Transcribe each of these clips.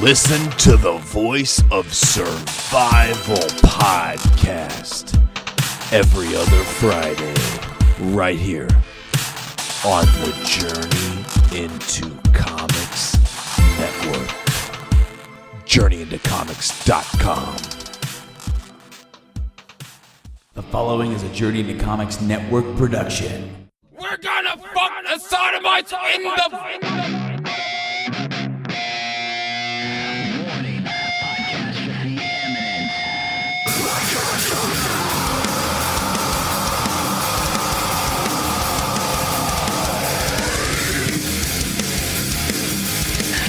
Listen to the Voice of Survival podcast every other Friday, right here on the Journey into Comics Network. JourneyIntoComics.com. The following is a Journey into Comics Network production. We're gonna fuck the sodomites in the... Warning, podcastrophe imminent.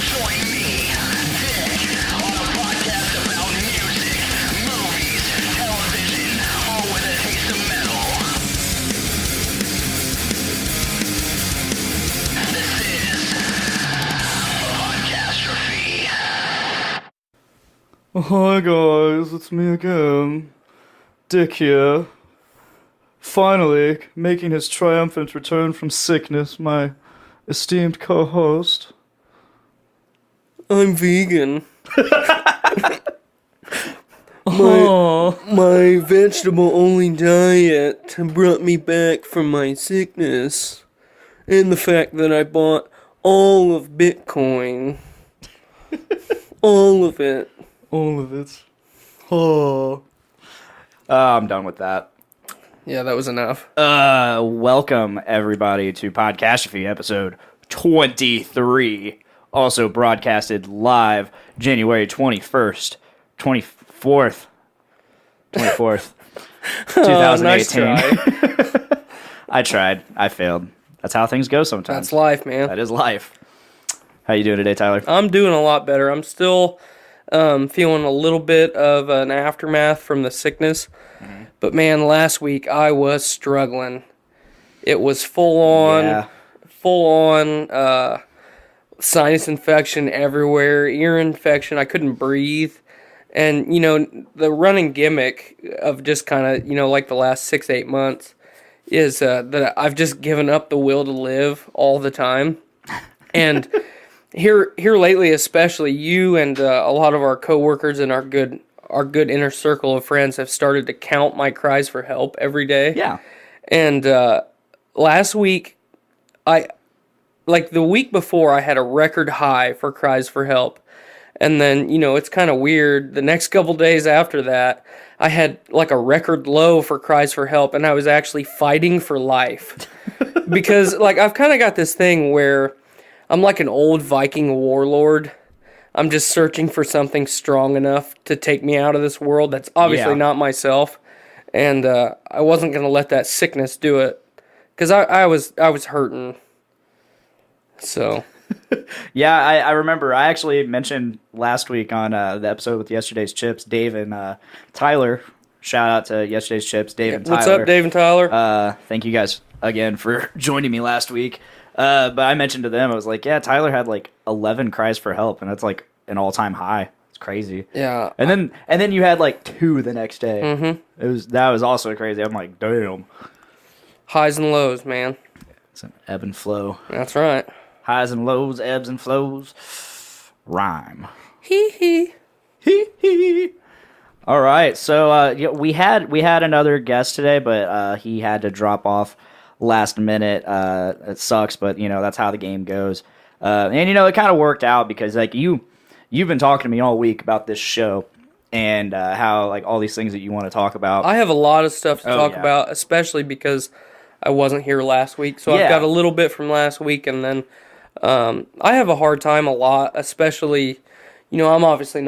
Join me, Dick, on a podcast about music, movies, television, all with a taste of metal. This is Podcastrophe. Hi guys, it's me again. Dick here. Finally, making his triumphant return from sickness, my esteemed co-host. I'm vegan. My vegetable-only diet brought me back from my sickness. And the fact that I bought all of Bitcoin. All of it. All of it. Oh. I'm done with that. Yeah, that was enough. Welcome, everybody, to Podcastrophe episode 23. Also broadcasted live January 21st, 24th, 2018. Nice try. I tried. I failed. That's how things go sometimes. That's life, man. That is life. How you doing today, Tyler? I'm doing a lot better. I'm still feeling a little bit of an aftermath from the sickness. Mm-hmm. But man, last week I was struggling. It was full on sinus infection everywhere, ear infection. I couldn't breathe. And, the running gimmick of just kind of, like the last 6-8 months is that I've just given up the will to live all the time. And here lately, especially, you and a lot of our coworkers and our good inner circle of friends have started to count my cries for help every day. Yeah. And last week, the week before, I had a record high for cries for help. And then, it's kind of weird. The next couple days after that, I had like a record low for cries for help, and I was actually fighting for life. Because, I've kind of got this thing where I'm like an old Viking warlord. I'm just searching for something strong enough to take me out of this world that's obviously not myself. And I wasn't going to let that sickness do it. Because I was hurting. So... Yeah, I remember. I actually mentioned last week on the episode with Yesterday's Chips, Dave and Tyler. Shout out to Yesterday's Chips, Dave and Tyler. What's up, Dave and Tyler? Thank you guys again for joining me last week. But I mentioned to them, I was like, yeah, Tyler had like 11 cries for help, and that's like an all-time high. It's crazy. Yeah. And then you had like 2 the next day. Mm-hmm. That was also crazy. I'm like, damn. Highs and lows, man. It's an ebb and flow. That's right. Highs and lows, ebbs and flows. Rhyme. Hee hee. Hee hee. All right, so we had another guest today, but he had to drop off last minute. It sucks, but that's how the game goes. And it kind of worked out because like you've been talking to me all week about this show and how like all these things that you want to talk about. I have a lot of stuff to talk about, especially because I wasn't here last week. So I've got a little bit from last week, and then I have a hard time a lot, especially, we are obviously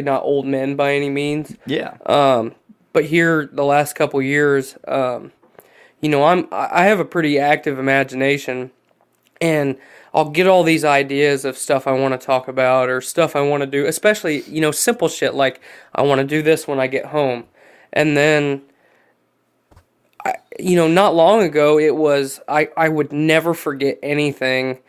not old men by any means. Yeah. But here, the last couple years, I have a pretty active imagination, and I'll get all these ideas of stuff I want to talk about or stuff I want to do, especially, simple shit like I want to do this when I get home. And then, not long ago, it was, I would never forget anything.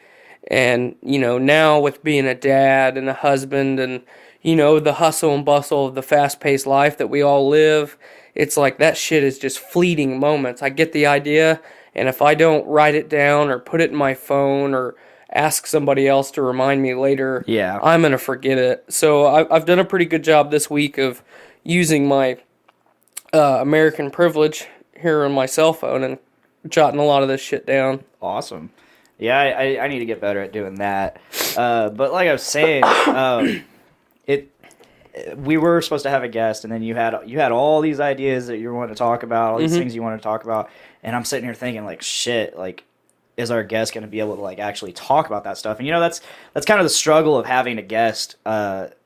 And, now with being a dad and a husband and, the hustle and bustle of the fast-paced life that we all live, it's like that shit is just fleeting moments. I get the idea, and if I don't write it down or put it in my phone or ask somebody else to remind me later, Yeah. I'm going to forget it. So I've done a pretty good job this week of using my American privilege here on my cell phone and jotting a lot of this shit down. Awesome. Yeah, I need to get better at doing that. But like I was saying, we were supposed to have a guest, and then you had all these ideas that you wanted to talk about, all these things you wanted to talk about, and I'm sitting here thinking like, shit, like, is our guest going to be able to like actually talk about that stuff? And that's kind of the struggle of having a guest that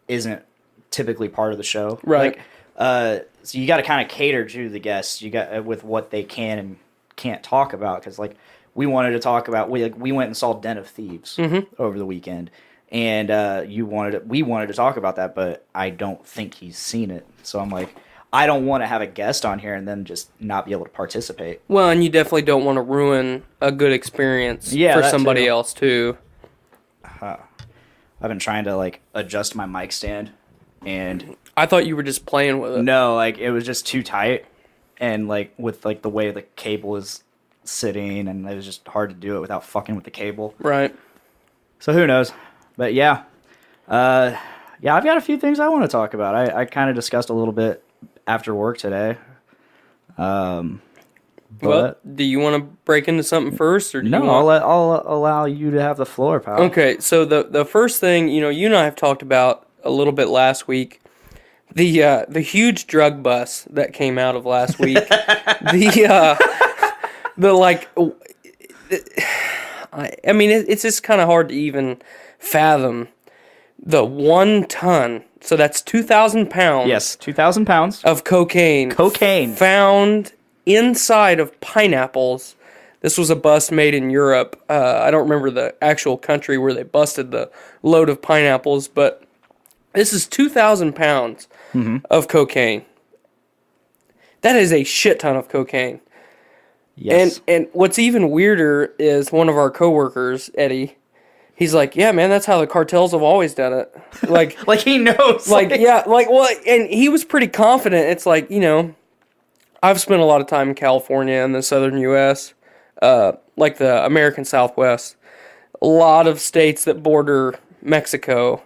isn't typically part of the show, right? Like, so you got to kind of cater to the guests. You got with what they can and can't talk about, because like we wanted to talk about we went and saw Den of Thieves over the weekend, and we wanted to talk about that, but I don't think he's seen it. So I'm like, I don't want to have a guest on here and then just not be able to participate. Well, and you definitely don't want to ruin a good experience for somebody else too. I've been trying to like adjust my mic stand, and I thought you were just playing with it. no, like it was just too tight, and like with like the way the cable is sitting, and it was just hard to do it without fucking with the cable. Right. So who knows? But yeah, I've got a few things I want to talk about. I kind of discussed a little bit after work today. Well, do you want to break into something first, or do no? you want... I'll allow you to have the floor, pal. Okay, so the first thing, you and I have talked about a little bit last week, the huge drug bust that came out of last week, it's just kind of hard to even fathom the 1 ton. So that's 2,000 pounds. Yes, 2,000 pounds of cocaine. Cocaine Found inside of pineapples. This was a bust made in Europe. I don't remember the actual country where they busted the load of pineapples, but this is 2,000 pounds of cocaine. That is a shit ton of cocaine. Yes. And what's even weirder is one of our coworkers, Eddie. He's like, yeah, man, that's how the cartels have always done it. Like, like he knows. And he was pretty confident. It's like, I've spent a lot of time in California and the southern U.S., like the American Southwest. A lot of states that border Mexico.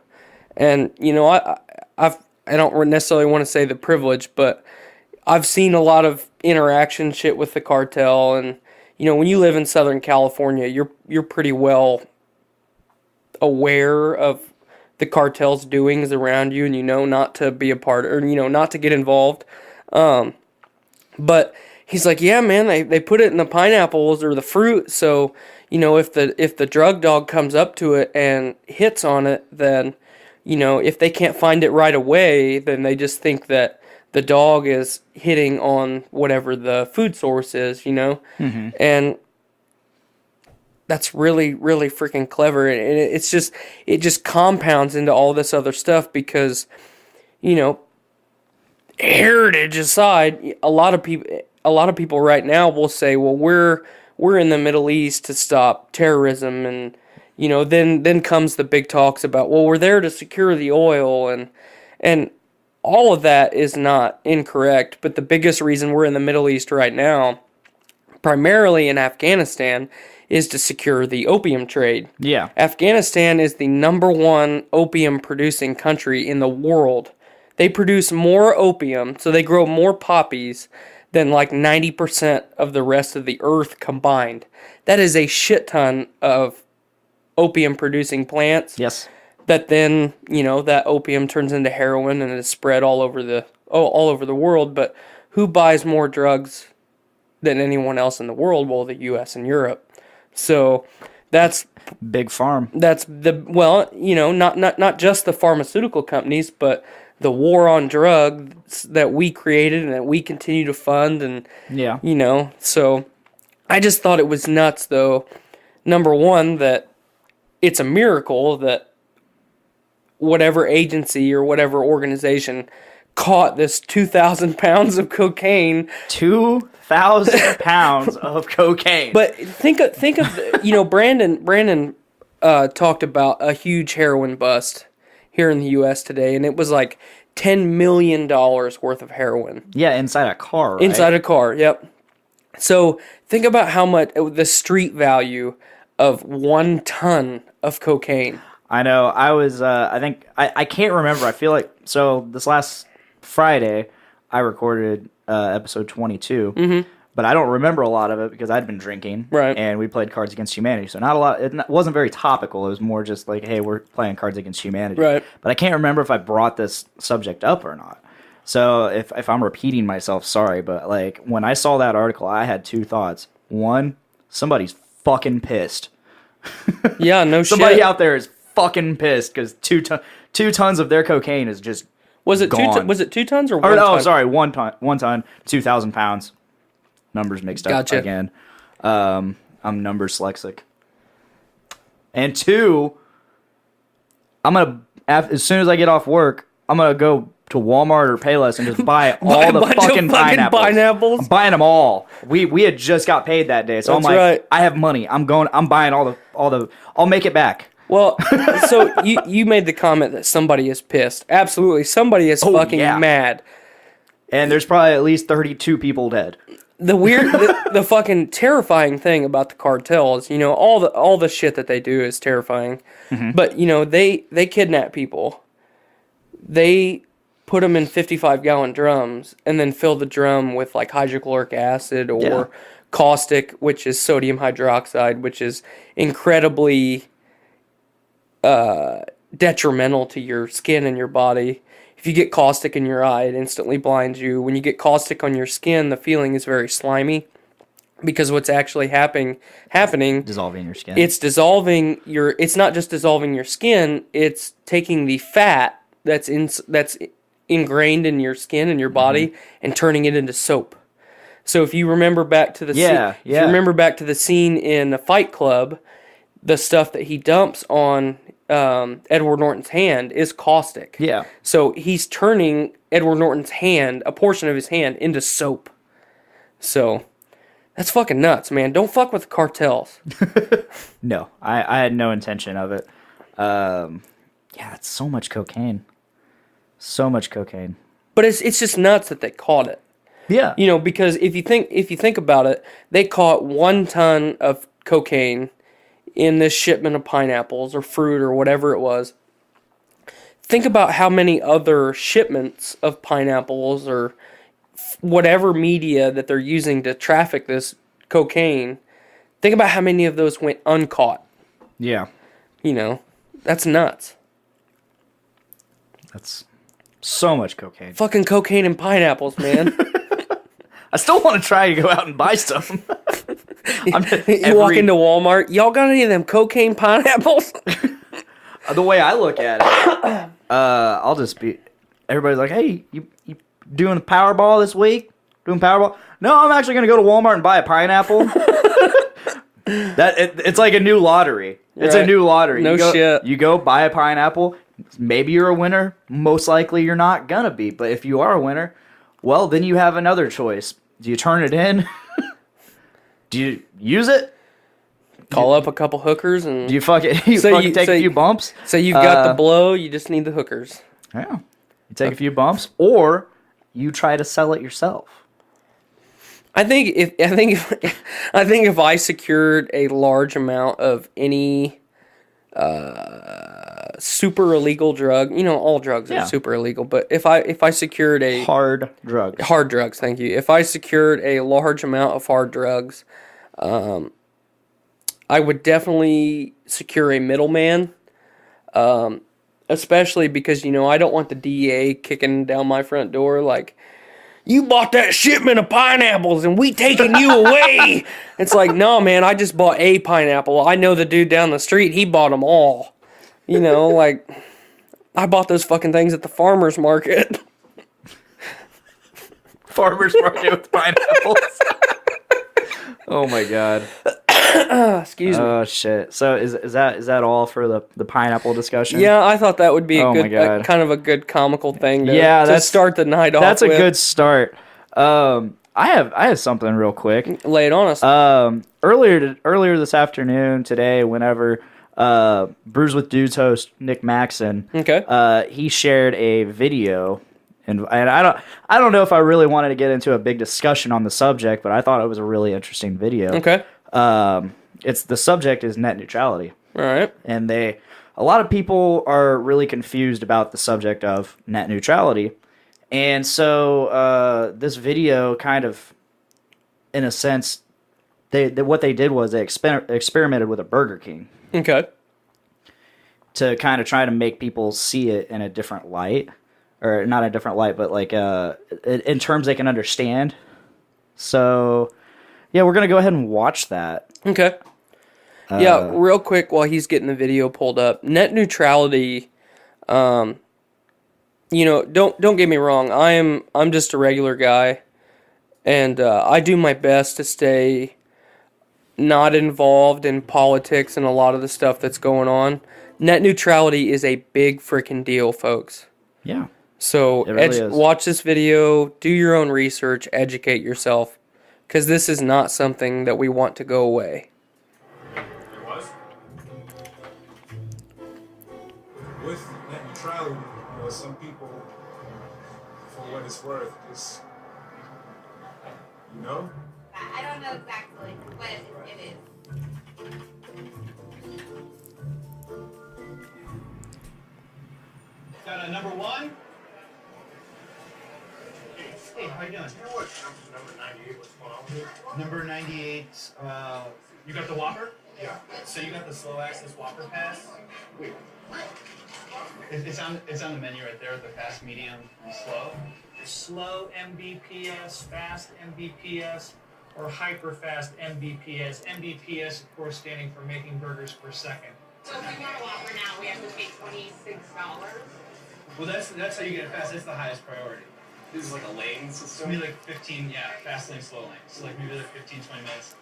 And, I don't necessarily want to say the privilege, but I've seen a lot of interaction shit with the cartel. And, when you live in Southern California, you're pretty well aware of the cartel's doings around you, and not to be a part, or not to get involved. But he's like, yeah, man, they put it in the pineapples or the fruit, so if the drug dog comes up to it and hits on it, then if they can't find it right away, then they just think that the dog is hitting on whatever the food source is, and that's really, really freaking clever, and it just compounds into all this other stuff because, heritage aside, a lot of people right now will say, well, we're in the Middle East to stop terrorism, and then comes the big talks about, well, we're there to secure the oil, and all of that is not incorrect, but the biggest reason we're in the Middle East right now, primarily in Afghanistan, is to secure the opium trade. Yeah. Afghanistan is the #1 opium producing country in the world. They produce more opium, so they grow more poppies than like 90% of the rest of the earth combined. That is a shit ton of opium producing plants. Yes. That then, that opium turns into heroin and is spread all over the world. But who buys more drugs than anyone else in the world? Well, the U.S. and Europe. So that's big farm. That's not just the pharmaceutical companies, but the war on drugs that we created and that we continue to fund, and so I just thought it was nuts, though. Number one, that it's a miracle that whatever agency or whatever organization caught this 2,000 pounds of cocaine. 2,000 pounds of cocaine. But think of Brandon talked about a huge heroin bust here in the U.S. today, and it was like $10 million worth of heroin. Yeah, inside a car, right? Inside a car, yep. So think about how much the street value of 1 ton of cocaine. I know. I was, I can't remember. I feel like, so this last Friday, I recorded episode 22, but I don't remember a lot of it because I'd been drinking. Right. And we played Cards Against Humanity. So not a lot, it wasn't very topical. It was more just like, hey, we're playing Cards Against Humanity. Right. But I can't remember if I brought this subject up or not. So if I'm repeating myself, sorry. But like, when I saw that article, I had 2 thoughts. One, somebody's fucking pissed. Yeah, no Somebody shit. out there is fucking pissed because 2 tons of their cocaine is just Was it gone. was it 2 tons or 1 Or ton? no, sorry, 1 ton, 2,000 pounds. Numbers mixed up Gotcha. again. I'm number dyslexic. And 2, I'm gonna as soon as I get off work, I'm gonna go to Walmart or Payless and just buy all the bunch of fucking pineapples. I'm buying them all. We had just got paid that day, so I'm That's like, right. I have money. I'm buying all the. I'll make it back. Well, so you made the comment that somebody is pissed. Absolutely, somebody is fucking yeah. mad. And there's probably at least 32 people dead. The weird, the fucking terrifying thing about the cartels, you know, all the shit that they do is terrifying. But you know, they kidnap people. They put them in 55-gallon drums and then fill the drum with like hydrochloric acid or caustic, which is sodium hydroxide, which is incredibly detrimental to your skin and your body. If you get caustic in your eye, it instantly blinds you. When you get caustic on your skin, the feeling is very slimy because what's actually happening Dissolving your skin. it's not just dissolving your skin, it's taking the fat that's ingrained in your skin and your body and turning it into soap. So if you remember back to the if you remember back to the scene in the Fight Club, the stuff that he dumps on Edward Norton's hand is caustic. Yeah. So he's turning Edward Norton's hand, a portion of his hand, into soap. So that's fucking nuts, man. Don't fuck with cartels. No, I had no intention of it. Yeah, it's so much cocaine. So much cocaine. But it's just nuts that they caught it. Yeah. You know, because if you think about it, they caught 1 ton of cocaine in this shipment of pineapples or fruit or whatever it was. Think about how many other shipments of pineapples or whatever media that they're using to traffic this cocaine. Think about how many of those went uncaught. Yeah. You know, that's nuts. That's so much cocaine. Fucking cocaine and pineapples, man. I still want to try to go out and buy some. You walk into Walmart, y'all got any of them cocaine pineapples? The way I look at it, I'll just be. Everybody's like, "Hey, you doing a Powerball this week? Doing Powerball?" No, I'm actually gonna go to Walmart and buy a pineapple. It's like a new lottery. It's a Right. new lottery. No shit. You go buy a pineapple. Maybe you're a winner. Most likely you're not gonna be. But if you are a winner, well, then you have another choice. Do you turn it in? Do you use it? Call up a couple hookers and Do you fucking take a few bumps? So you've got the blow, you just need the hookers. Yeah. You take a few bumps, or you try to sell it yourself. I think if I secured a large amount of any super illegal drug, you know, all drugs Yeah. are super illegal, but if I secured a Hard drugs. hard drugs, thank you. If I secured a large amount of hard drugs, I would definitely secure a middleman, especially because, you know, I don't want the DEA kicking down my front door like, you bought that shipment of pineapples and we taking you away. It's like, no, man, I just bought a pineapple. I know the dude down the street, he bought them all. You know, like, I bought those fucking things at the farmer's market. Farmer's market with pineapples. Oh my god. Excuse me. Oh shit. So is that all for the pineapple discussion? Yeah, I thought that would be Oh my a God. kind of a good comical thing to, Yeah, to that's- start the night off That's a with. good start. I have something real quick. Lay it on us. Earlier this afternoon, today, whenever Brews with Dudes host Nick Maxon, Okay. he shared a video, and I don't know if I really wanted to get into a big discussion on the subject, but I thought it was a really interesting video. Okay. it's the subject is net neutrality. All right. And a lot of people are really confused about the subject of net neutrality. And so this video kind of, in a sense, what they did was they experimented with a Burger King. Okay. To kind of try to make people see it in a different light. Or not a different light, but like in terms they can understand. So, yeah, we're going to go ahead and watch that. Okay. Yeah, real quick while he's getting the video pulled up. Net neutrality, don't get me wrong. I'm just a regular guy, and I do my best to stay not involved in politics and a lot of the stuff that's going on. Net neutrality is a big freaking deal, folks. Yeah. So It really is. watch this video, do your own research, educate yourself, because this is not something that we want to go away. With net neutrality, some people, for what it's worth, just, I don't know exactly what it is. Got a number one. Hey, how you doing? Number 98, what's going on with it? Number 98. You got the Whopper? Yeah. So you got the slow access Whopper pass? Wait. It's on the menu right there. The fast, medium, and slow. Slow MBPS, fast MBPS, or hyper fast MBPS. MBPS, of course, standing for making burgers per second. So if we want a Whopper now, we have to pay $26. Well, that's how you get it fast. That's the highest priority. This is like a lane It's system? gonna be like 15, fast lane, slow lane. So like maybe like 15, 20 minutes.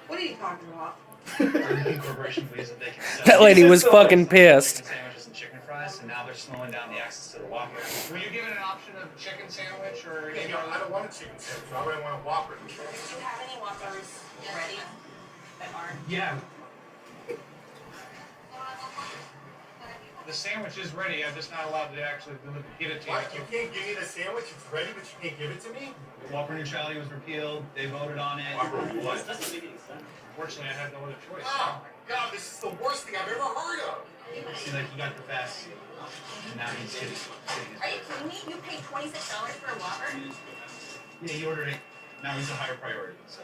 What are you talking about? The corporation believes that they can sell That lady was fucking pissed. chicken sandwiches and chicken fries, and now they're slowing down the access to the Whopper. Were you given an option of chicken sandwich or I don't want a chicken sandwich. I really want a Whopper. Do you have any Whoppers ready that are? Yeah. The sandwich is ready. I'm just not allowed to actually give it to you. What? You can't give me the sandwich? It's ready, but you can't give it to me? Whopper neutrality was repealed. They voted on it. Whopper what? Fortunately, I had no other choice. Oh, my God, this is the worst thing I've ever heard of. See, like, you got the fast, and now he's getting his. Are you kidding me? You paid $26 for a Whopper? Yeah, he ordered it. Now he's a higher priority, so.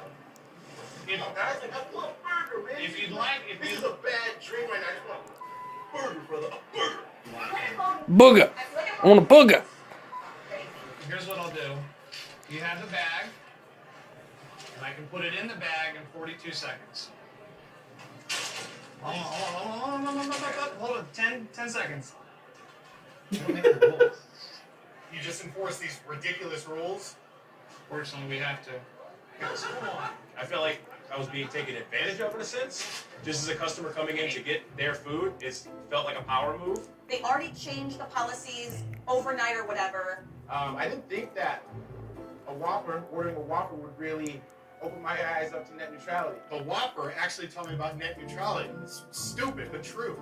Guys, I want a burger, man. If you'd like, This is a bad dream right now. I just want a burger, brother. A burger. Booger. I want a booger. Here's what I'll do. You have the bag, and I can put it in the bag in 42 seconds. Hold on. 10 seconds. You don't make the rules. You just enforce these ridiculous rules? Fortunately, we have to. Guys, come on. I felt like I was being taken advantage of in a sense. Just as a customer coming in to get their food, it felt like a power move. They already changed the policies overnight or whatever. I didn't think that ordering a Whopper would really open my eyes up to net neutrality. The Whopper actually told me about net neutrality. It's stupid, but true.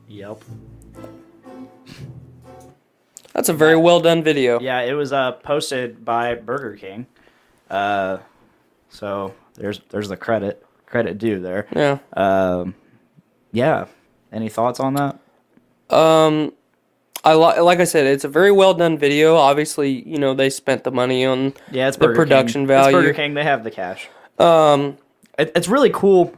Yep. That's a very well done video. Yeah, it was posted by Burger King. So there's the credit due there. Yeah. Yeah. Any thoughts on that? Like I said, it's a very well done video. Obviously, they spent the money on It's the Burger production King. value. It's Burger King. They have the cash. It's really cool.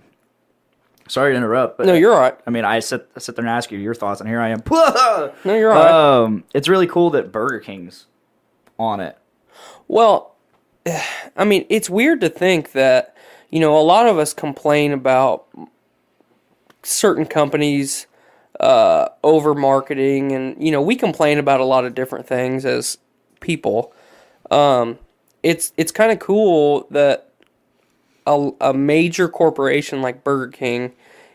Sorry to interrupt, but No, you're all right. I mean, I sit there and ask you your thoughts, and here I am. No, you're all right. It's really cool that Burger King's on it. Well, I mean, it's weird to think that, a lot of us complain about certain companies over marketing, and, we complain about a lot of different things as people. It's kind of cool that a major corporation like Burger King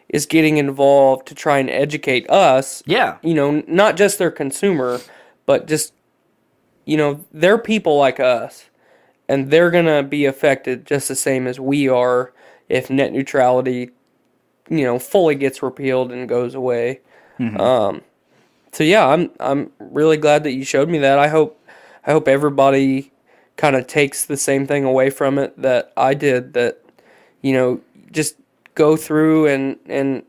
is getting involved to try and educate us. Yeah. Not just their consumer, but just, they're people like us. And they're going to be affected just the same as we are if net neutrality, fully gets repealed and goes away. Mm-hmm. So yeah, I'm really glad that you showed me that. I hope everybody kind of takes the same thing away from it that I did, that, you know, just go through and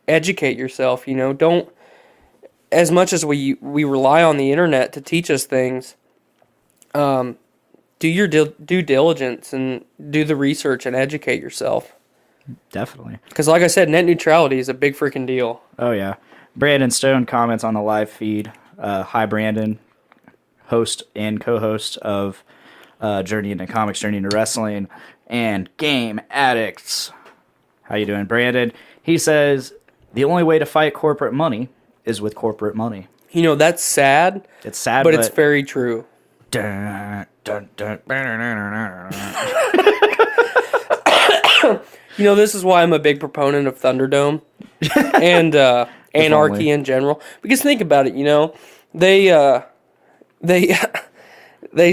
educate yourself, you know. Don't, as much as we rely on the internet to teach us things, do your due diligence and do the research and educate yourself. Definitely. Because like I said, net neutrality is a big freaking deal. Oh, yeah. Brandon Stone comments on the live feed. Hi, Brandon, host and co-host of Journey into Comics, Journey into Wrestling, and Game Addicts. How you doing, Brandon? He says, the only way to fight corporate money is with corporate money. You know, that's sad. It's sad, but it's very true. Dun, dun, dun, You know, this is why I'm a big proponent of Thunderdome and anarchy in general. Because think about it, you know, they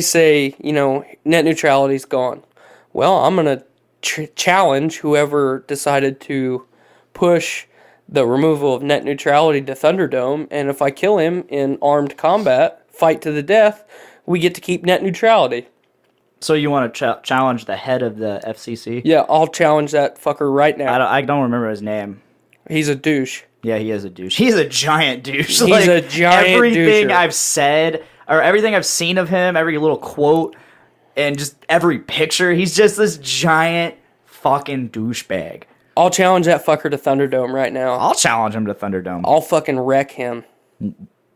say, you know, net neutrality's gone. Well, I'm going to challenge whoever decided to push the removal of net neutrality to Thunderdome, and if I kill him in armed combat, fight to the death, we get to keep net neutrality. So you want to challenge the head of the FCC? Yeah, I'll challenge that fucker right now. I don't remember his name. He's a douche. Yeah, he is a douche. He's a giant douche. He's a giant everything doucher. I've said, or everything I've seen of him, every little quote, and just every picture, he's just this giant fucking douchebag. I'll challenge that fucker to Thunderdome right now. I'll challenge him to Thunderdome. I'll fucking wreck him.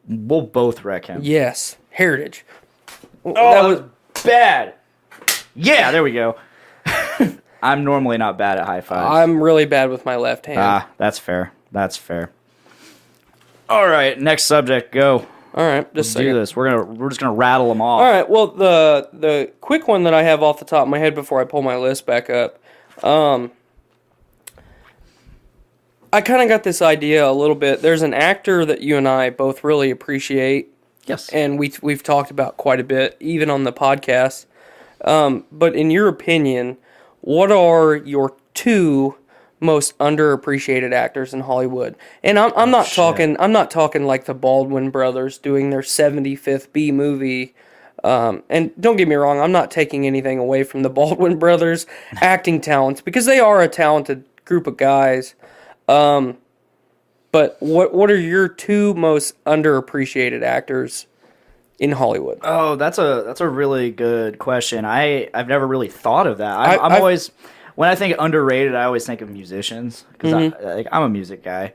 We'll both wreck him. Yes. Heritage. Oh, that was bad. Yeah, there we go. I'm normally not bad at high fives. I'm really bad with my left hand. Ah, that's fair. That's fair. All right, next subject, go. All right, Let's do this. We're just gonna rattle them off. All right. Well, the quick one that I have off the top of my head before I pull my list back up, I kind of got this idea a little bit. There's an actor that you and I both really appreciate. Yes. And we've talked about quite a bit, even on the podcast. But in your opinion, what are your two most underappreciated actors in Hollywood? And I'm not talking like the Baldwin brothers doing their 75th B movie. And don't get me wrong, I'm not taking anything away from the Baldwin brothers' acting talents, because they are a talented group of guys. But what are your two most underappreciated actors in Hollywood? Oh, that's a really good question. I've never really thought of that. I'm always, when I think underrated, I always think of musicians, because I'm a music guy.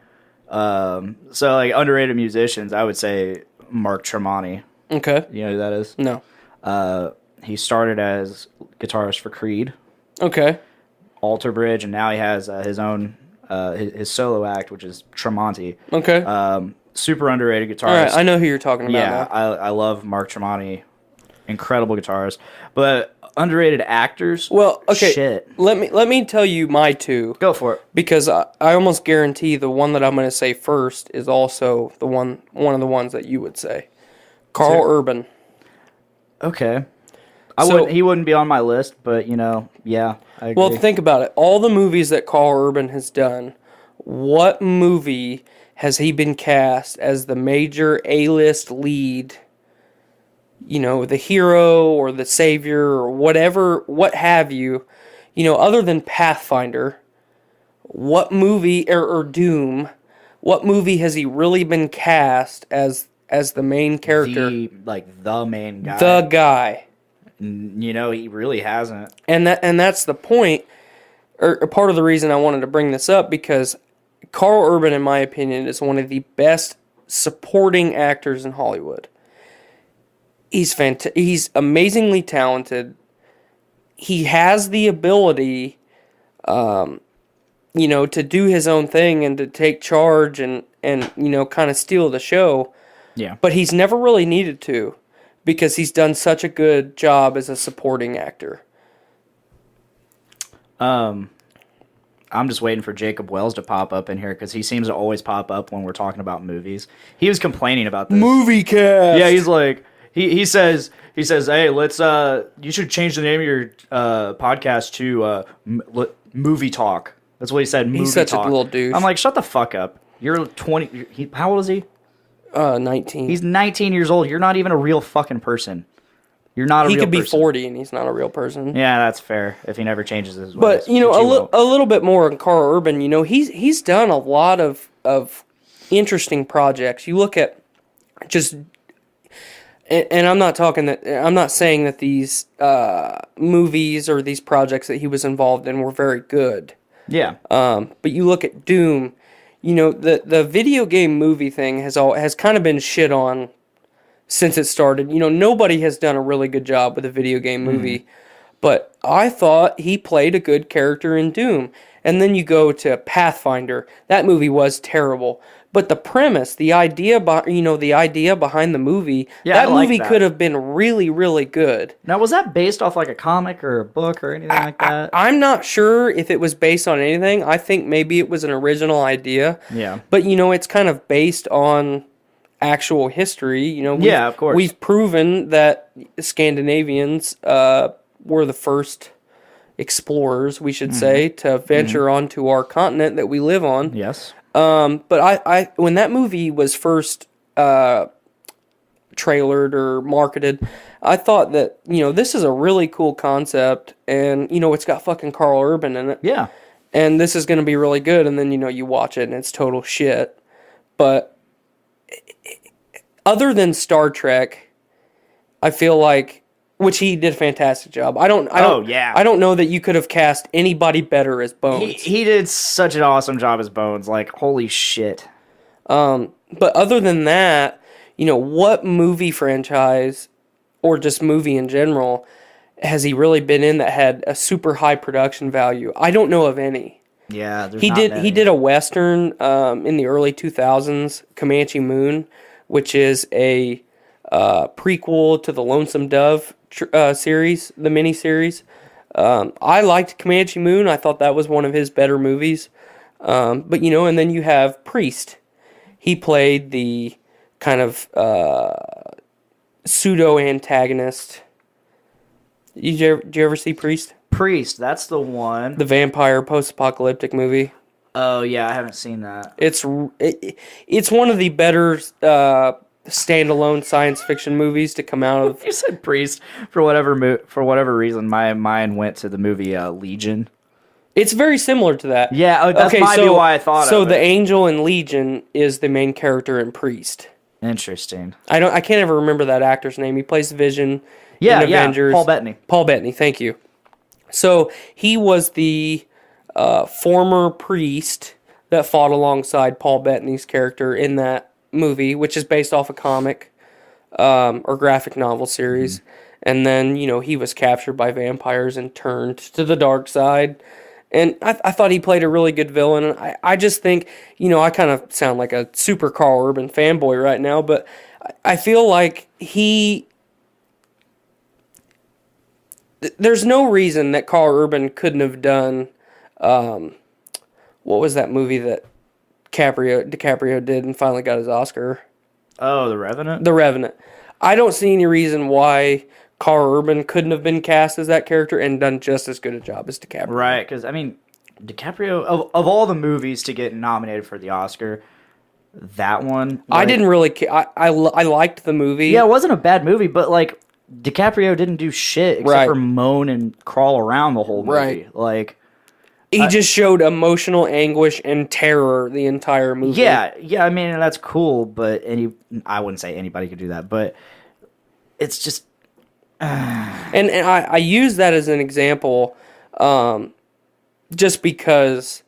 So like underrated musicians, I would say Mark Tremonti. Okay. You know who that is? No. He started as guitarist for Creed. Okay. Alter Bridge, and now he has his own his solo act, which is Tremonti. Okay. Super underrated guitarist. All right, I know who you're talking about. Yeah, now. I love Mark Tremonti. Incredible guitarist. But underrated actors? Well, okay. Shit. Let me tell you my two. Go for it. Because I almost guarantee the one that I'm going to say first is also one of the ones that you would say. Carl Urban. Okay. He wouldn't be on my list, but yeah, I agree. Well, think about it. All the movies that Carl Urban has done, what movie has he been cast as the major A-list lead, the hero or the savior or whatever, what have you, other than Pathfinder, what movie, or Doom, what movie has he really been cast as the main character? The main guy. The guy. He really hasn't. And that's the point, or part of the reason I wanted to bring this up, because Carl Urban, in my opinion, is one of the best supporting actors in Hollywood. He's amazingly talented. He has the ability, to do his own thing and to take charge and kind of steal the show. Yeah. But he's never really needed to, because he's done such a good job as a supporting actor. I'm just waiting for Jacob Wells to pop up in here, because he seems to always pop up when we're talking about movies. He was complaining about this. Movie cast! Yeah, he's like, he says, hey, let's, you should change the name of your podcast to Movie Talk. That's what he said, Movie Talk. He's such a little douche. I'm like, shut the fuck up. You're 20, how old is he? 19. He's 19 years old. You're not even a real fucking person. You're not a real person. He could be 40 and he's not a real person. Yeah, that's fair. If he never changes his ways. But, you know, a little bit more on Carl Urban, you know, he's done a lot of interesting projects. You look at just, and I'm not saying that these movies or these projects that he was involved in were very good. Yeah. But you look at Doom, you know, the video game movie thing has kind of been shit on since it started. You know, nobody has done a really good job with a video game movie. But I thought he played a good character in Doom. And then you go to Pathfinder. That movie was terrible. But the premise, the idea behind the movie, that movie could have been really, really good. Now, was that based off like a comic or a book or anything like that? I'm not sure if it was based on anything. I think maybe it was an original idea. Yeah. But, you know, it's kind of based on actual history. You know, of course. We've proven that Scandinavians were the first explorers, we should say, to venture onto our continent that we live on. Yes. But I when that movie was first trailered or marketed, I thought that, you know, this is a really cool concept, and, you know, it's got fucking Carl Urban in it. Yeah. And this is going to be really good, and then, you know, you watch it and it's total shit. But other than Star Trek, I feel like, which he did a fantastic job. I don't know that you could have cast anybody better as Bones. He did such an awesome job as Bones. Like, holy shit. But other than that, you know, what movie franchise or just movie in general has he really been in that had a super high production value? I don't know of any. Yeah, there's he not did. many. He did a Western in the early 2000s, Comanche Moon, which is a prequel to the Lonesome Dove series, the miniseries. I liked Comanche Moon. I thought that was one of his better movies. But, you know, and then you have Priest. He played the kind of pseudo-antagonist. Did you ever see Priest? Priest, that's the one. The vampire post-apocalyptic movie. Oh, yeah, I haven't seen that. It's one of the better standalone science fiction movies to come out of. You said Priest for whatever reason. My mind went to the movie Legion. It's very similar to that. Yeah, that might be why I thought. So of the it. angel in Legion is the main character in Priest. Interesting. I can't ever remember that actor's name. He plays Vision. Yeah, in Avengers. Paul Bettany. Paul Bettany, thank you. So he was the former priest that fought alongside Paul Bettany's character in that movie, which is based off a comic or graphic novel series. And then, you know, he was captured by vampires and turned to the dark side. And I thought he played a really good villain. And I just think, you know, I kind of sound like a super Carl Urban fanboy right now, but I feel like there's no reason that Carl Urban couldn't have done, what was that movie that DiCaprio did and finally got his Oscar? Oh, The Revenant? The Revenant. I don't see any reason why Carl Urban couldn't have been cast as that character and done just as good a job as DiCaprio. Right, because, I mean, DiCaprio, of all the movies to get nominated for the Oscar, that one... I didn't really care. I liked the movie. Yeah, it wasn't a bad movie, but, like, DiCaprio didn't do shit except for moan and crawl around the whole movie. Right. Like... He just showed emotional anguish and terror the entire movie. Yeah, I mean, that's cool, but I wouldn't say anybody could do that, but it's just... And I use that as an example just because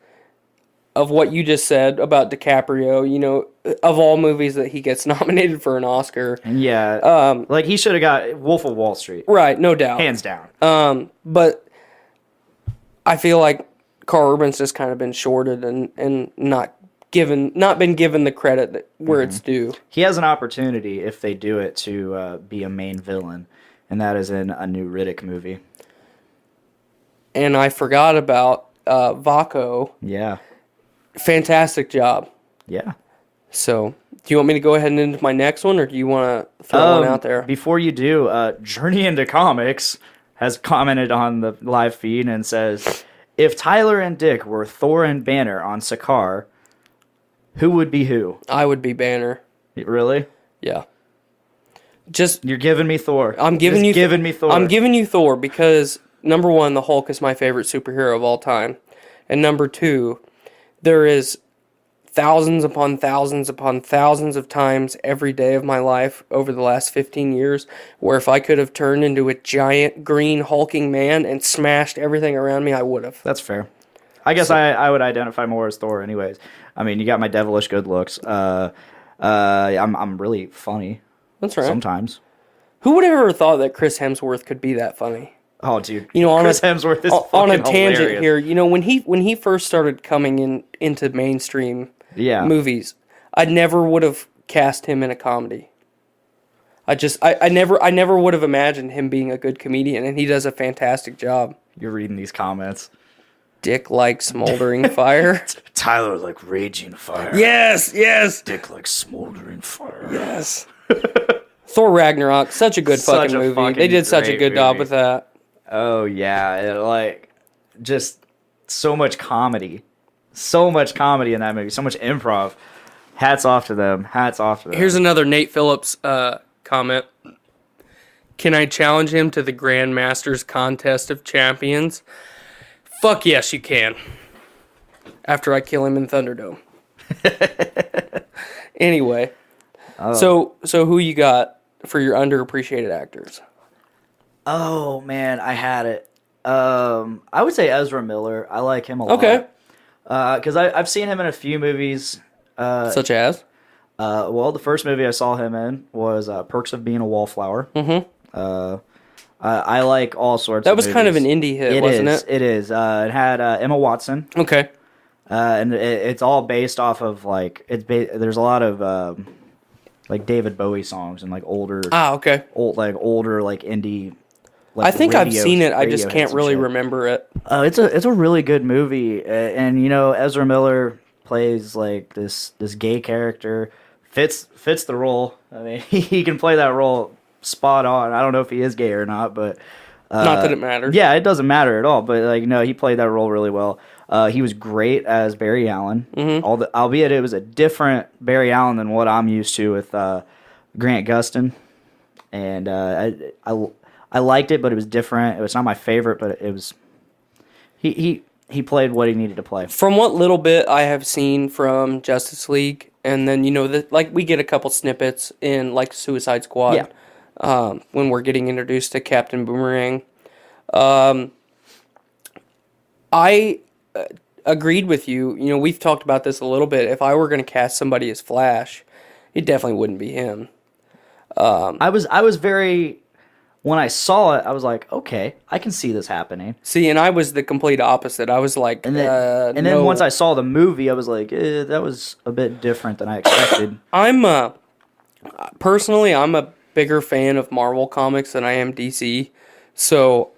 of what you just said about DiCaprio, you know, of all movies that he gets nominated for an Oscar. Yeah, like he should have got Wolf of Wall Street. Right, no doubt. Hands down. But I feel like Carl Urban's just kind of been shorted and not been given the credit where it's due. He has an opportunity, if they do it, to be a main villain, and that is in a new Riddick movie. And I forgot about Vaco. Yeah. Fantastic job. Yeah. So, do you want me to go ahead and into my next one, or do you want to throw one out there? Before you do, Journey into Comics has commented on the live feed and says, if Tyler and Dick were Thor and Banner on Sakaar, who would be who? I would be Banner. Really? Yeah. Just You're giving me Thor. I'm giving Just you giving me Thor. I'm giving you Thor because number one, the Hulk is my favorite superhero of all time, and number two, there is thousands upon thousands upon thousands of times every day of my life over the last 15 years where if I could have turned into a giant green hulking man and smashed everything around me, I would have. That's fair. I guess I would identify more as Thor anyways. I mean, you got my devilish good looks. I'm really funny. That's right. Sometimes. Who would have ever thought that Chris Hemsworth could be that funny? Oh, dude. You know, Chris Hemsworth is on a fucking tangent hilarious. here. You know, when he first started coming into mainstream movies, I never would have cast him in a comedy. I never would have imagined him being a good comedian, and he does a fantastic job. You're reading these comments. Dick like smoldering fire. Tyler like raging fire. Yes, yes. Dick like smoldering fire. Yes. Thor Ragnarok, such a good Such fucking a movie. fucking They did such a great good job movie. with that. Oh, yeah. Just so much comedy. So much comedy in that movie. So much improv. Hats off to them. Hats off to them. Here's another Nate Phillips comment. Can I challenge him to the Grandmasters Contest of Champions? Fuck yes, you can. After I kill him in Thunderdome. Anyway. So who you got for your underappreciated actors? Oh, man. I had it. I would say Ezra Miller. I like him a lot. Okay. Because I've seen him in a few movies. Such as? Well, the first movie I saw him in was Perks of Being a Wallflower. Mm-hmm. I like all sorts That of was movies. kind of an indie hit, wasn't it? It is. It had Emma Watson. Okay. And it's all based off of, there's a lot of, David Bowie songs and, older... Okay. older, indie... I think I've seen it. I radio just hits can't and really shit. remember it. It's a really good movie, and Ezra Miller plays this gay character, fits the role. I mean, he can play that role spot on. I don't know if he is gay or not, but Not that it matters. Yeah, it doesn't matter at all. But he played that role really well. He was great as Barry Allen. Mm-hmm. Albeit it was a different Barry Allen than what I'm used to with Grant Gustin, and I liked it, but it was different. It was not my favorite, but it was. He played what he needed to play. From what little bit I have seen from Justice League, and then we get a couple snippets in Suicide Squad, when we're getting introduced to Captain Boomerang. I agreed with you. We've talked about this a little bit. If I were going to cast somebody as Flash, it definitely wouldn't be him. I was very. When I saw it, I was like, okay, I can see this happening. See, and I was the complete opposite. I was like, And then once I saw the movie, I was like, that was a bit different than I expected. Personally, I'm a bigger fan of Marvel comics than I am DC. So,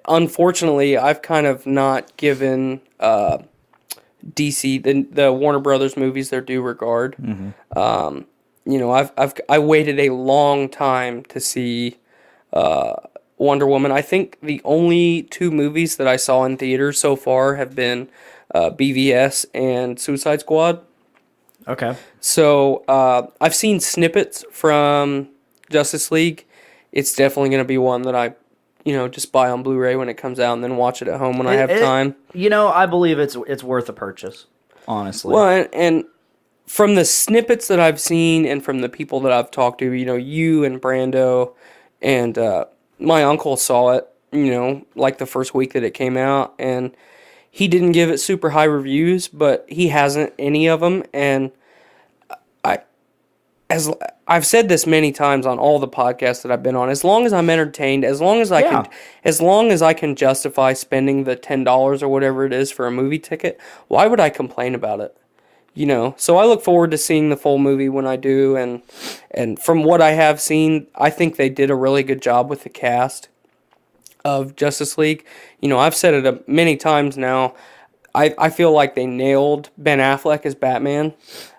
unfortunately, I've kind of not given DC, the Warner Brothers movies, their due regard. Mm-hmm. I waited a long time to see Wonder Woman. I think the only two movies that I saw in theaters so far have been BVS and Suicide Squad. Okay. So I've seen snippets from Justice League. It's definitely going to be one that I, just buy on Blu-ray when it comes out and then watch it at home when I have time. I believe it's worth a purchase, honestly. Well, and from the snippets that I've seen and from the people that I've talked to, you and Brando, and my uncle saw it, the first week that it came out, and he didn't give it super high reviews, but he hasn't any of them, and I've said this many times on all the podcasts that I've been on, as long as I'm entertained, as long as I can justify spending the $10 or whatever it is for a movie ticket, why would I complain about it? So I look forward to seeing the full movie when I do, and from what I have seen, I think they did a really good job with the cast of Justice League. I've said it many times now. I feel like they nailed Ben Affleck as Batman.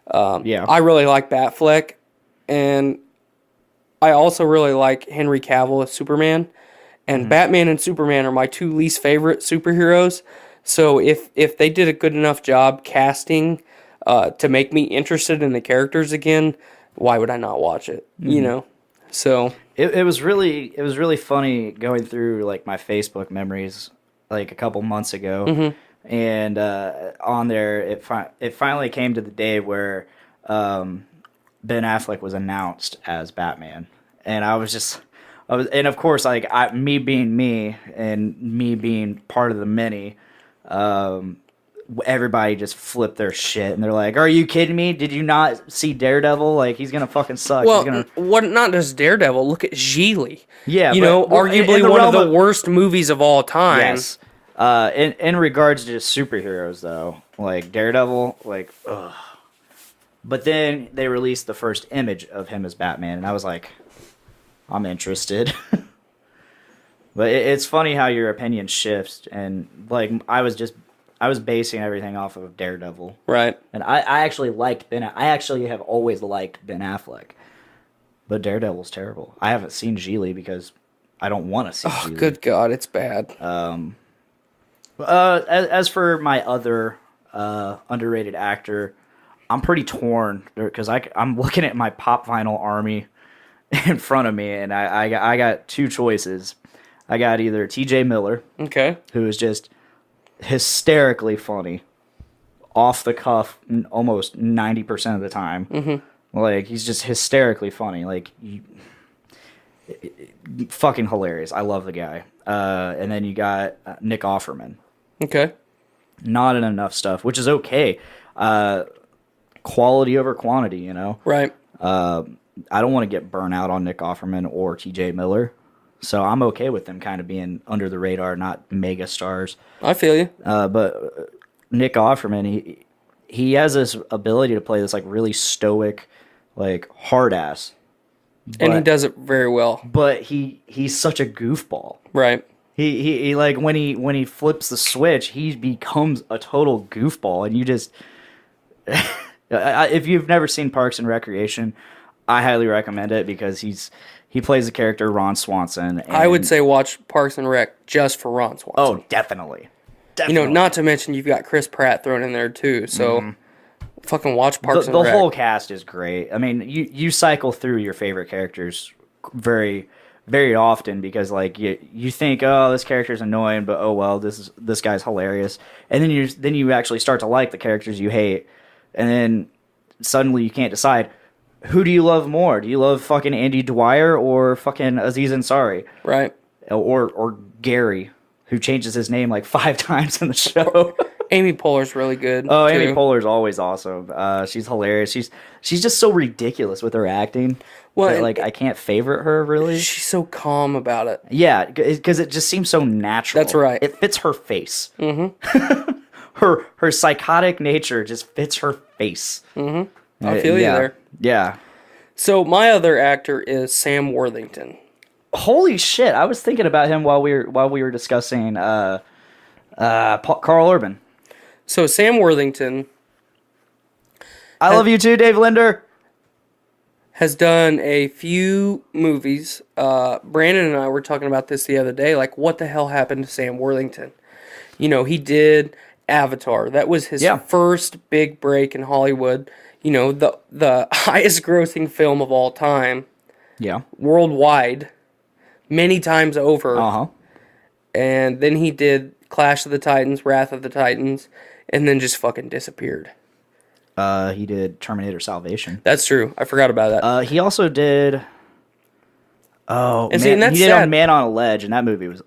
I really like Batfleck, and I also really like Henry Cavill as Superman. And Batman and Superman are my two least favorite superheroes. So if they did a good enough job casting to make me interested in the characters again, why would I not watch it? You know? So It was really funny going through like my Facebook memories like a couple months ago, and on there it finally came to the day where Ben Affleck was announced as Batman, and and of course like me being me and me being part of the many, everybody just flipped their shit and they're like, "Are you kidding me? Did you not see Daredevil? Like he's gonna fucking suck." well, what? Not just Daredevil. Look at Gigli. Yeah, you but- know, well, arguably in the one of realm the worst movies of all time. Yes. In regards to just superheroes, though, like Daredevil, like, ugh. But then they released the first image of him as Batman, and I was like, I'm interested. But it's funny how your opinion shifts, and like I was basing everything off of Daredevil, Right. and I actually liked I actually have always liked Ben Affleck, but Daredevil's terrible. I haven't seen Gigli because I don't want to see. Oh, Gigli. good God, it's bad. As for my other underrated actor, I'm pretty torn because I'm looking at my pop vinyl army in front of me, and I got two choices. I got either T.J. Miller, Okay. who is just hysterically funny, off the cuff, almost 90% of the time. Mm-hmm. Like he's just hysterically funny, like fucking hilarious. I love the guy. And then you got Nick Offerman. Okay. Not in enough stuff, which is okay. Quality over quantity, you know? Right. I don't want to get burnt out on Nick Offerman or TJ Miller. So I'm okay with them kind of being under the radar, not mega stars. I feel you. But Nick Offerman, he has this ability to play this like really stoic, like hard ass. And he does it very well. But he's such a goofball. Right. He like when he flips the switch, he becomes a total goofball, and you just if you've never seen Parks and Recreation, I highly recommend it because he plays the character Ron Swanson. And, I would say watch Parks and Rec just for Ron Swanson. Oh, definitely. You know, not to mention you've got Chris Pratt thrown in there too. So fucking watch Parks and the Rec. whole cast is great. I mean, you cycle through your favorite characters very, very often because like you think, oh, this character's annoying, but oh well, this guy's hilarious, and then you actually start to like the characters you hate, and then suddenly you can't decide. Who do you love more? Do you love fucking Andy Dwyer or fucking Aziz Ansari? Right. Or Gary, who changes his name like 5 times in the show. Amy Poehler's really good. Oh, too. Amy Poehler's always awesome. She's hilarious. She's just so ridiculous with her acting. Well, that, and like I can't favorite her really. She's so calm about it. Yeah, because it just seems so natural. That's right. It fits her face. Mm-hmm. her psychotic nature just fits her face. Mm-hmm. I feel you there. Yeah. So my other actor is Sam Worthington. Holy shit! I was thinking about him while we were discussing Carl Urban. So Sam Worthington, I love you too, Dave Linder. has done a few movies. Brandon and I were talking about this the other day. Like, what the hell happened to Sam Worthington? You know, he did Avatar. That was his first big break in Hollywood. You know, the highest grossing film of all time. Yeah. Worldwide. Many times over. Uh-huh. And then he did Clash of the Titans, Wrath of the Titans, and then just fucking disappeared. He did Terminator Salvation. That's true. I forgot about that. He also did. Oh, and see, and that's he did sad. on Man on a Ledge, and that movie was.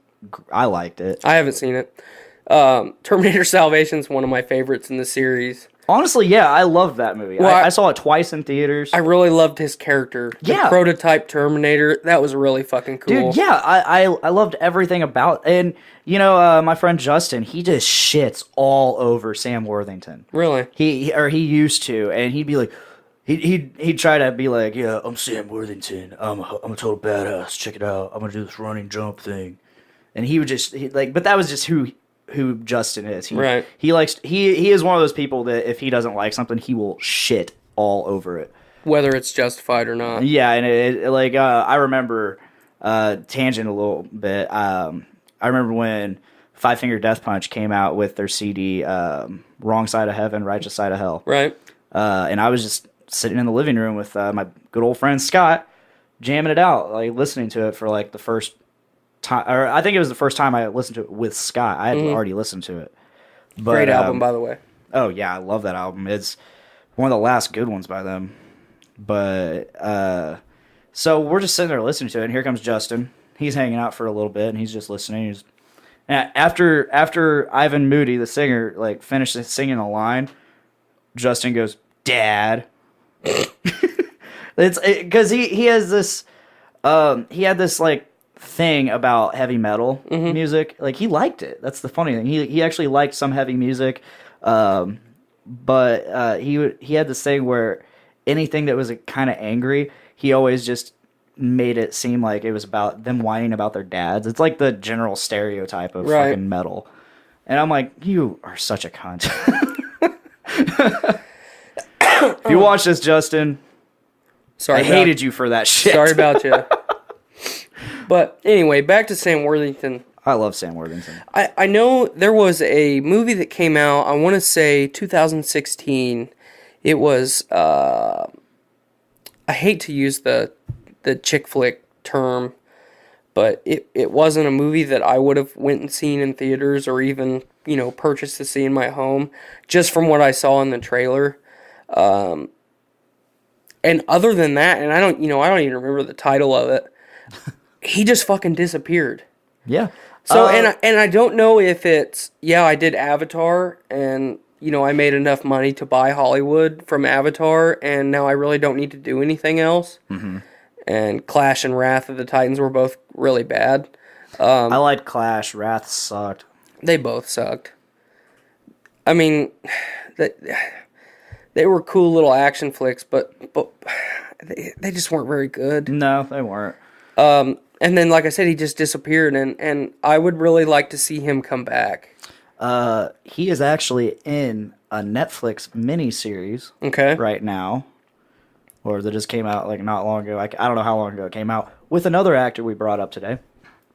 I liked it. I haven't seen it. Terminator Salvation is one of my favorites in the series. Honestly, yeah, I loved that movie. Well, I saw it twice in theaters. I really loved his character. Yeah. The prototype Terminator. That was really fucking cool. Dude, yeah, I loved everything about. And you know, my friend Justin, he just shits all over Sam Worthington. Really? He used to, and he'd be like, he'd try to be like, yeah, I'm Sam Worthington. I'm a total badass. Check it out. I'm gonna do this running jump thing, and he would just but that was just who Justin is. Right. He is one of those people that if he doesn't like something, he will shit all over it. Whether it's justified or not. Yeah, and I remember tangent a little bit. I remember when Five Finger Death Punch came out with their CD, Wrong Side of Heaven, Righteous Side of Hell. Right. And I was just sitting in the living room with my good old friend Scott, jamming it out, like listening to it for like the first time, or I think it was the first time I listened to it with Scott. I had already listened to it. But, Great album, by the way. Oh yeah, I love that album. It's one of the last good ones by them. But so we're just sitting there listening to it, and here comes Justin. He's hanging out for a little bit, and he's just listening. And after Ivan Moody, the singer, like finished singing a line, Justin goes, "Dad." It's because he has this he had this like thing about heavy metal music. Like he liked it. That's the funny thing. He actually liked some heavy music, but he had this thing where anything that was kind of angry, he always just made it seem like it was about them whining about their dads. It's like the general stereotype of fucking metal. And I'm like, you are such a cunt. If you watch this, Justin, I hated you for that shit. Sorry about you. But anyway, back to Sam Worthington. I love Sam Worthington. I know there was a movie that came out, I want to say 2016. It was, I hate to use the chick flick term, but it wasn't a movie that I would have went and seen in theaters or even, purchased to see in my home, just from what I saw in the trailer. And other than that, and I don't even remember the title of it, he just fucking disappeared. Yeah. So, and I don't know if it's, I did Avatar, and, I made enough money to buy Hollywood from Avatar, and now I really don't need to do anything else. Mm-hmm. And Clash and Wrath of the Titans were both really bad. I liked Clash. Wrath sucked. They both sucked. I mean, they were cool little action flicks, but they just weren't very good. No, they weren't. And then, like I said, he just disappeared, and I would really like to see him come back. He is actually in a Netflix miniseries right now, or that just came out like not long ago. I don't know how long ago it came out, with another actor we brought up today,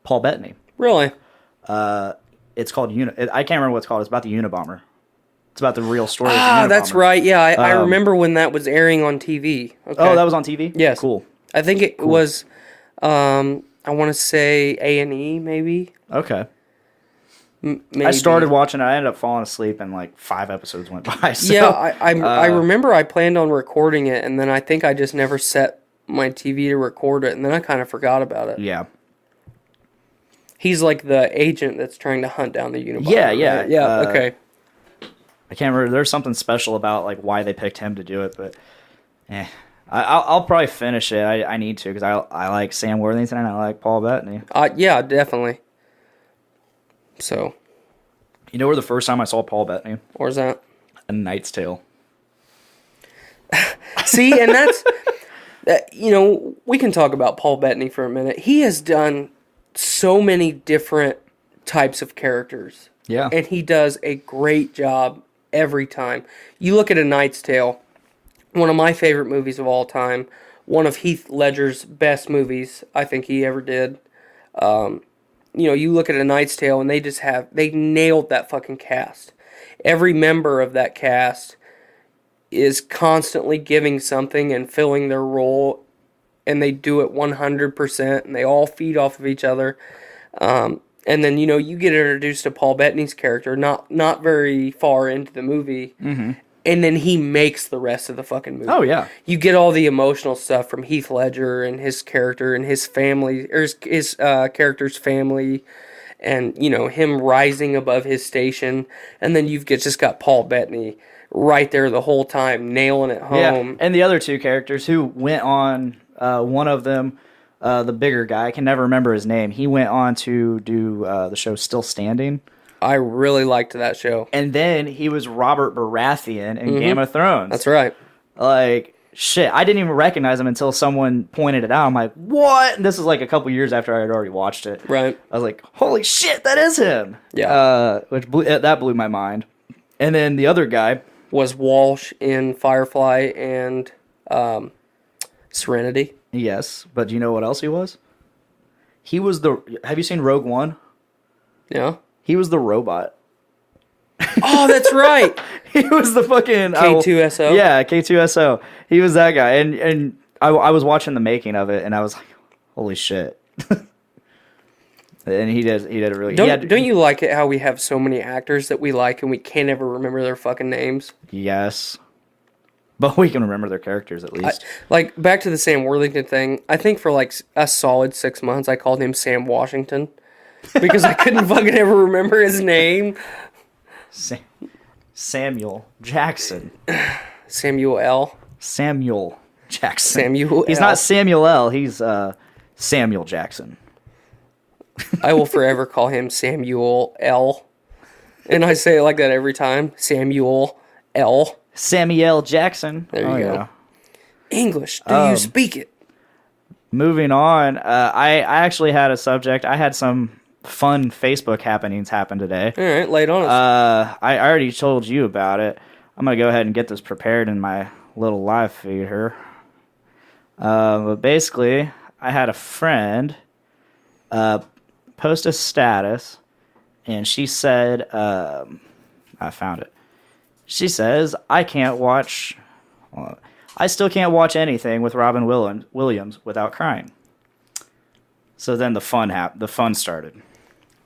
Paul Bettany. Really? It's called I can't remember what it's called. It's about the Unabomber. It's about the real story of the Unabomber. That's right. Yeah, I remember when that was airing on TV. Okay. Oh, that was on TV? Yes. Cool. I think it was, I want to say A&E, maybe. Okay. Maybe. I started watching it. I ended up falling asleep, and like 5 episodes went by. So, yeah, I remember I planned on recording it, and then I think I just never set my TV to record it, and then I kind of forgot about it. Yeah. He's like the agent that's trying to hunt down the Unabomber. Yeah. Right? Yeah, okay. I can't remember. There's something special about like why they picked him to do it, but I'll probably finish it. I need to, because I like Sam Worthington and I like Paul Bettany. Yeah, definitely. So, you know where the first time I saw Paul Bettany? Where's that? A Knight's Tale. See, and that's we can talk about Paul Bettany for a minute. He has done so many different types of characters. Yeah. And he does a great job every time. You look at A Knight's Tale, one of my favorite movies of all time, one of Heath Ledger's best movies I think he ever did. You look at A Knight's Tale and they nailed that fucking cast. Every member of that cast is constantly giving something and filling their role, and they do it 100%, and they all feed off of each other. And then, you get introduced to Paul Bettany's character not very far into the movie, and then he makes the rest of the fucking movie. Oh, yeah. You get all the emotional stuff from Heath Ledger and his character and his family, or his character's family, and, him rising above his station. And then you've just got Paul Bettany right there the whole time, nailing it home. Yeah. And the other two characters who went on, one of them, the bigger guy, I can never remember his name. He went on to do the show Still Standing. I really liked that show. And then he was Robert Baratheon in Game of Thrones. That's right. Like, shit, I didn't even recognize him until someone pointed it out. I'm like, what? And this is like a couple years after I had already watched it. Right. I was like, holy shit, that is him. Yeah. That blew my mind. And then the other guy was Walsh in Firefly and Serenity. Yes, but do you know what else he was? He was have you seen Rogue One? Yeah. He was the robot. Oh, that's right. He was the fucking K2SO. Yeah, K2SO. He was that guy, and I was watching the making of it, and I was like, "Holy shit!" And he did a really. Don't you like it how we have so many actors that we like and we can't ever remember their fucking names? Yes, but we can remember their characters at least. Like back to the Sam Worthington thing. I think for like a solid 6 months, I called him Sam Washington because I couldn't fucking ever remember his name. Samuel Jackson. Samuel L. Samuel Jackson. Samuel He's L. not Samuel L. He's Samuel Jackson. I will forever call him Samuel L. And I say it like that every time. Samuel L. Samuel Jackson. There you go. English. Do you speak it? Moving on. I actually had a subject. I had some fun Facebook happenings happen today. All right, lay it on us. I already told you about it. I'm going to go ahead and get this prepared in my little live feed here. But basically, I had a friend post a status, and she said, I found it. She says, I still can't watch anything with Robin Williams without crying. So then the fun started.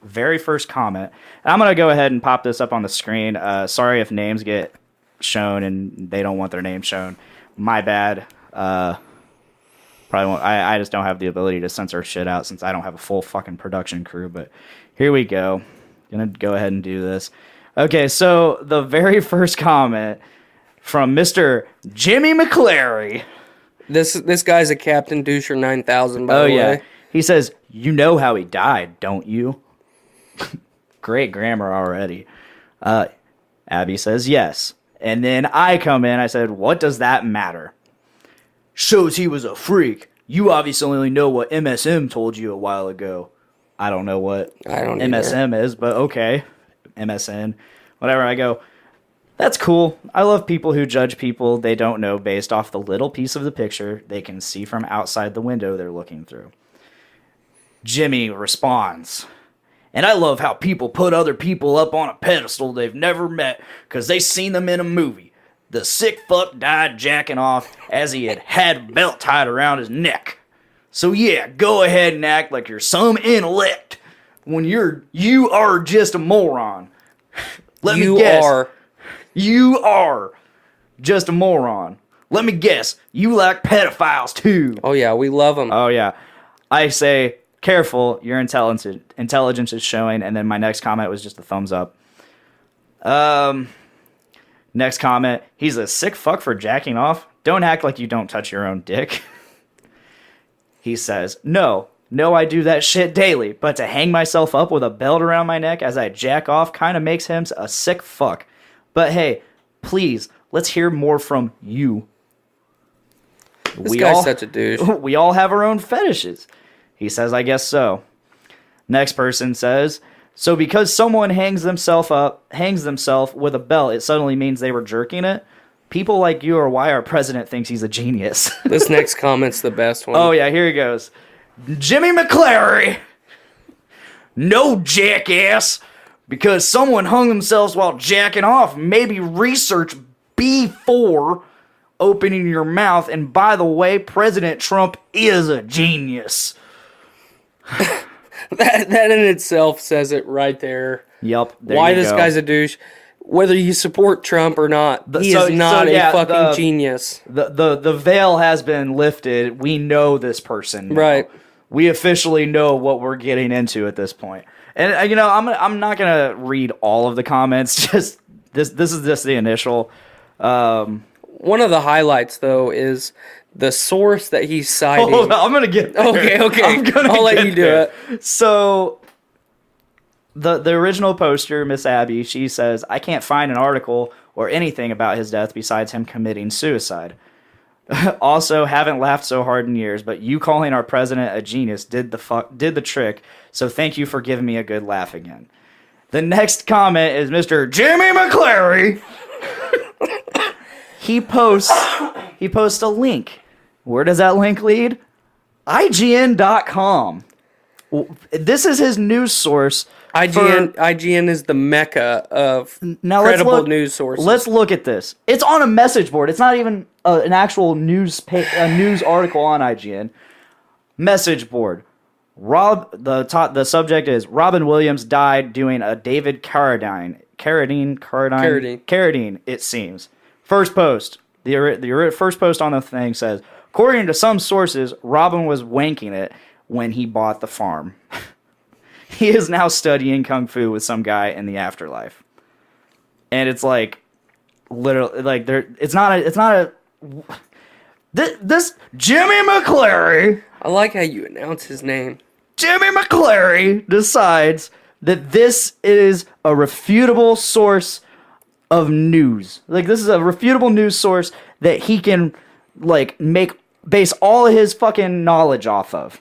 Very first comment. I'm going to go ahead and pop this up on the screen. Sorry if names get shown and they don't want their name shown. My bad. Probably won't. I just don't have the ability to censor shit out since I don't have a full fucking production crew. But here we go. Gonna go ahead and do this. Okay, so the very first comment from Mr. Jimmy Mcclary. This guy's a Captain Doucher 9000, by the way. Oh, yeah. He says, you know how he died, don't you? Great grammar already. Abby says, yes. And then I come in, I said, what does that matter? Shows he was a freak. You obviously only know what MSM told you a while ago. I don't know what MSM is, but okay. MSN. Whatever. I go, that's cool. I love people who judge people they don't know based off the little piece of the picture they can see from outside the window they're looking through. Jimmy responds, and I love how people put other people up on a pedestal they've never met because they seen them in a movie. The sick fuck died jacking off as he had a belt tied around his neck. So yeah, go ahead and act like you're some intellect when you are just a moron. Let me guess. You are just a moron. Let me guess. You like pedophiles too. Oh yeah, we love them. Oh yeah. I say, careful, your intelligence is showing, and then my next comment was just a thumbs up. Next comment, he's a sick fuck for jacking off. Don't act like you don't touch your own dick. He says, no, I do that shit daily, but to hang myself up with a belt around my neck as I jack off kind of makes him a sick fuck. But hey, please, let's hear more from you. This guy's such a douche. We all have our own fetishes. He says, I guess so. Next person says, so because someone hangs themselves with a belt, it suddenly means they were jerking it? People like you are why our president thinks he's a genius. This next comment's the best one. Oh yeah, here he goes. Jimmy Mcclary! No, jackass! Because someone hung themselves while jacking off. Maybe research before opening your mouth. And by the way, President Trump is a genius. That in itself says it right there. Yep. Why this guy's a douche. Whether you support Trump or not, he is not a fucking genius. The veil has been lifted. We know this person now. Right. We officially know what we're getting into at this point. And I'm not gonna read all of the comments. Just this is just the initial. One of the highlights though is the source that he's citing. Hold on, I'm gonna get there. Okay. I'll let you do it. So the original poster, Miss Abby, she says, I can't find an article or anything about his death besides him committing suicide. Also, haven't laughed so hard in years, but you calling our president a genius did the trick, so thank you for giving me a good laugh again. The next comment is Mr. Jimmy Mcclary. He posts a link. Where does that link lead? IGN.com. This is his news source. IGN is the mecca of credible news sources. Let's look at this. It's on a message board. It's not even an actual news article on IGN. Message board. The subject is Robin Williams died doing a David Carradine, it seems. First post. The first post on the thing says, according to some sources, Robin was wanking it when he bought the farm. He is now studying kung fu with some guy in the afterlife. And it's like, literally, like, this Jimmy Mcclary. I like how you announce his name. Jimmy Mcclary decides that this is a refutable source of news. Like, this is a refutable news source that he can, like, base all of his fucking knowledge off of.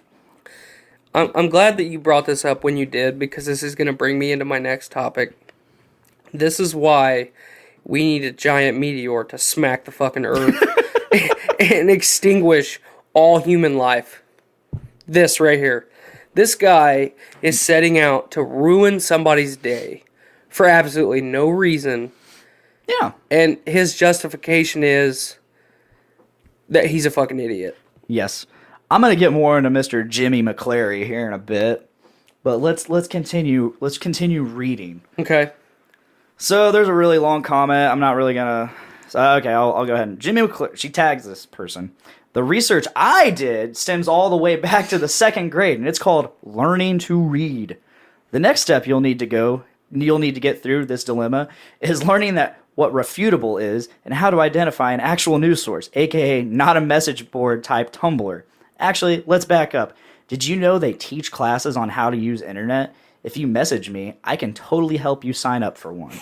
I'm glad that you brought this up when you did, because this is going to bring me into my next topic. This is why we need a giant meteor to smack the fucking earth and extinguish all human life. This right here. This guy is setting out to ruin somebody's day for absolutely no reason. Yeah. And his justification is that he's a fucking idiot. Yes. I'm going to get more into Mr. Jimmy Mcclary here in a bit, but let's continue reading. Okay. So there's a really long comment. I'm not really going to... Okay, I'll go ahead. And Jimmy Mcclary, she tags this person. The research I did stems all the way back to the 2nd grade, and it's called learning to read. The next step you'll need to get through this dilemma is learning that what refutable is and how to identify an actual news source, aka not a message board type Tumblr. Actually, let's back up. Did you know they teach classes on how to use internet? If you message me, I can totally help you sign up for one.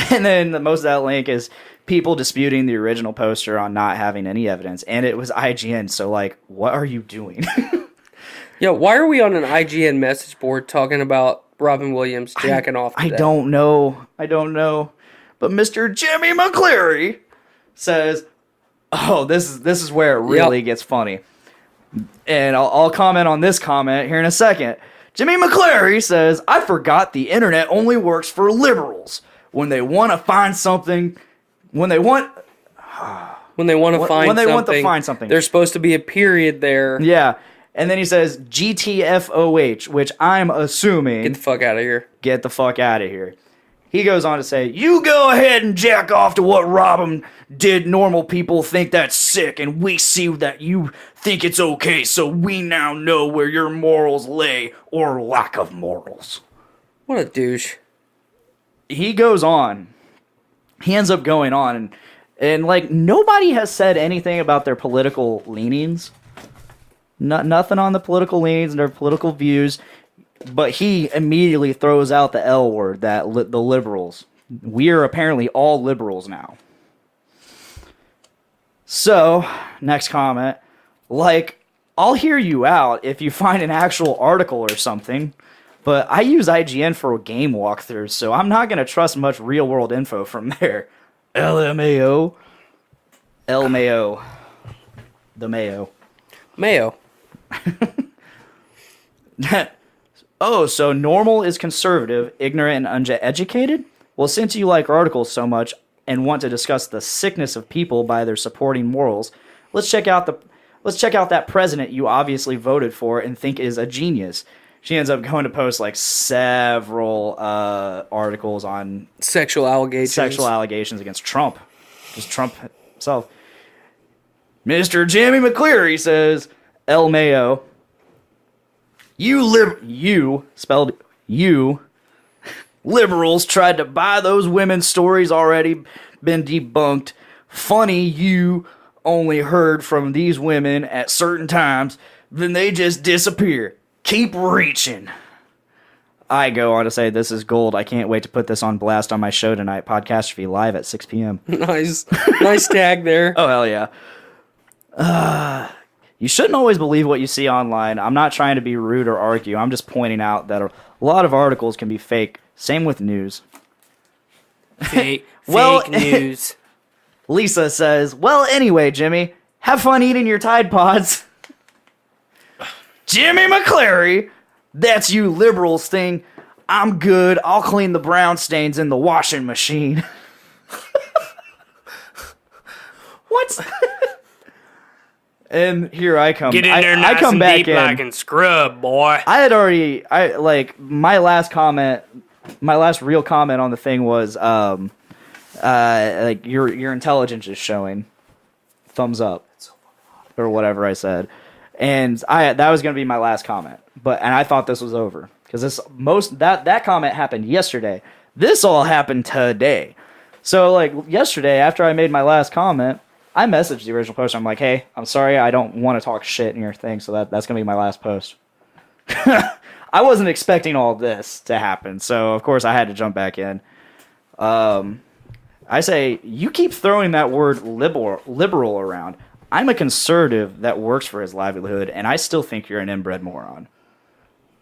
And then most of that link is people disputing the original poster on not having any evidence. And it was IGN, so like, what are you doing? Yo, why are we on an IGN message board talking about Robin Williams jacking off today? I don't know. But Mr. Jimmy Mcclary says... Oh, this is where it really gets funny. And I'll comment on this comment here in a second. Jimmy Mcclary says, I forgot the internet only works for liberals. When they want to find something, when they want to find something, there's supposed to be a period there. Yeah. And then he says GTFOH, which I'm assuming... Get the fuck out of here. Get the fuck out of here. He goes on to say, you go ahead and jack off to what Robin did. Normal people think that's sick, and we see that you think it's okay, so we now know where your morals lay, or lack of morals. What a douche. He goes on. He ends up going on, and like, nobody has said anything about their political leanings. Nothing on the political leanings and their political views. But he immediately throws out the L word, the liberals. We are apparently all liberals now. So, next comment. Like, I'll hear you out if you find an actual article or something, but I use IGN for game walkthroughs, so I'm not going to trust much real-world info from there. LMAO. LMAO. The Mayo. Mayo. Oh, so normal is conservative, ignorant, and uneducated? Well, since you like articles so much and want to discuss the sickness of people by their supporting morals, let's check out that president you obviously voted for and think is a genius. She ends up going to post like several articles on sexual allegations against Trump. Just Trump himself. Mr. Jimmy Mcclary says, El Mayo. You liberals tried to buy those women's stories already been debunked. Funny you only heard from these women at certain times, then they just disappear. Keep reaching. I go on to say this is gold. I can't wait to put this on blast on my show tonight, Podcastrophe, live at 6 p.m. Nice tag there. Oh, hell yeah. You shouldn't always believe what you see online. I'm not trying to be rude or argue. I'm just pointing out that a lot of articles can be fake. Same with news. Fake news. Lisa says, well, anyway, Jimmy, have fun eating your Tide Pods. Jimmy Mcclary, that's you liberals thing. I'm good. I'll clean the brown stains in the washing machine. What? And here I come. Get in there nice I come and back deep in. like and scrub, boy. I had already, my last real comment on the thing was, like your intelligence is showing. Thumbs up, or whatever I said, and that was gonna be my last comment. And I thought this was over because that comment happened yesterday. This all happened today. So like yesterday, after I made my last comment, I messaged the original poster. I'm like, hey, I'm sorry, I don't want to talk shit in your thing, so that's gonna be my last post. I wasn't expecting all this to happen, so of course I had to jump back in. I say, you keep throwing that word liberal around. I'm a conservative that works for his livelihood, and I still think you're an inbred moron.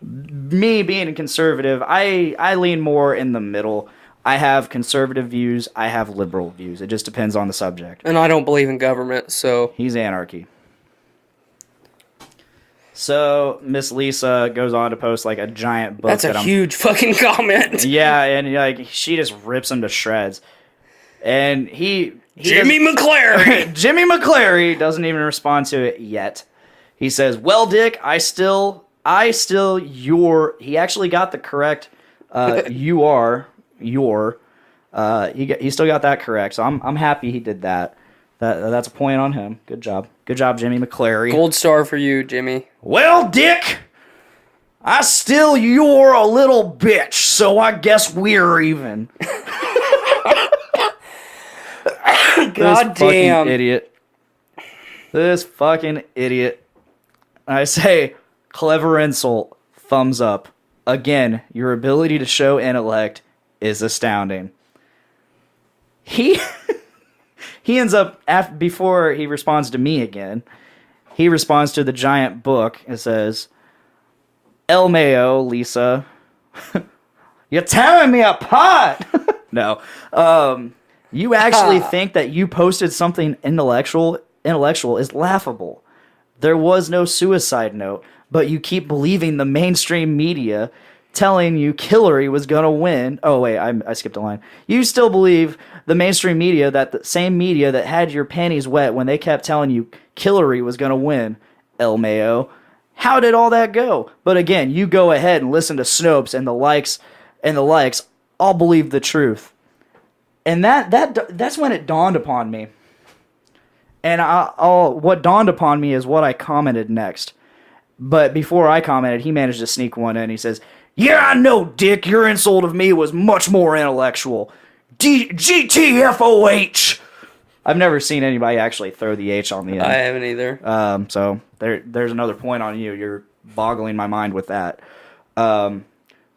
Me being a conservative, I lean more in the middle. I have conservative views, I have liberal views. It just depends on the subject. And I don't believe in government, so... He's anarchy. So, Miss Lisa goes on to post, like, a giant book. That's a huge fucking comment. Yeah, and, like, she just rips him to shreds. And Jimmy Mcclary! Jimmy Mcclary doesn't even respond to it yet. He says, well, Dick, he actually got the correct, he still got that correct, so I'm happy he did that. That's a point on him. Good job, Jimmy Mcclary. Gold star for you, Jimmy. Well, Dick, you're a little bitch, so I guess we're even. God damn. This fucking idiot. I say, clever insult, thumbs up. Again, your ability to show intellect is astounding. He ends up, before he responds to me again, he responds to the giant book and says, El Mayo, Lisa, you're tearing me apart! No. You actually think that you posted something intellectual is laughable. There was no suicide note, but you keep believing the mainstream media telling you Hillary was gonna win. Oh wait, I skipped a line. You still believe the mainstream media, that the same media that had your panties wet when they kept telling you Hillary was gonna win. El Mayo, how did all that go? But again, you go ahead and listen to Snopes and the likes. All believe the truth. And that's when it dawned upon me. And what dawned upon me is what I commented next. But before I commented, he managed to sneak one in. He says, yeah, I know, Dick, your insult of me was much more intellectual. GTFOH. I've never seen anybody actually throw the H on the end. I haven't either. So there's another point on you. You're boggling my mind with that.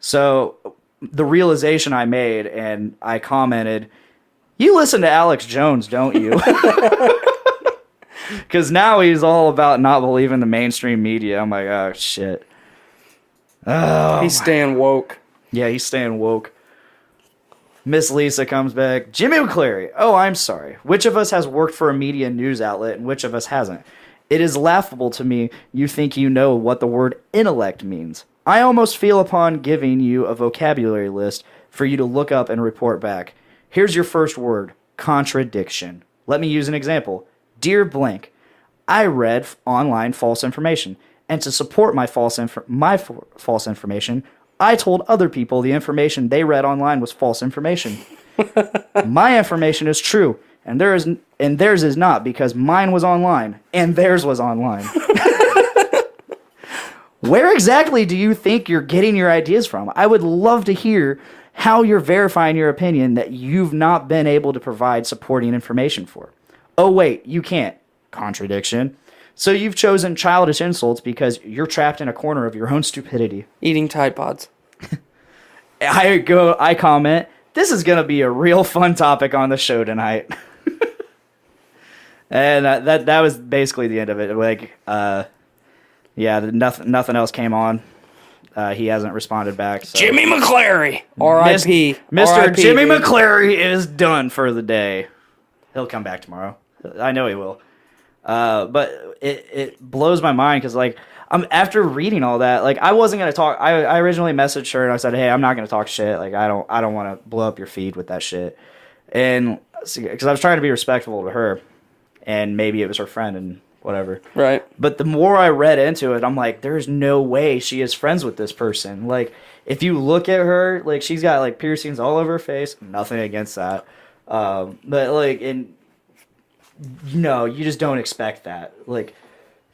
So the realization I made, and I commented, you listen to Alex Jones, don't you? Because now he's all about not believing the mainstream media. I'm like, oh, shit. Oh, he's staying woke. Yeah, he's staying woke. Miss Lisa comes back. Jimmy Mcclary. Oh, I'm sorry. Which of us has worked for a media news outlet and which of us hasn't? It is laughable to me you think you know what the word intellect means. I almost feel upon giving you a vocabulary list for you to look up and report back. Here's your first word, contradiction. Let me use an example. Dear blank, I read online false information, and to support my false information, I told other people the information they read online was false information. My information is true, and theirs is not, because mine was online, and theirs was online. Where exactly do you think you're getting your ideas from? I would love to hear how you're verifying your opinion that you've not been able to provide supporting information for. Oh, wait, you can't. Contradiction. So you've chosen childish insults because you're trapped in a corner of your own stupidity. Eating Tide Pods. I comment, this is going to be a real fun topic on the show tonight. And that was basically the end of it. Like, yeah, nothing else came on. He hasn't responded back. So. Jimmy Mcclary! R.I.P. Mr. Jimmy Mcclary is done for the day. He'll come back tomorrow. I know he will. But it blows my mind because like after reading all that, like I wasn't gonna talk. I originally messaged her and I said, hey, I'm not gonna talk shit. Like I don't want to blow up your feed with that shit. And because I was trying to be respectful to her, and maybe it was her friend and whatever. Right. But the more I read into it, I'm like, there's no way she is friends with this person. Like, if you look at her, like, she's got, like, piercings all over her face. Nothing against that. But, like, no, you just don't expect that. Like,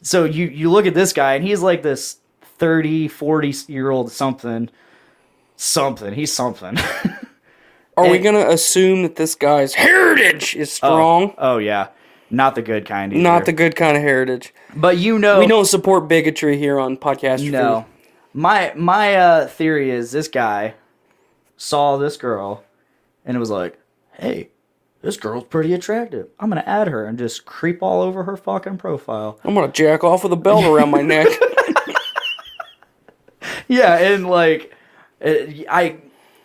so you look at this guy, and he's, like, this 30, 40-year-old something. He's something. Are we going to assume that this guy's heritage is strong? Oh, yeah. Not the good kind either. Not the good kind of heritage. But you know... We don't support bigotry here on Podcastrophe. No. My theory is this guy saw this girl and it was like, hey, this girl's pretty attractive. I'm going to add her and just creep all over her fucking profile. I'm going to jack off with a belt around my neck. Yeah, and like...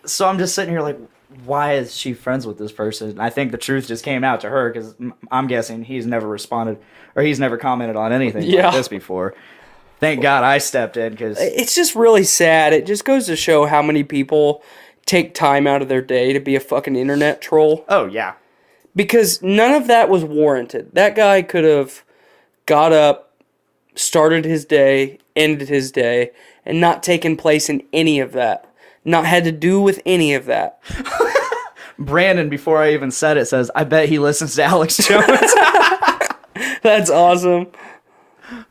So I'm just sitting here like, why is she friends with this person? I think the truth just came out to her because I'm guessing he's never responded or he's never commented on anything like this before. Thank God I stepped in because it's just really sad. It just goes to show how many people take time out of their day to be a fucking internet troll. Oh, yeah. Because none of that was warranted. That guy could have got up, started his day, ended his day, and not taken place in any of that. Not had to do with any of that. Brandon, before I even said it, says, I bet he listens to Alex Jones. That's awesome.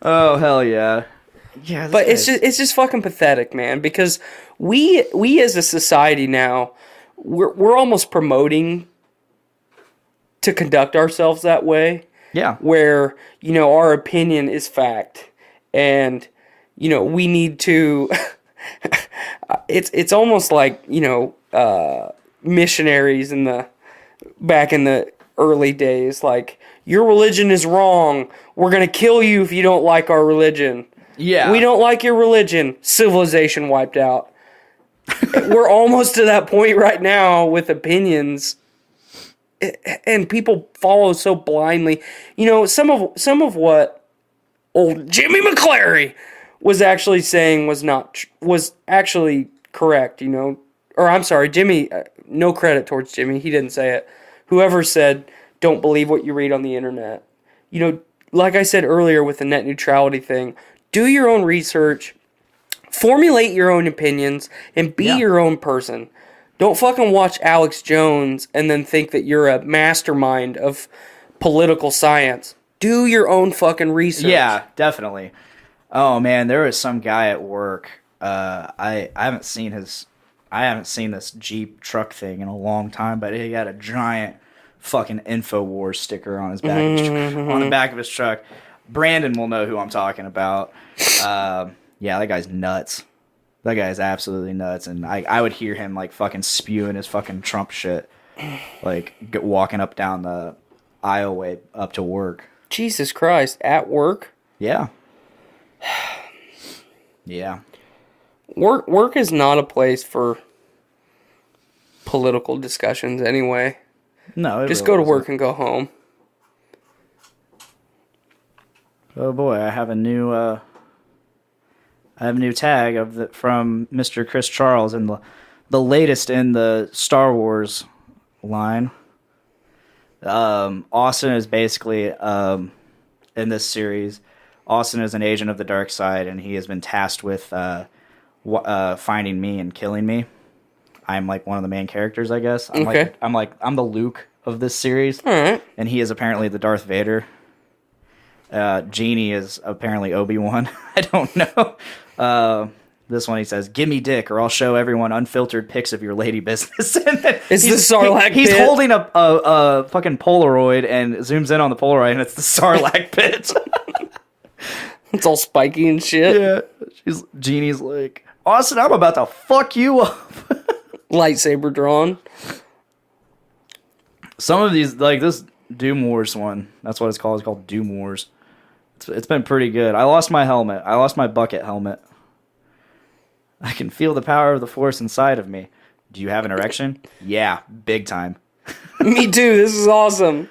Oh, hell yeah. Yeah, but it's just fucking pathetic, man, because we as a society now, we're almost promoting to conduct ourselves that way. Yeah. Where, you know, our opinion is fact. And, you know, we need to... It's almost like, you know, missionaries back in the early days, like, your religion is wrong. We're going to kill you if you don't like our religion. Yeah. We don't like your religion. Civilization wiped out. We're almost to that point right now with opinions. And people follow so blindly. You know, some of what old Jimmy Mcclary was actually saying was actually correct, you know. Or I'm sorry, Jimmy, no credit towards Jimmy. He didn't say it. Whoever said, don't believe what you read on the internet. You know, like I said earlier with the net neutrality thing, do your own research, formulate your own opinions, and be your own person. Don't fucking watch Alex Jones and then think that you're a mastermind of political science. Do your own fucking research. Yeah, definitely. Oh man, there was some guy at work. I haven't seen this Jeep truck thing in a long time, but he had a giant fucking InfoWars sticker on his back on the back of his truck. Brandon will know who I'm talking about. Yeah, that guy's nuts. That guy is absolutely nuts, and I would hear him like fucking spewing his fucking Trump shit, like walking up down the aisleway up to work. Jesus Christ, at work? Yeah. Yeah. Work is not a place for political discussions anyway. No, just go to work and go home. Oh boy, I have a new tag from Mr. Chris Charles and the latest in the Star Wars line. Austin is basically in this series. Austin is an agent of the dark side, and he has been tasked with finding me and killing me. I'm like one of the main characters, I guess. I'm the Luke of this series, and he is apparently the Darth Vader. Genie is apparently Obi-Wan. I don't know. This one he says, "Give me dick, or I'll show everyone unfiltered pics of your lady business." It's the Sarlacc He's pit. holding a fucking Polaroid and zooms in on the Polaroid, and it's the Sarlacc pit. It's all spiky and shit. Yeah, Genie's like, Austin, I'm about to fuck you up. Lightsaber drawn. Some of these, like this Doom Wars one, that's what it's called. It's called Doom Wars. It's been pretty good. I lost my helmet. I lost my bucket helmet. I can feel the power of the Force inside of me. Do you have an erection? Yeah, big time. Me too. This is awesome.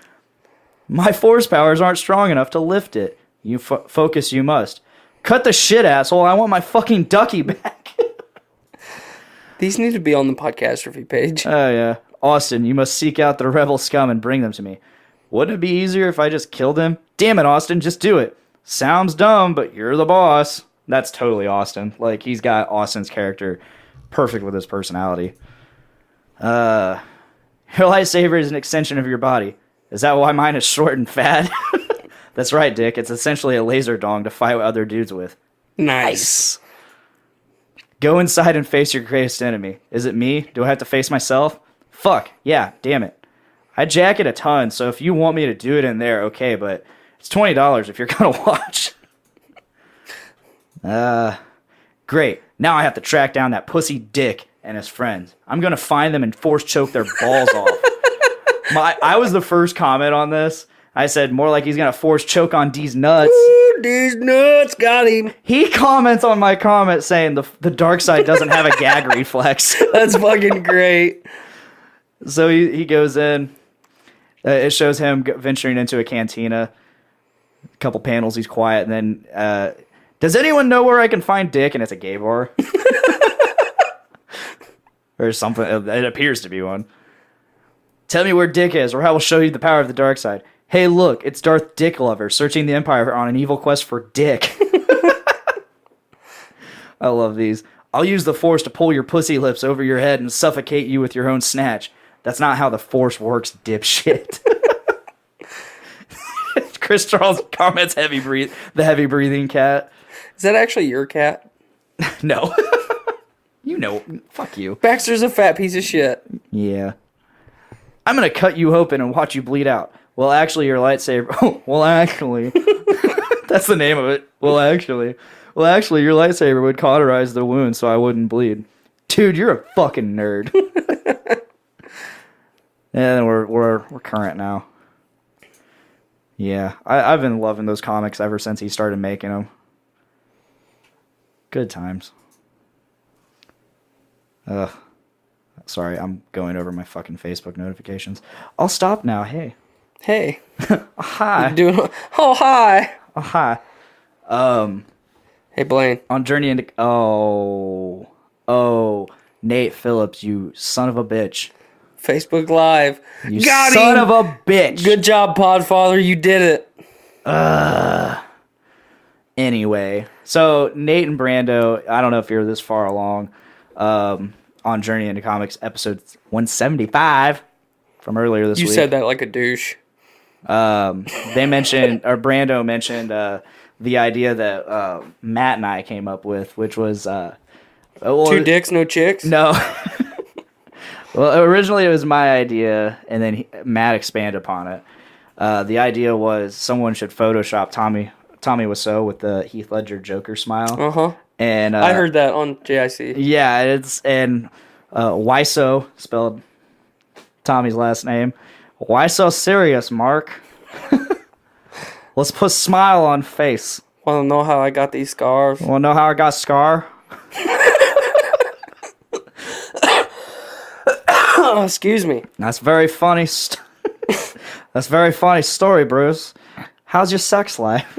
My force powers aren't strong enough to lift it. You focus you must. Cut the shit, asshole. I want my fucking ducky back. These need to be on the Podcastrophe page. Oh, yeah. Austin, you must seek out the rebel scum and bring them to me. Wouldn't it be easier if I just killed him? Damn it, Austin, just do it. Sounds dumb, but you're the boss. That's totally Austin. Like, he's got Austin's character perfect with his personality. Your lightsaber is an extension of your body. Is that why mine is short and fat? That's right, Dick. It's essentially a laser dong to fight other dudes with. Nice. Go inside and face your greatest enemy. Is it me? Do I have to face myself? Fuck. Yeah, damn it. I jack it a ton, so if you want me to do it in there, okay, but it's $20 if you're gonna watch. Great. Now I have to track down that pussy Dick and his friends. I'm gonna find them and force choke their balls off. I was the first comment on this. I said more like he's gonna force choke on D's nuts. Ooh, D's nuts, got him. He comments on my comment saying the dark side doesn't have a gag reflex. That's fucking great. So he goes in. It shows him venturing into a cantina. A couple panels, he's quiet, and then does anyone know where I can find Dick? And it's a gay bar. Or something. It appears to be one. Tell me where Dick is, or I will show you the power of the dark side. Hey, look, it's Darth Dick Lover, searching the Empire on an evil quest for Dick. I love these. I'll use the Force to pull your pussy lips over your head and suffocate you with your own snatch. That's not how the Force works, dipshit. Chris Charles comments the heavy breathing cat. Is that actually your cat? No. You know, fuck you. Baxter's a fat piece of shit. Yeah. I'm gonna cut you open and watch you bleed out. Well, actually, your lightsaber... well, actually... That's the name of it. Well, actually, your lightsaber would cauterize the wound so I wouldn't bleed. Dude, you're a fucking nerd. And we're current now. Yeah, I've been loving those comics ever since he started making them. Good times. Ugh. Sorry, I'm going over my fucking Facebook notifications. I'll stop now. Hey. Hey. Hi. Oh, hi. Oh, hi. Hey, Blaine. On Journey into... Oh, Nate Phillips, you son of a bitch. Facebook Live. You son of a bitch. Good job, Podfather. You did it. Anyway, so Nate and Brando, I don't know if you're this far along, on Journey into Comics, episode 175 from earlier this week. You said that like a douche. They mentioned, or Brando mentioned, the idea that Matt and I came up with, which was... Two dicks, no chicks? No. Well, originally it was my idea, and then Matt expanded upon it. The idea was someone should Photoshop Tommy Wiseau with the Heath Ledger Joker smile. Uh-huh. And I heard that on JIC. Yeah, Wiseau, spelled Tommy's last name. Why so serious, Mark? Let's put smile on face. Want to know how I got these scars? Want to know how I got scar? Excuse me. That's very funny. That's very funny story, Bruce. How's your sex life?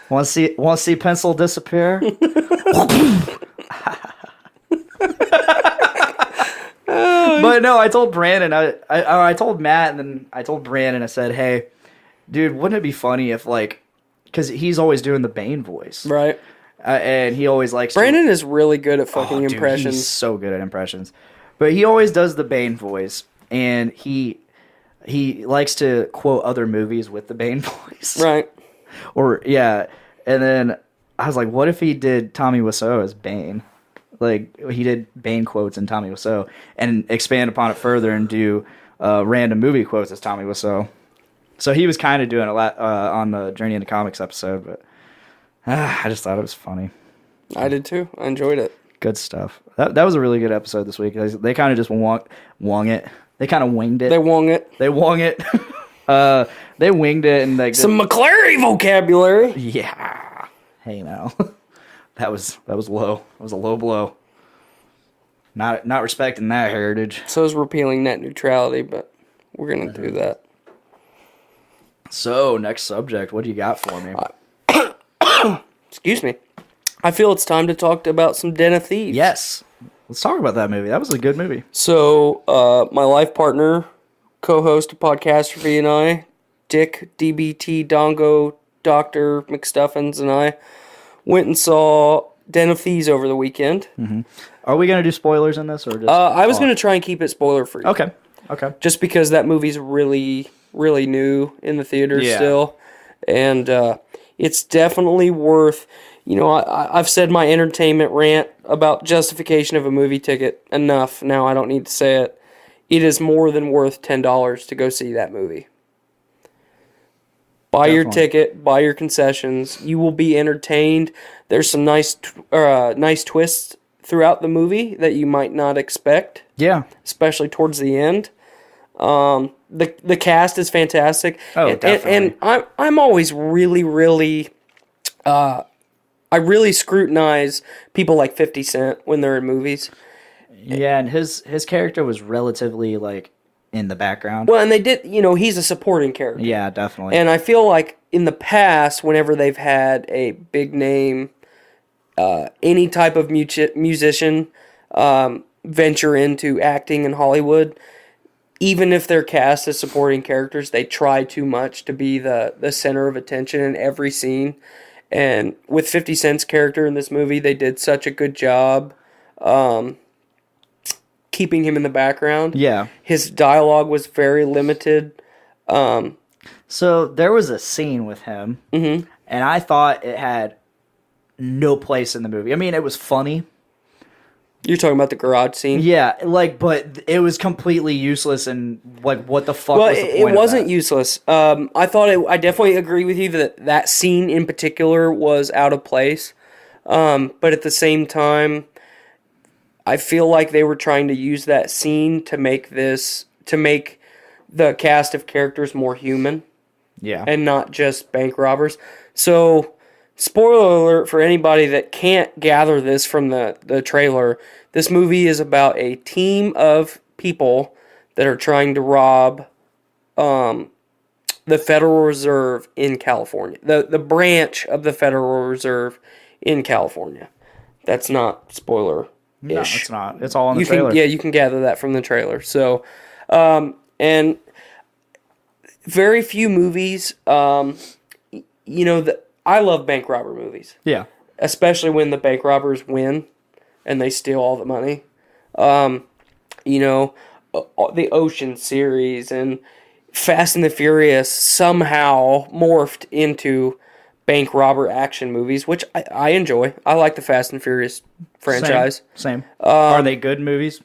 Want to see pencil disappear? But no, I told Brandon. I told Matt, and then I told Brandon. I said, "Hey, dude, wouldn't it be funny if because he's always doing the Bane voice, right? And he always likes. Brandon is really good at fucking impressions. Dude, he's so good at impressions, but he always does the Bane voice, and he likes to quote other movies with the Bane voice, right? Or yeah, and then I was like, what if he did Tommy Wiseau as Bane? Like, he did Bane quotes in Tommy Wiseau and expand upon it further and do random movie quotes as Tommy Wiseau. So he was kind of doing a lot on the Journey into Comics episode, but I just thought it was funny. I did too. I enjoyed it. Good stuff. That was a really good episode this week. They kind of just wung it. They kind of winged it. They wung it. They winged it and some Mcclary vocabulary. Yeah. Hey now. That was low. That was a low blow. Not respecting that heritage. So is repealing net neutrality, but we're gonna do that. So, next subject. What do you got for me? Excuse me. I feel it's time to talk about some Den of Thieves. Yes. Let's talk about that movie. That was a good movie. So, my life partner, co-host of Podcastrophe, and I, Dick, DBT, Dongo, Dr. McStuffins, and I, went and saw Den of Thieves over the weekend. Mm-hmm. Are we going to do spoilers in this? Or just I was going to try and keep it spoiler-free. Okay. Just because that movie's really, really new in the theaters still. And it's definitely worth... I've said my entertainment rant about justification of a movie ticket enough. Now I don't need to say it. It is more than worth $10 to go see that movie. Buy your ticket, buy your concessions. You will be entertained. There's some nice twists throughout the movie that you might not expect. Yeah. Especially towards the end. The cast is fantastic. Oh, definitely. And I'm always really, really... I really scrutinize people like 50 Cent when they're in movies. Yeah, and his character was relatively, like, in the background. Well, and they did, he's a supporting character. Yeah, definitely. And I feel like in the past, whenever they've had a big name, any type of musician venture into acting in Hollywood, even if they're cast as supporting characters, they try too much to be the center of attention in every scene. And with 50 Cent's character in this movie, they did such a good job keeping him in the background. Yeah. His dialogue was very limited. So there was a scene with him, and I thought it had no place in the movie. I mean, it was funny. You're talking about the garage scene? Yeah, but it was completely useless, and what the fuck was the point it wasn't of that? useless. I definitely agree with you that scene in particular was out of place. But at the same time, I feel like they were trying to use that scene to make the cast of characters more human. Yeah. And not just bank robbers. So, spoiler alert for anybody that can't gather this from the trailer. This movie is about a team of people that are trying to rob the Federal Reserve in California. The branch of the Federal Reserve in California. That's not spoiler-ish. No, it's not. It's all in the trailer. You can gather that from the trailer. So, and very few movies, I love bank robber movies. Yeah. Especially when the bank robbers win and they steal all the money. The Ocean series and Fast and the Furious somehow morphed into bank robber action movies, which I enjoy. I like the Fast and Furious franchise. Same. Are they good movies?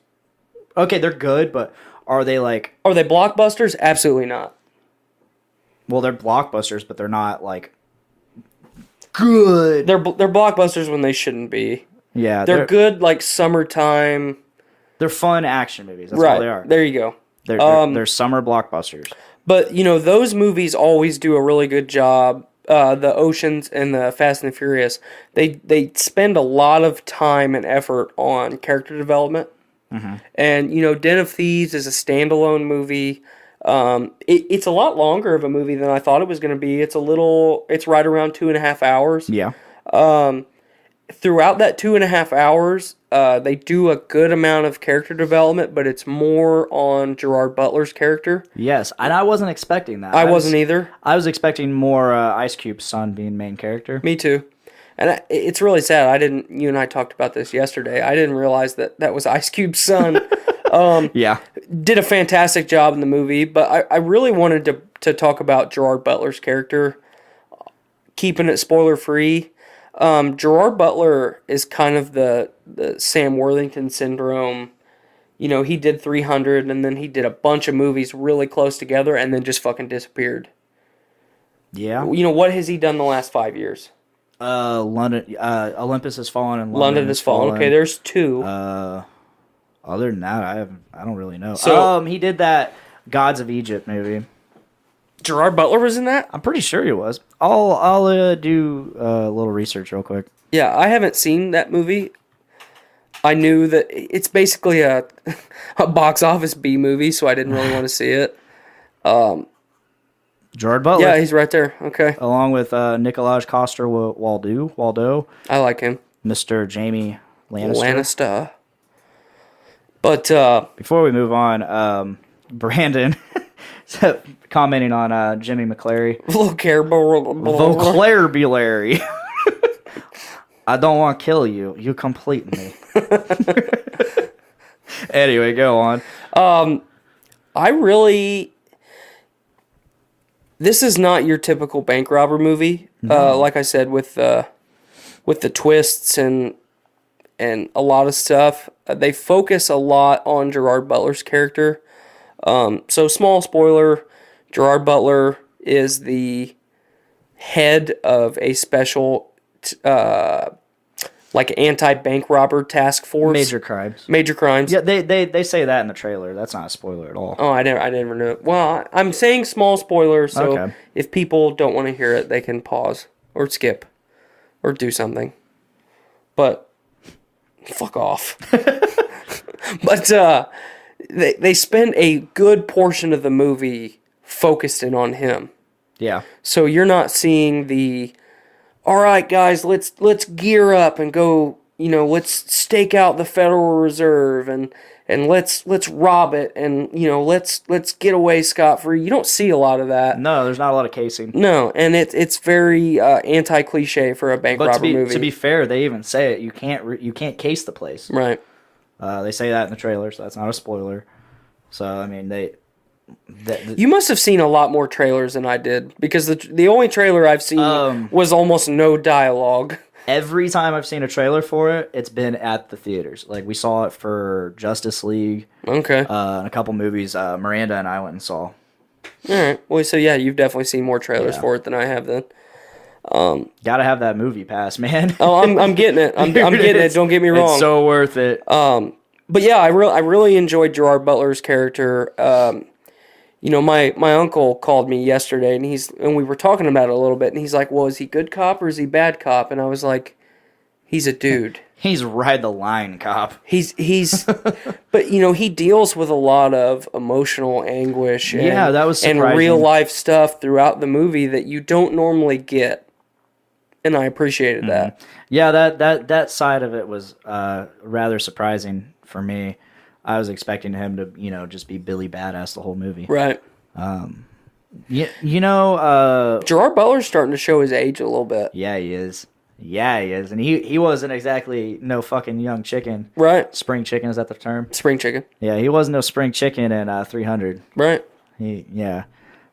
Okay, they're good, but are they like... Are they blockbusters? Absolutely not. Well, they're blockbusters, but they're not like... good. They're blockbusters when they shouldn't be. Yeah. They're good like summertime. They're fun action movies. That's right. all they are. There you go. They're summer blockbusters. But, those movies always do a really good job. The Oceans and the Fast and the Furious, they spend a lot of time and effort on character development. Mm-hmm. And, Den of Thieves is a standalone movie. It's a lot longer of a movie than I thought it was going to be. It's right around 2.5 hours. Yeah. Throughout that 2.5 hours, they do a good amount of character development, but it's more on Gerard Butler's character. Yes, and I wasn't expecting that. I wasn't either. I was expecting more Ice Cube's son being main character. Me too. And it's really sad. You and I talked about this yesterday. I didn't realize that was Ice Cube's son. Yeah. Did a fantastic job in the movie, but I really wanted to talk about Gerard Butler's character, keeping it spoiler-free. Gerard Butler is kind of the Sam Worthington syndrome. He did 300, and then he did a bunch of movies really close together, and then just fucking disappeared. Yeah. What has he done the last 5 years? London, Olympus Has Fallen, and London Has Fallen. Okay, there's two. Other than that, I don't really know. So, he did that Gods of Egypt movie. Gerard Butler was in that? I'm pretty sure he was. I'll do a little research real quick. Yeah, I haven't seen that movie. I knew that it's basically a box office B movie, so I didn't really want to see it. Gerard Butler. Yeah, he's right there. Okay. Along with Nicolaj Coster-Waldau. I like him. Mr. Jamie Lannister. But before we move on, Brandon commenting on Jimmy Mcclary. Vocabulary. I don't want to kill you. You complete me. Anyway, go on. This is not your typical bank robber movie. No. Like I said, with the twists and a lot of stuff, they focus a lot on Gerard Butler's character. So small spoiler, Gerard Butler is the head of a special like anti-bank robber task force. Major crimes. Yeah, they say that in the trailer. That's not a spoiler at all. Oh, I never knew. Well, I'm saying small spoiler, so Okay. if people don't want to hear it, they can pause or skip or do something. But fuck off. But they spend a good portion of the movie focused in on him. Yeah. So you're not seeing the, all right, guys, let's gear up and go, let's stake out the Federal Reserve and let's rob it and, let's get away scot-free. You don't see a lot of that. No, there's not a lot of casing. No, and it's very anti-cliche for a bank robber movie. To be fair, they even say it. You can't case the place. Right. They say that in the trailer, so that's not a spoiler. So I mean, you must have seen a lot more trailers than I did, because the only trailer I've seen was almost no dialogue. Every time I've seen a trailer for it, it's been at the theaters. Like, we saw it for Justice League. Okay. And a couple movies Miranda and I went and saw. All right. Well, so yeah, you've definitely seen more trailers for it than I have then. Gotta have that movie pass, man. Oh, I'm getting it. I'm getting it. Don't get me wrong. It's so worth it. But yeah, I really enjoyed Gerard Butler's character. My uncle called me yesterday, and we were talking about it a little bit, and he's like, "Well, is he good cop or is he bad cop?" And I was like, "He's a dude. He's ride the line cop. He's but he deals with a lot of emotional anguish that was surprising. And real life stuff throughout the movie that you don't normally get. And I appreciated that. Yeah, that side of it was rather surprising for me. I was expecting him to, just be Billy Badass the whole movie. Right. Gerard Butler's starting to show his age a little bit. Yeah, he is. And he wasn't exactly no fucking young chicken. Right. Spring chicken, is that the term? Spring chicken. Yeah, he wasn't no spring chicken in 300. Right.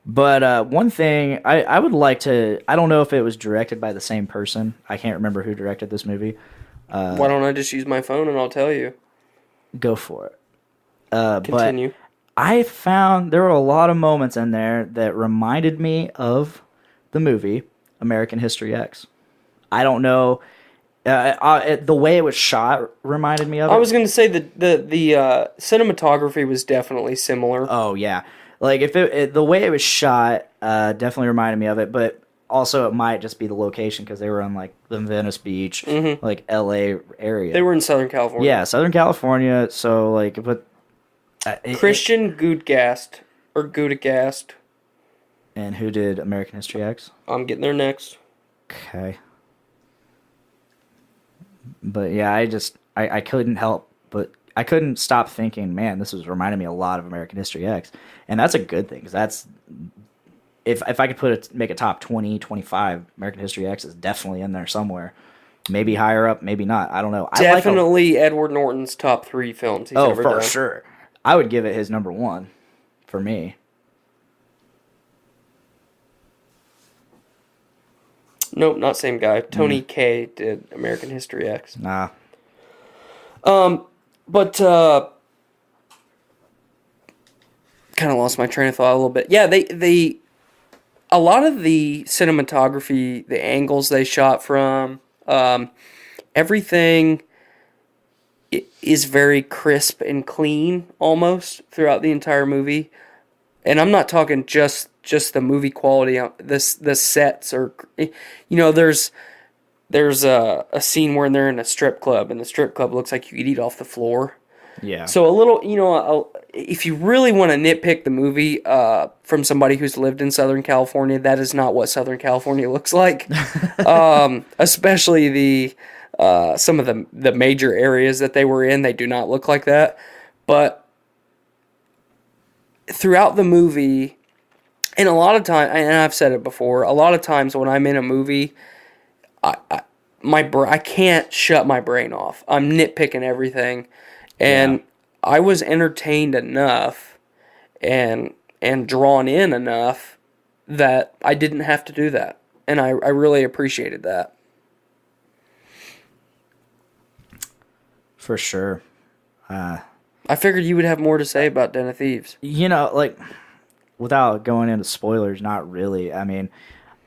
But one thing, I would like to, I don't know if it was directed by the same person. I can't remember who directed this movie. Why don't I just use my phone and I'll tell you? Go for it. Continue. But I found there were a lot of moments in there that reminded me of the movie American History X. I don't know. The way it was shot reminded me of it. I was going to say that the cinematography was definitely similar. Oh, yeah. Like, if the way it was shot definitely reminded me of it, but also it might just be the location, because they were on, like, the Venice Beach, like, L.A. area. They were in Southern California. Yeah, Southern California, so, like, but... Christian Gudgast, or Gudegast. And who did American History X? I'm getting there next. Okay. But, yeah, I couldn't help, but I couldn't stop thinking, man, this was reminding me a lot of American History X. And that's a good thing, because that's... If I could make a top 20, 25, American History X is definitely in there somewhere. Maybe higher up, maybe not. I don't know. Definitely Edward Norton's top 3 films he's ever done. Oh, for sure. I would give it his number 1 for me. Nope, not same guy. Tony Kaye did American History X. Nah. But kind of lost my train of thought a little bit. Yeah, they a lot of the cinematography, the angles they shot from, everything is very crisp and clean almost throughout the entire movie. And I'm not talking just the movie quality. The sets are, there's a scene where they're in a strip club, and the strip club looks like you could eat off the floor. Yeah. So a little, if you really want to nitpick the movie from somebody who's lived in Southern California, that is not what Southern California looks like. Especially the some of the major areas that they were in, they do not look like that. But throughout the movie, and a lot of times, and I've said it before, a lot of times when I'm in a movie, I can't shut my brain off. I'm nitpicking everything, and I was entertained enough and drawn in enough that I didn't have to do that, and I really appreciated that. For sure. I figured you would have more to say about Den of Thieves. Without going into spoilers, not really. I mean,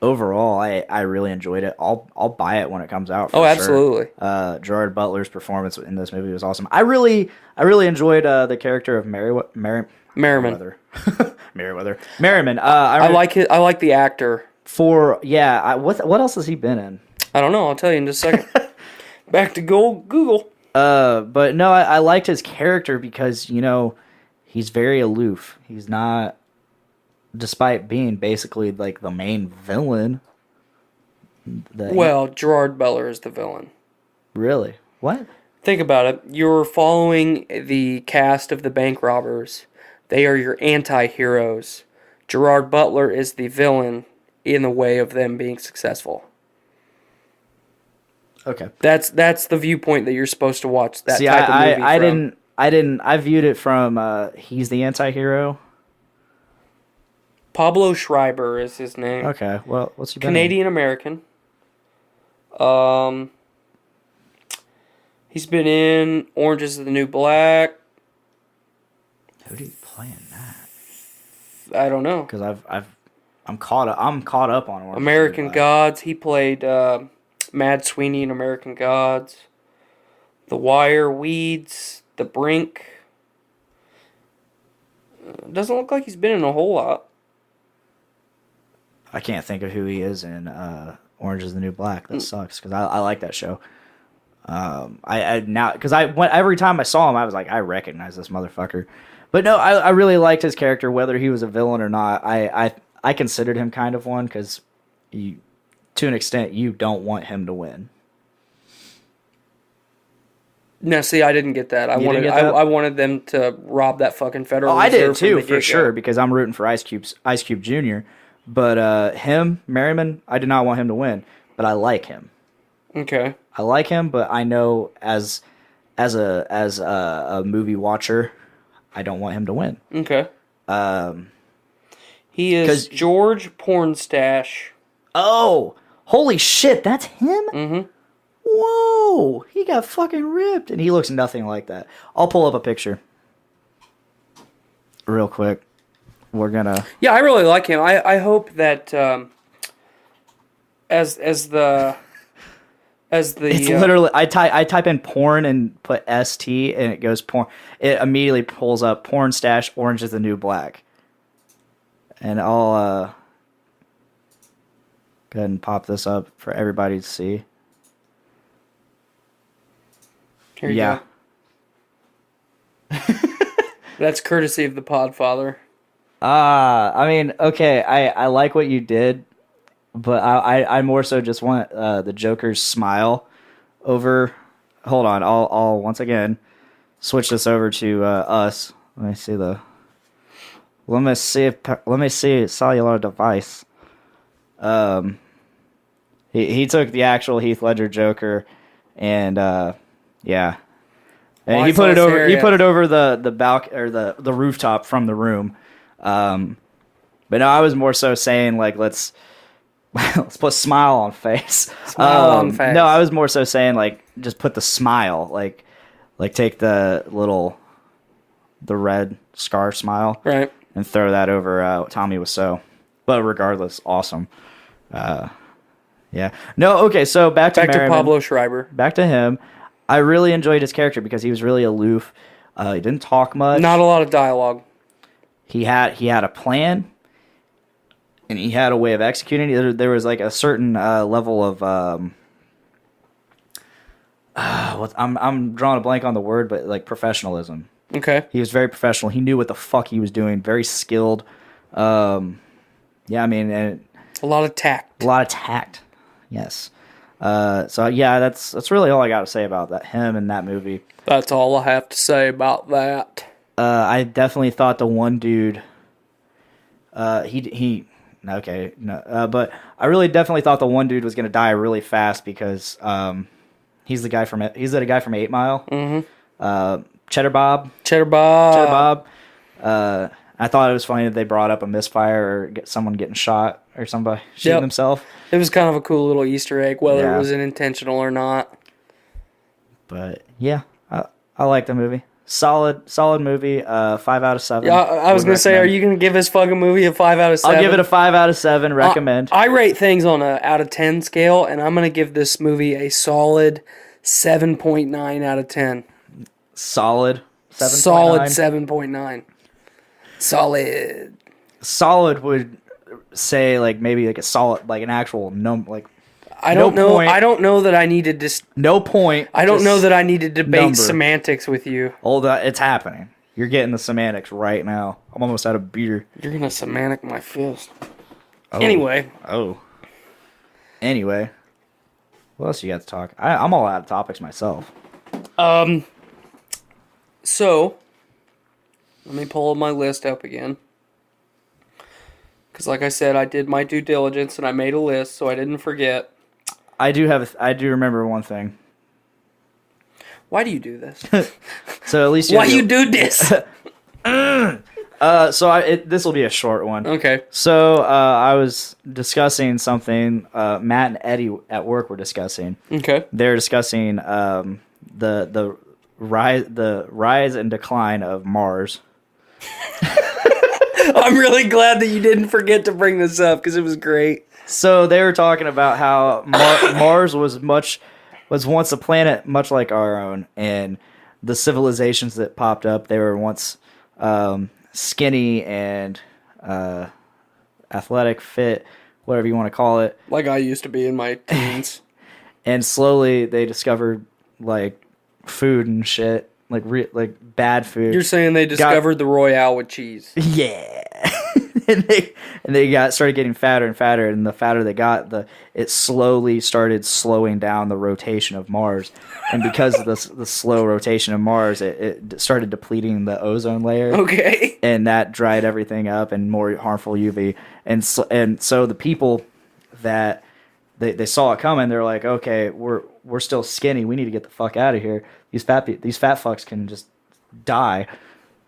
overall, I really enjoyed it. I'll buy it when it comes out. Oh, absolutely. Sure. Gerard Butler's performance in this movie was awesome. I really enjoyed the character of Merriman. Merriman. I like it. I like the actor. What else has he been in? I don't know. I'll tell you in just a second. Back to Google. But no, I liked his character because he's very aloof. He's not. Despite being basically like the main villain. Gerard Butler is the villain. Really? What? Think about it. You're following the cast of the bank robbers. They are your anti-heroes. Gerard Butler is the villain in the way of them being successful. Okay. That's the viewpoint that you're supposed to watch that See, type of movie from. I viewed it from he's the anti-hero. Pablo Schreiber is his name. Okay, well, what's he been Canadian American. He's been in Orange is the New Black. Who did he play in that? I don't know. Because I'm caught up on Orange American Gods. He played Mad Sweeney in American Gods. The Wire, Weeds, The Brink. Doesn't look like he's been in a whole lot. I can't think of who he is in Orange is the New Black. That sucks because I like that show. Every time I saw him, I was like, I recognize this motherfucker. But no, I really liked his character, whether he was a villain or not. I considered him kind of one because to an extent, you don't want him to win. No, see, I didn't get that. I wanted them to rob that fucking Federal Reserve. I did too, for sure, because I'm rooting for Ice Cube Jr. But Merriman, I did not want him to win, but I like him. Okay. I like him, but I know as a movie watcher, I don't want him to win. Okay. He is George Pornstache. Oh, holy shit, that's him? Mm-hmm. Whoa, he got fucking ripped, and he looks nothing like that. I'll pull up a picture real quick. We're gonna. Yeah, I really like him. I hope that as the it's literally I type in porn and put ST and it goes porn. It immediately pulls up Pornstache Orange is the New Black. And I'll go ahead and pop this up for everybody to see. Here you go. That's courtesy of the Podfather. I mean, okay, I like what you did, but I more so just want the Joker's smile over. Hold on, I'll once again switch this over to us. Let me see cellular device. He took the actual Heath Ledger Joker, and yeah. And he put it over. He put it over the balcony or the rooftop from the room. But no, I was more so saying like let's put smile on face. Smile on face. No, I was more so saying like just put the smile, like take the red scar smile, right, and throw that over Tommy Wiseau. But regardless, awesome. Yeah. No. Okay. So back to Pablo Schreiber. Back to him. I really enjoyed his character because he was really aloof. He didn't talk much. Not a lot of dialogue. He had a plan, and he had a way of executing it. There was like a certain level of I'm drawing a blank on the word, but like professionalism. Okay. He was very professional. He knew what the fuck he was doing. Very skilled. Yeah, I mean, and A lot of tact. a lot of tact. Yes. So yeah, that's really all I got to say about that. Him and that movie. That's all I have to say about that. I definitely thought the one dude. But I really definitely thought the one dude was gonna die really fast because he's the guy from 8 Mile. Mm-hmm. Cheddar Bob. I thought it was funny that they brought up a misfire or someone getting shot or somebody shooting himself. It was kind of a cool little Easter egg, whether Yeah. it was intentional or not. But yeah, I like the movie. Solid movie. 5 out of 7. Yeah, I was gonna say, are you gonna give this fucking movie a 5 out of 7? I'll give it a 5 out of 7. Recommend. I rate things on a out of 10 scale, and I'm gonna give this movie a solid 7.9 out of 10. Solid 7.9. Solid 7.9. Solid. Solid would say like maybe like a solid, like an actual like. I don't know. I don't know that I needed to. No point. I don't know that I need to debate number. semantics with you. Hold on, it's happening. You're getting the semantics right now. I'm almost out of beer. You're gonna semantic my fist. Oh. Anyway. What else you got to talk? I'm all out of topics myself. So, let me pull my list up again. Because like I said, I did my due diligence and I made a list so I didn't forget. I do remember one thing. Why do you do this? So at least Why you do this? This will be a short one. Okay. So I was discussing something. Matt and Eddie at work were discussing. Okay. They're discussing the rise and decline of Mars. I'm really glad that you didn't forget to bring this up because it was great. So they were talking about how Mars was once a planet much like our own, and the civilizations that popped up, they were once skinny and athletic, fit, whatever you want to call it. Like I used to be in my teens. And slowly they discovered like food and shit, like bad food. You're saying they discovered the Royale with cheese? Yeah. and they started getting fatter and fatter, and the fatter they got, it slowly started slowing down the rotation of Mars, and because of the slow rotation of Mars, it started depleting the ozone layer. Okay. And that dried everything up, and more harmful UV, and so the people that they saw it coming, they're like, okay, we're still skinny, we need to get the fuck out of here. These fat fucks can just die.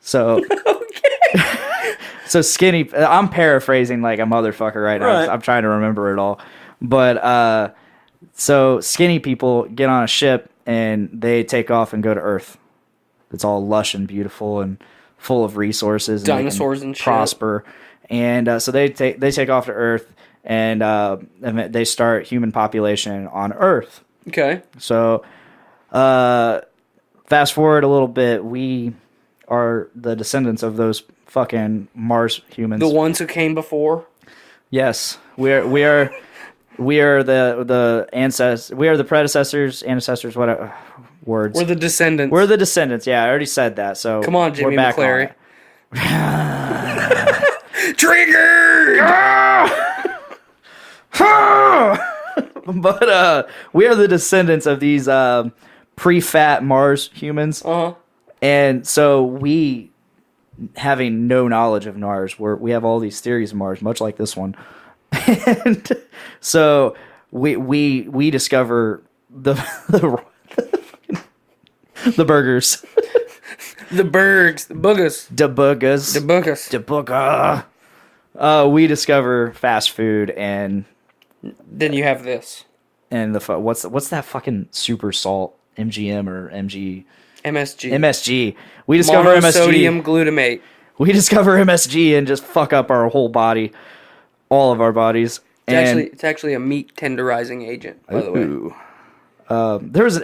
So. So skinny, I'm paraphrasing like a motherfucker right now. Right. I'm trying to remember it all. But so skinny people get on a ship and they take off and go to Earth. It's all lush and beautiful and full of resources. And dinosaurs and shit. Prosper. And so they take off to Earth and they start human population on Earth. Okay. So fast forward a little bit, we are the descendants of those fucking Mars humans. The ones who came before? Yes. We are the ancestors. We are the predecessors, ancestors, whatever words. We're the descendants. We're the descendants. Yeah, I already said that. So come on, Jimmy we're back Mcclary. Trigger! But we are the descendants of these pre-fat Mars humans. Uh-huh. And so we, having no knowledge of Mars, we have all these theories of Mars, much like this one. And so we discover the burgers. The burgers. The boogers. The boogers. The boogers. The booger. We discover fast food, and then you have this. And what's that fucking super salt? MGM or MG? MSG. We discover MSG. Monosodium glutamate. We discover MSG and just fuck up our whole body, all of our bodies. It's actually a meat tenderizing agent, by the way.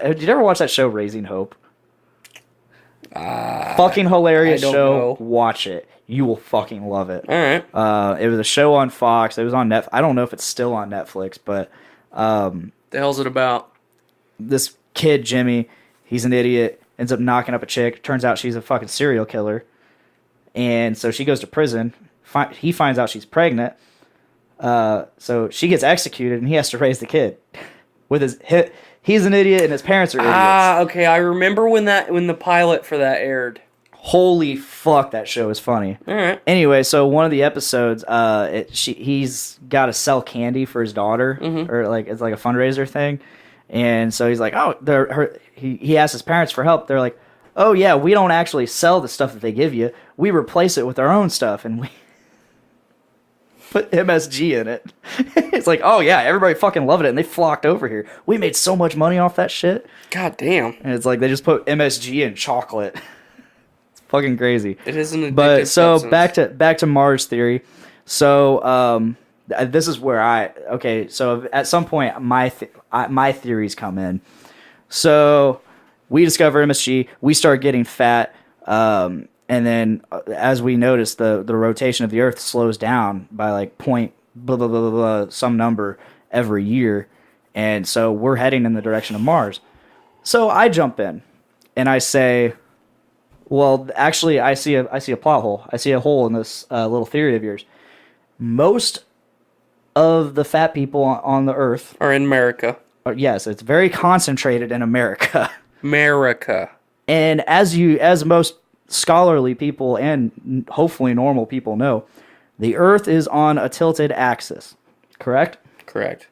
Did you ever watch that show Raising Hope? Fucking hilarious show. Know. Watch it. You will fucking love it. All right. It was a show on Fox. It was on Netflix. I don't know if it's still on Netflix, but the hell's it about? This kid, Jimmy, he's an idiot, ends up knocking up a chick. Turns out she's a fucking serial killer. And so she goes to prison. He finds out she's pregnant. So she gets executed, and he has to raise the kid. He's an idiot, and his parents are idiots. Ah, okay. I remember when the pilot for that aired. Holy fuck, that show is funny. All right. Anyway, so one of the episodes, he's got to sell candy for his daughter, or like it's like a fundraiser thing, and so he's like, he asks his parents for help. They're like, oh yeah, we don't actually sell the stuff that they give you. We replace it with our own stuff, and we put MSG in it. It's like, oh yeah, everybody fucking loved it, and they flocked over here. We made so much money off that shit. God damn. And it's like they just put MSG in chocolate. Fucking crazy. It is an addictive But so substance. back to Mars theory. So this is where so at some point my theories come in. So we discover MSG, we start getting fat, and then as we notice the rotation of the Earth slows down by like point blah blah blah blah blah some number every year, and so we're heading in the direction of Mars. So I jump in and I say, well, actually, I see a plot hole. I see a hole in this little theory of yours. Most of the fat people on the Earth are in America. Yes, it's very concentrated in America. America. And as most scholarly people and hopefully normal people know, the Earth is on a tilted axis. Correct? Correct.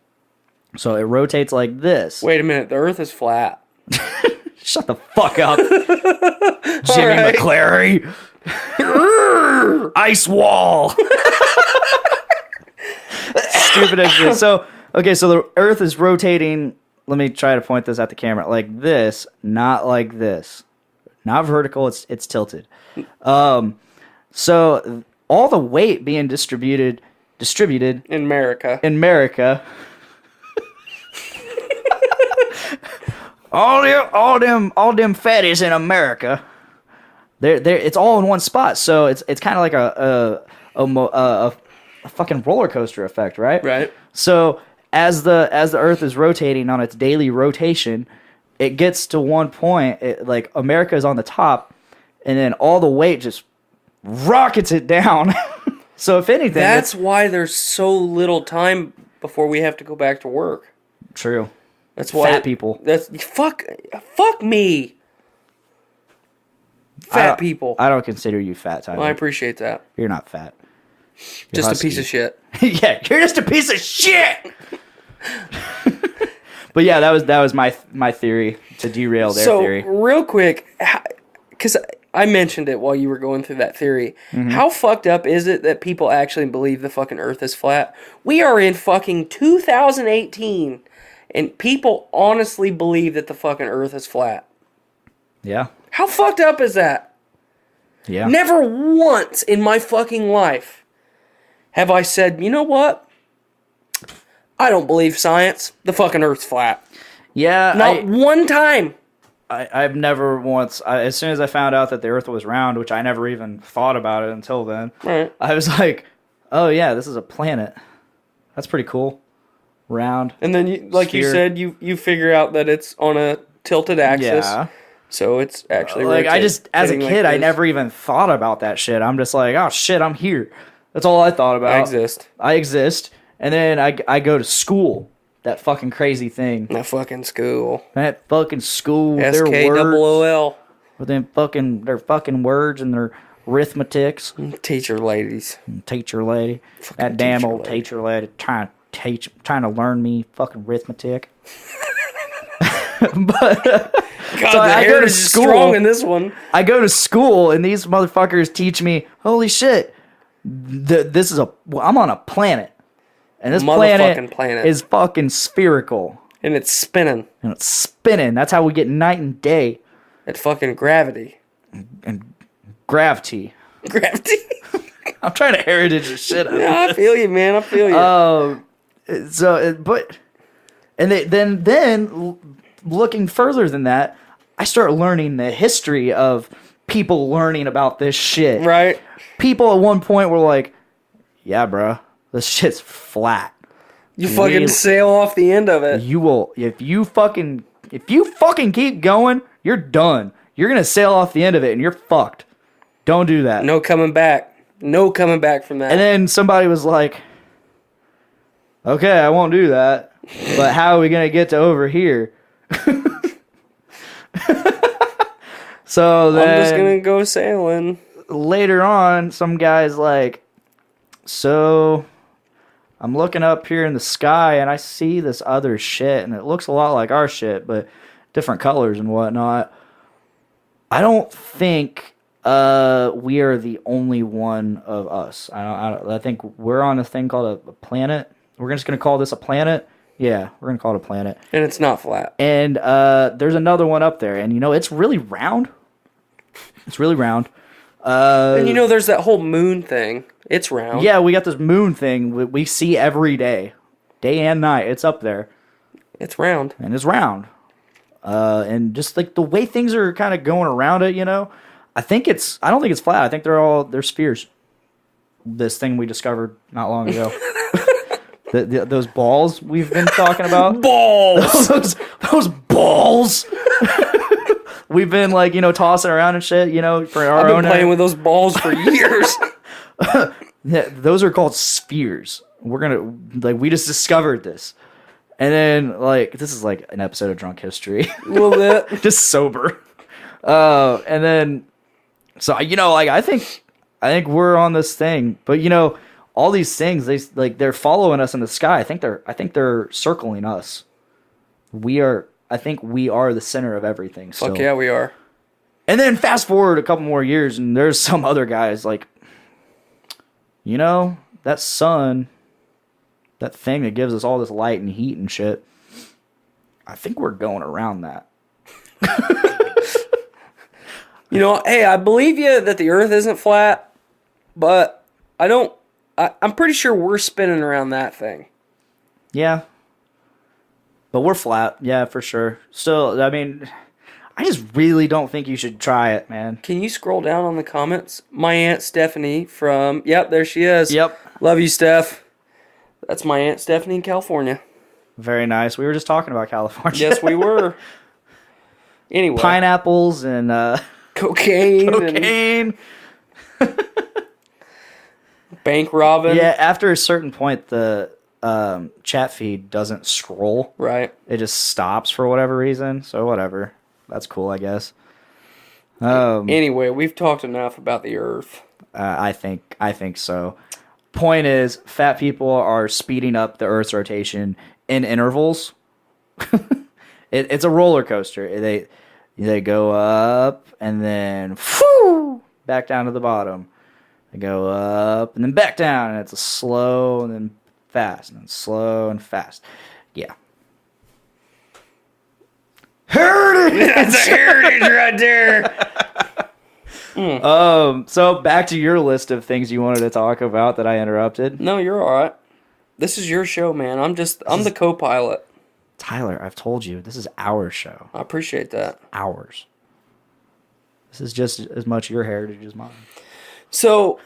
So it rotates like this. Wait a minute. The Earth is flat. Shut the fuck up. Jimmy Mcclary. Ice wall. Stupid as shit. So the Earth is rotating. Let me try to point this at the camera. Like this, not like this. Not vertical, it's tilted. So all the weight being distributed in America. All them fatties in America, it's all in one spot. So it's kind of like a fucking roller coaster effect, right? Right. So as the Earth is rotating on its daily rotation, it gets to one point, like America is on the top, and then all the weight just rockets it down. So if anything, that's why there's so little time before we have to go back to work. True. That's why fat people. That's fuck me. Fat people. I don't consider you fat, Tyler. Well, I appreciate that. You're not fat. You're just a piece of shit. Yeah, you're just a piece of shit. But yeah, that was my theory to derail their theory. So real quick, because I mentioned it while you were going through that theory. Mm-hmm. How fucked up is it that people actually believe the fucking Earth is flat? We are in fucking 2018. And people honestly believe that the fucking Earth is flat. Yeah. How fucked up is that? Yeah. Never once in my fucking life have I said, you know what? I don't believe science. The fucking Earth's flat. Yeah. Not one time. I've never once, as soon as I found out that the Earth was round, which I never even thought about it until then, right. I was like, oh yeah, this is a planet. That's pretty cool. Round. And then, you said, you figure out that it's on a tilted axis. Yeah. So it's actually as a kid, I never even thought about that shit. I'm just like, oh shit, I'm here. That's all I thought about. I exist. And then I go to school. That fucking crazy thing. That fucking school. S-K-O-O-L. With them their fucking words and their arithmetics. Teacher ladies. Teacher lady. That damn old teacher lady trying to learn me fucking arithmetic. But God, so I go to school. Strong in this one. I go to school and these motherfuckers teach me, holy shit, I'm on a planet. And this planet is fucking spherical. And it's spinning. That's how we get night and day. At fucking gravity. And gravity. Gravity? I'm trying to heritage the shit out of this. I feel you, man. I feel you. Then looking further than that, I start learning the history of people learning about this shit. Right. People at one point were like, yeah, bro, this shit's flat. You fucking sail off the end of it. You will, if you fucking If you fucking keep going, you're done. You're going to sail off the end of it, and you're fucked. Don't do that. No coming back. No coming back from that. And then somebody was like, okay, I won't do that. But how are we going to get to over here? So then I'm just going to go sailing. Later on, some guy's like, so I'm looking up here in the sky and I see this other shit and it looks a lot like our shit, but different colors and whatnot. I don't think we are the only one of us. I think we're on a thing called a planet. We're just going to call this a planet. Yeah, we're going to call it a planet. And it's not flat. And there's another one up there. And, it's really round. It's really round. And, there's that whole moon thing. It's round. Yeah, we got this moon thing we see every day. Day and night. It's up there. It's round. And it's round. And just like the way things are kind of going around it, I don't think it's flat. I think they're spheres. This thing we discovered not long ago. Those balls we've been talking about. Balls! those balls! We've been tossing around and shit, for our own. I've been playing with those balls for years. Yeah, those are called spheres. We're gonna we just discovered this. And then this is like an episode of Drunk History. A little bit. Just sober. And then so I think we're on this thing. But all these things, they're following us in the sky. I think they're circling us. I think we are the center of everything. Fuck yeah, we are. And then fast forward a couple more years, and there's some other guys that sun, that thing that gives us all this light and heat and shit. I think we're going around that. Hey, I believe you that the Earth isn't flat, but I'm pretty sure we're spinning around that thing. Yeah. But we're flat. Yeah, for sure. Still, I just really don't think you should try it, man. Can you scroll down on the comments? My Aunt Stephanie from... Yep, there she is. Yep. Love you, Steph. That's my Aunt Stephanie in California. Very nice. We were just talking about California. Yes, we were. Anyway. Pineapples and... Cocaine. Cocaine. Bank robbing. Yeah, after a certain point, the chat feed doesn't scroll. Right. It just stops for whatever reason. So whatever. That's cool, I guess. Anyway, we've talked enough about the Earth. I think so. Point is, fat people are speeding up the Earth's rotation in intervals. It's a roller coaster. They go up and then back down to the bottom. They go up and then back down, and it's a slow and then fast and then slow and fast. Yeah. Heritage! That's a heritage right there. So back to your list of things you wanted to talk about that I interrupted. No, you're all right. This is your show, man. I'm the co-pilot. Tyler, I've told you, this is our show. I appreciate that. Ours. This is just as much your heritage as mine. So,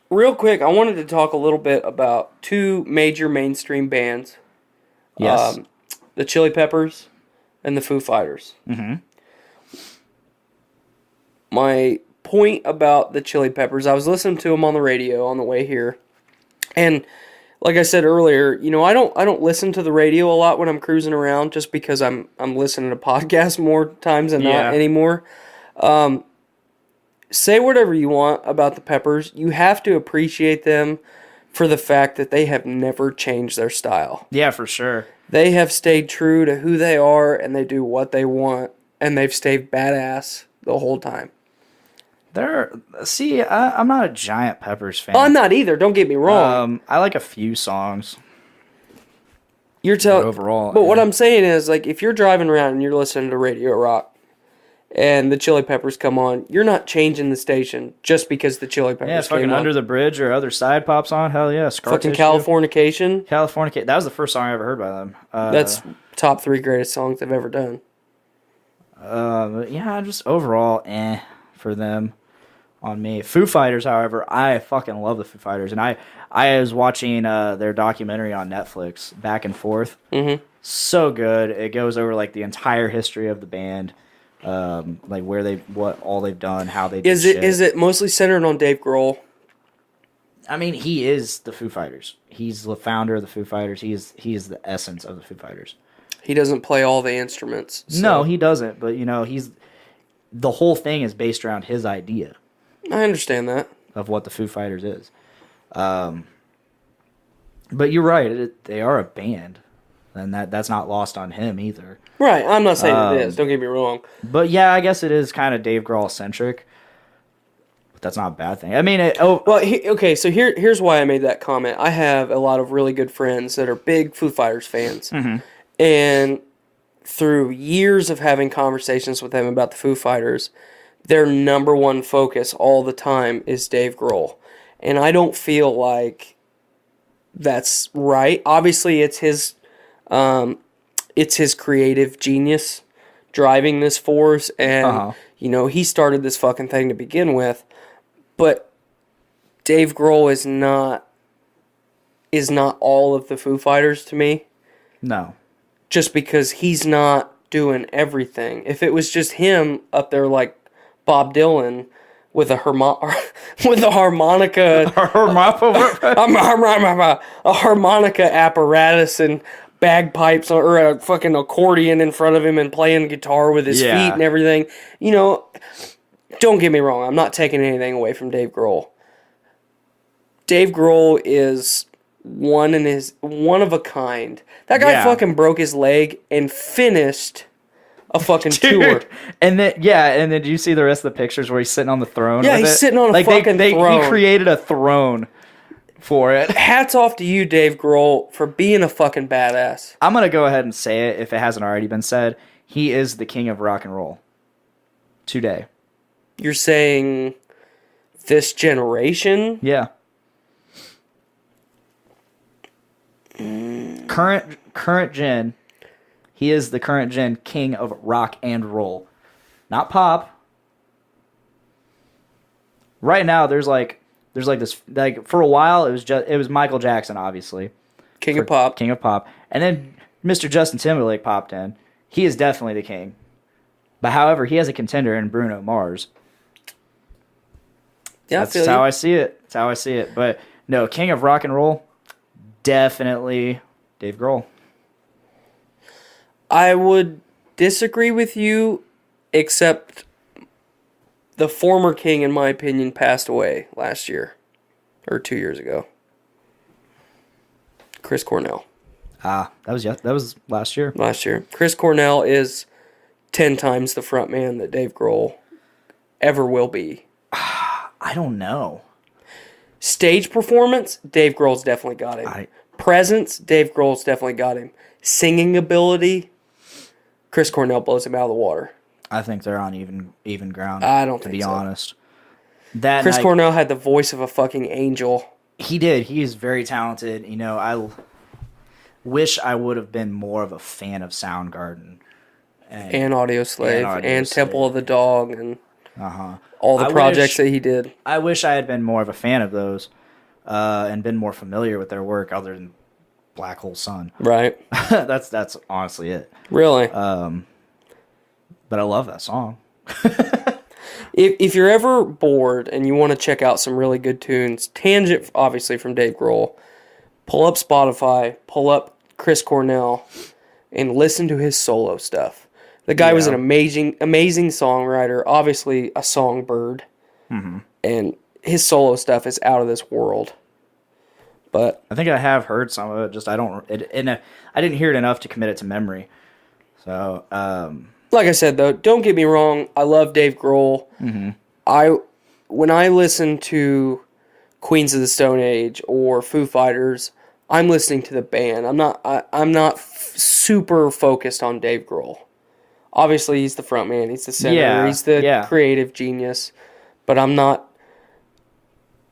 real quick, I wanted to talk a little bit about two major mainstream bands. Yes. The Chili Peppers and the Foo Fighters. Mm-hmm. My point about the Chili Peppers, I was listening to them on the radio on the way here, and like I said earlier, I don't listen to the radio a lot when I'm cruising around, just because I'm listening to podcasts more times than not anymore. Say whatever you want about the Peppers, you have to appreciate them for the fact that they have never changed their style. Yeah, for sure. They have stayed true to who they are, and they do what they want, and they've stayed badass the whole time. I'm not a giant Peppers fan. Oh, I'm not either. Don't get me wrong. I like a few songs. You're telling overall, but what I'm saying is, if you're driving around and you're listening to Radio Rock, and the Chili Peppers come on, you're not changing the station just because the Chili Peppers Yeah, fucking Under the Bridge or Other Side pops on. Hell yeah, Scar fucking Tissue. Californication. That was the first song I ever heard by them. That's top 3 greatest songs they've ever done. Yeah, just overall, for them. On me. Foo Fighters, however, I fucking love the Foo Fighters, and I was watching their documentary on Netflix, Back and Forth. Mm-hmm. So good. It goes over like the entire history of the band, like what all they've done, how they did shit. Is it mostly centered on Dave Grohl? I mean, he is the Foo Fighters. He's the founder of the Foo Fighters. He is the essence of the Foo Fighters. He doesn't play all the instruments. So. No, he doesn't. But the whole thing is based around his idea. I understand that of what the Foo Fighters is. But you're right. They are a band, and that's not lost on him either. Right. I'm not saying it is. Don't get me wrong. But yeah, I guess it is kind of Dave Grohl centric. But that's not a bad thing. I mean, okay. So here's why I made that comment. I have a lot of really good friends that are big Foo Fighters fans, and through years of having conversations with them about the Foo Fighters, their number one focus all the time is Dave Grohl. And I don't feel like that's right. Obviously, it's his creative genius driving this force, and he started this fucking thing to begin with. But Dave Grohl is not all of the Foo Fighters to me. No. Just because he's not doing everything. If it was just him up there like Bob Dylan with a harmonica, a harmonica apparatus and bagpipes or a fucking accordion in front of him and playing guitar with his feet and everything, don't get me wrong. I'm not taking anything away from Dave Grohl. Dave Grohl is one of a kind. That guy fucking broke his leg and finished a fucking tour. And then did you see the rest of the pictures where he's sitting on the throne? Yeah, he's sitting on a fucking throne. He created a throne for it. Hats off to you, Dave Grohl, for being a fucking badass. I'm gonna go ahead and say it if it hasn't already been said. He is the king of rock and roll today. You're saying this generation? Yeah. Current gen, he is the current gen king of rock and roll, not pop. Right now, there's like this, like for a while it was Michael Jackson, obviously, king of pop, and then Mr. Justin Timberlake popped in. He is definitely the king, but however, he has a contender in Bruno Mars. Yeah, that's how I see it. That's how I see it. But no, king of rock and roll. Definitely Dave Grohl. I would disagree with you, except the former king, in my opinion, passed away last year. Or 2 years ago. Chris Cornell. That was last year. Last year. Chris Cornell is 10 times the front man that Dave Grohl ever will be. I don't know. Stage performance, Dave Grohl's definitely got him. Presence, Dave Grohl's definitely got him. Singing ability, Chris Cornell blows him out of the water. I think they're on even ground. I don't think so. To be honest. Chris Cornell had the voice of a fucking angel. He did. He is very talented. I wish I would have been more of a fan of Soundgarden. And Audioslave. And Temple of the Dog. And all the projects that he did. I wish I had been more of a fan of those and been more familiar with their work other than Black Hole Sun. Right. That's honestly it. Really? But I love that song. If you're ever bored and you want to check out some really good tunes, tangent obviously from Dave Grohl, pull up Spotify, pull up Chris Cornell, and listen to his solo stuff. The guy was an amazing songwriter, obviously a songbird, and his solo stuff is out of this world. But I think I have heard some of it. Just I didn't hear it enough to commit it to memory. So, like I said though, don't get me wrong. I love Dave Grohl. When I listen to Queens of the Stone Age or Foo Fighters, I'm listening to the band. I'm not super focused on Dave Grohl. Obviously, he's the front man. He's the center. He's the creative genius. But I'm not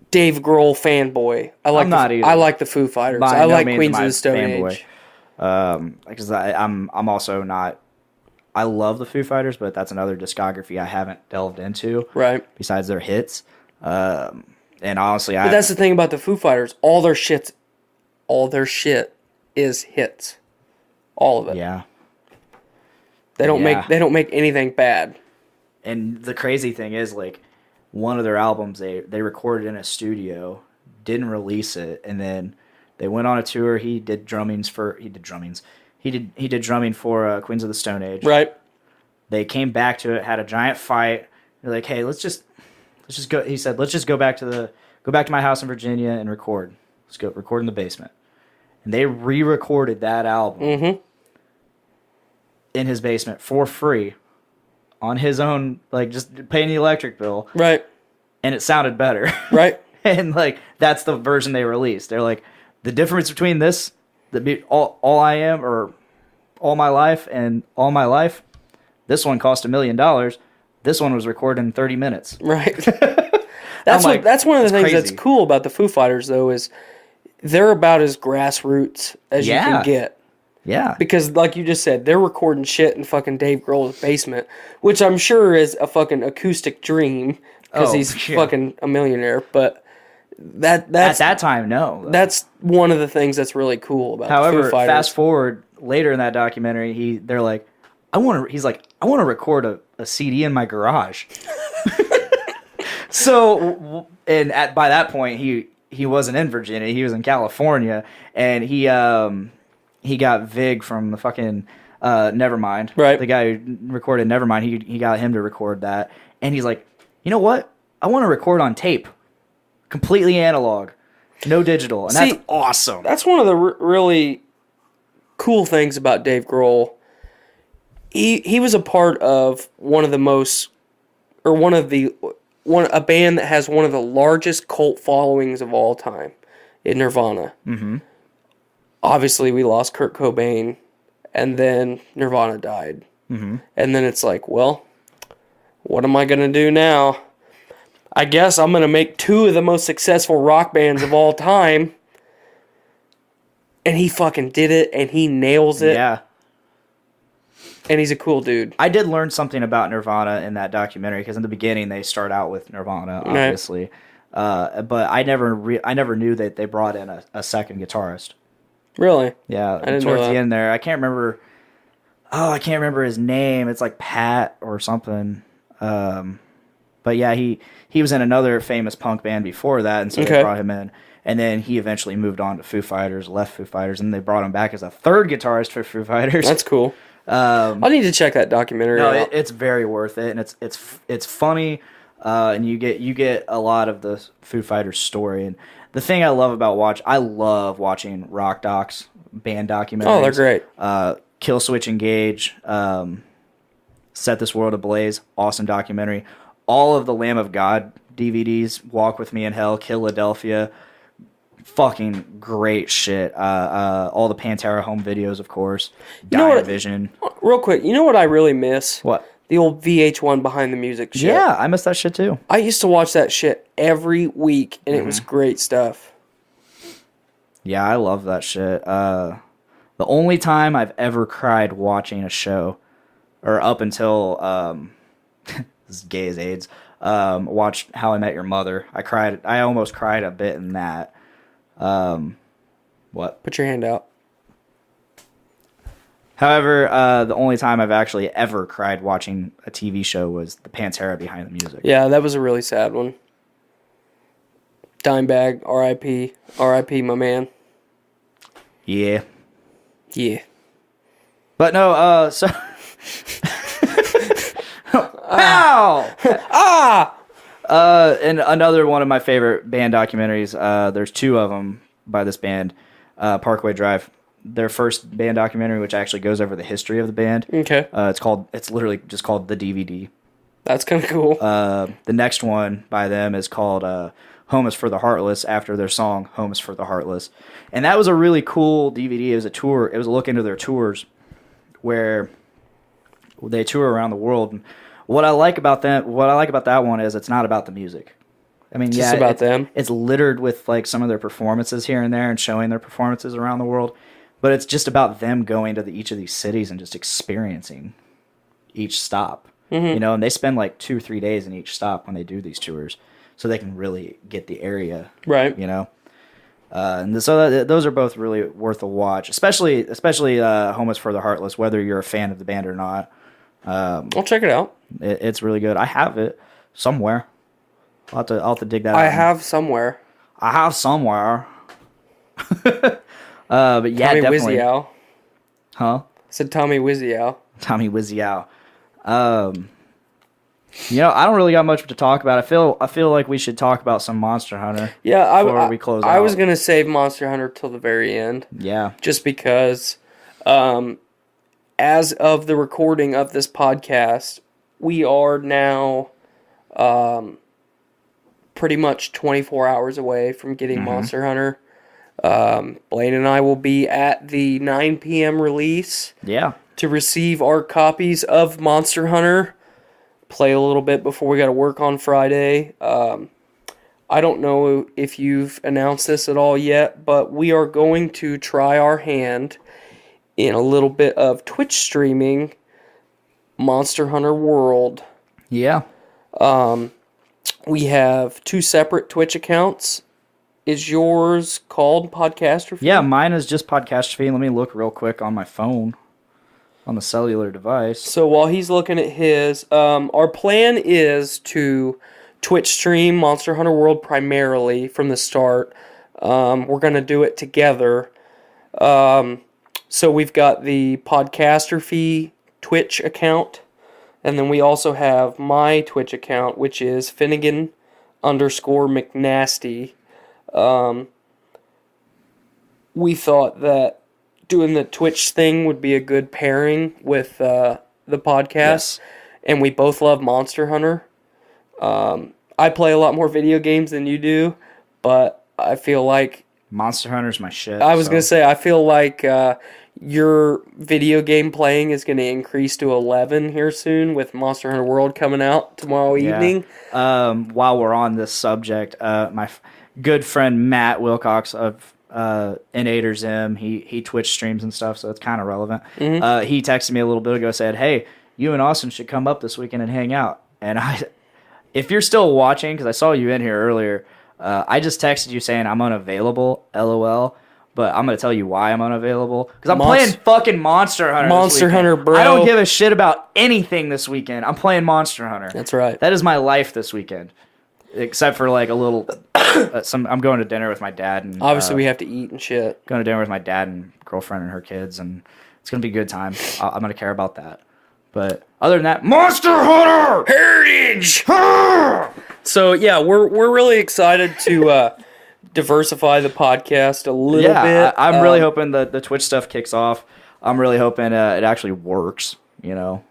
Dave Grohl fanboy. I like the Foo Fighters. I like Queens of the Stone Age. Because I'm also not. I love the Foo Fighters, but that's another discography I haven't delved into. Right. Besides their hits, and honestly, but that's the thing about the Foo Fighters. All their shit is hits. All of it. Yeah. They don't make anything bad. And the crazy thing is, like, one of their albums they recorded in a studio, didn't release it, and then they went on a tour. He did drumming for Queens of the Stone Age. Right. They came back to it, had a giant fight. They're like, "Hey, let's just go." He said, "Let's just go back to my house in Virginia and record. Let's go record in the basement." And they re-recorded that album in his basement for free on his own, like, just paying the electric bill. Right. And it sounded better. Right. And, like, that's the version they released. They're like, the difference between this, all I am, or all my life, and all my life, this one cost $1 million. This one was recorded in 30 minutes. Right. That's one of the things crazy. that's cool about the Foo Fighters, though, is they're about as grassroots as you can get. Yeah. Because, like you just said, they're recording shit in fucking Dave Grohl's basement, which I'm sure is a fucking acoustic dream because he's fucking a millionaire. But that's at that time, no. That's one of the things that's really cool about the However, Foo Fighters. fast forward later in that documentary, they're like, I want to record a CD in my garage. So, and by that point, he wasn't in Virginia. He was in California, and he got Vig from the fucking Nevermind. Right. The guy who recorded Nevermind, he got him to record that. And he's like, you know what? I want to record on tape. Completely analog. No digital. And that's awesome. That's one of the really cool things about Dave Grohl. He was a part of a band that has one of the largest cult followings of all time in Nirvana. Mm-hmm. Obviously, we lost Kurt Cobain, and then Nirvana died. Mm-hmm. And then it's like, well, what am I going to do now? I guess I'm going to make two of the most successful rock bands of all time. And he fucking did it, and he nails it. Yeah. And he's a cool dude. I did learn something about Nirvana in that documentary, because in the beginning they start out with Nirvana, obviously. Right. But I never knew that they brought in a second guitarist. Really? Yeah. I didn't towards know that. the end there, I can't remember his name. It's like Pat or something. But yeah, he was in another famous punk band before that, and so they brought him in. And then he eventually moved on to Foo Fighters, left Foo Fighters, and they brought him back as a third guitarist for Foo Fighters. That's cool. I need to check that documentary out. It's very worth it, and it's funny, and you get a lot of the Foo Fighters story. And the thing I love about I love watching rock docs, band documentaries. Oh, they're great. Kill Switch Engage, Set This World Ablaze, awesome documentary. All of the Lamb of God DVDs, Walk With Me in Hell, Philadelphia, fucking great shit. All the Pantera home videos, of course. Dire Vision. Real quick, you know what I really miss? What? The old VH1 Behind the Music shit. Yeah, I miss that shit too. I used to watch that shit every week, and it was great stuff. Yeah, I love that shit. The only time I've ever cried watching a show, or up until this is gay as AIDS, watched How I Met Your Mother. I almost cried a bit in that. What? Put your hand out. However, the only time I've actually ever cried watching a TV show was the Pantera Behind the Music. Yeah, that was a really sad one. Dimebag, R.I.P. R.I.P. my man. Yeah. Yeah. But no, so... Ow! And another one of my favorite band documentaries, there's two of them by this band, Parkway Drive. Their first band documentary, which actually goes over the history of the band. Okay. It's literally just called The DVD. That's kind of cool. The next one by them is called Home is for the Heartless, after their song Home is for the Heartless. And that was a really cool DVD. It was a tour. It was a look into their tours where they tour around the world. And what I like about that one is it's not about the music. I mean, just about them. It's littered with like some of their performances here and there and showing their performances around the world. But it's just about them going to each of these cities and just experiencing each stop. Mm-hmm. You know, and they spend like 2 or 3 days in each stop when they do these tours, so they can really get the area. Right. You know? Those are both really worth a watch, especially Home is for the Heartless, whether you're a fan of the band or not. I'll check it out. It's really good. I have it somewhere. I'll have to dig that out. I have somewhere. But yeah, Tommy definitely. Wiseau. Huh? I said Tommy Wiseau. Tommy Wiseau. I don't really got much to talk about. I feel like we should talk about some Monster Hunter. Yeah, before we close out. I was gonna save Monster Hunter till the very end. Yeah. Just because, as of the recording of this podcast, we are now, pretty much 24 hours away from getting Monster Hunter. Blaine and I will be at the 9 p.m. release. Yeah. To receive our copies of Monster Hunter. Play a little bit before we got to work on Friday. I don't know if you've announced this at all yet, but we are going to try our hand in a little bit of Twitch streaming Monster Hunter World. Yeah. We have 2 separate Twitch accounts. Is yours called Podcastrophe? Yeah, mine is just Podcastrophe. Let me look real quick on my phone, on the cellular device. So while he's looking at his, our plan is to Twitch stream Monster Hunter World primarily from the start. We're going to do it together. So we've got the Podcastrophe Twitch account. And then we also have my Twitch account, which is Finnegan_McNasty. We thought that doing the Twitch thing would be a good pairing with the podcast. Yes. And we both love Monster Hunter. I play a lot more video games than you do, but I feel like Monster Hunter's my shit. I was going to say, I feel like your video game playing is going to increase to 11 here soon with Monster Hunter World coming out tomorrow evening. While we're on this subject, my good friend Matt Wilcox of Innator Zim, he Twitch streams and stuff, so it's kind of relevant. He texted me a little bit ago, said, "Hey, you and Austin should come up this weekend and hang out." And if you're still watching, because I saw you in here earlier, I just texted you saying I'm unavailable, LOL. But I'm going to tell you why I'm unavailable. Because I'm playing fucking Monster Hunter Monster Hunter, bro. I don't give a shit about anything this weekend. I'm playing Monster Hunter. That's right. That is my life this weekend. Except for like a little... I'm going to dinner with my dad. And obviously, we have to eat and shit. Going to dinner with my dad and girlfriend and her kids. And it's going to be a good time. I'm going to care about that. But other than that, Monster Hunter! Heritage! So, yeah, we're really excited to... diversify the podcast a little bit. I'm really hoping that the Twitch stuff kicks off. I'm really hoping it actually works, you know.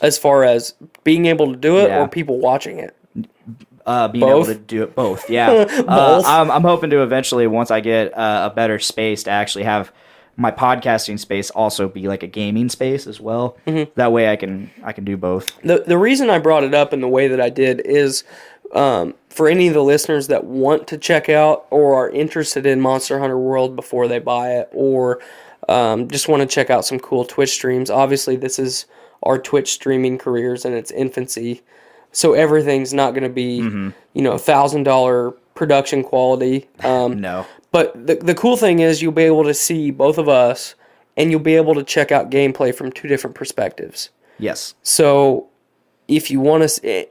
As far as being able to do it or people watching it? Being able to do it both, yeah. Both. I'm hoping to eventually, once I get a better space, to actually have my podcasting space also be like a gaming space as well. That way I can do both. The reason I brought it up in the way that I did is... for any of the listeners that want to check out or are interested in Monster Hunter World before they buy it, or just want to check out some cool Twitch streams. Obviously, this is our Twitch streaming careers in its infancy, so everything's not going to be, $1,000 production quality. No. But the cool thing is you'll be able to see both of us, and you'll be able to check out gameplay from 2 different perspectives. Yes. So if you want to...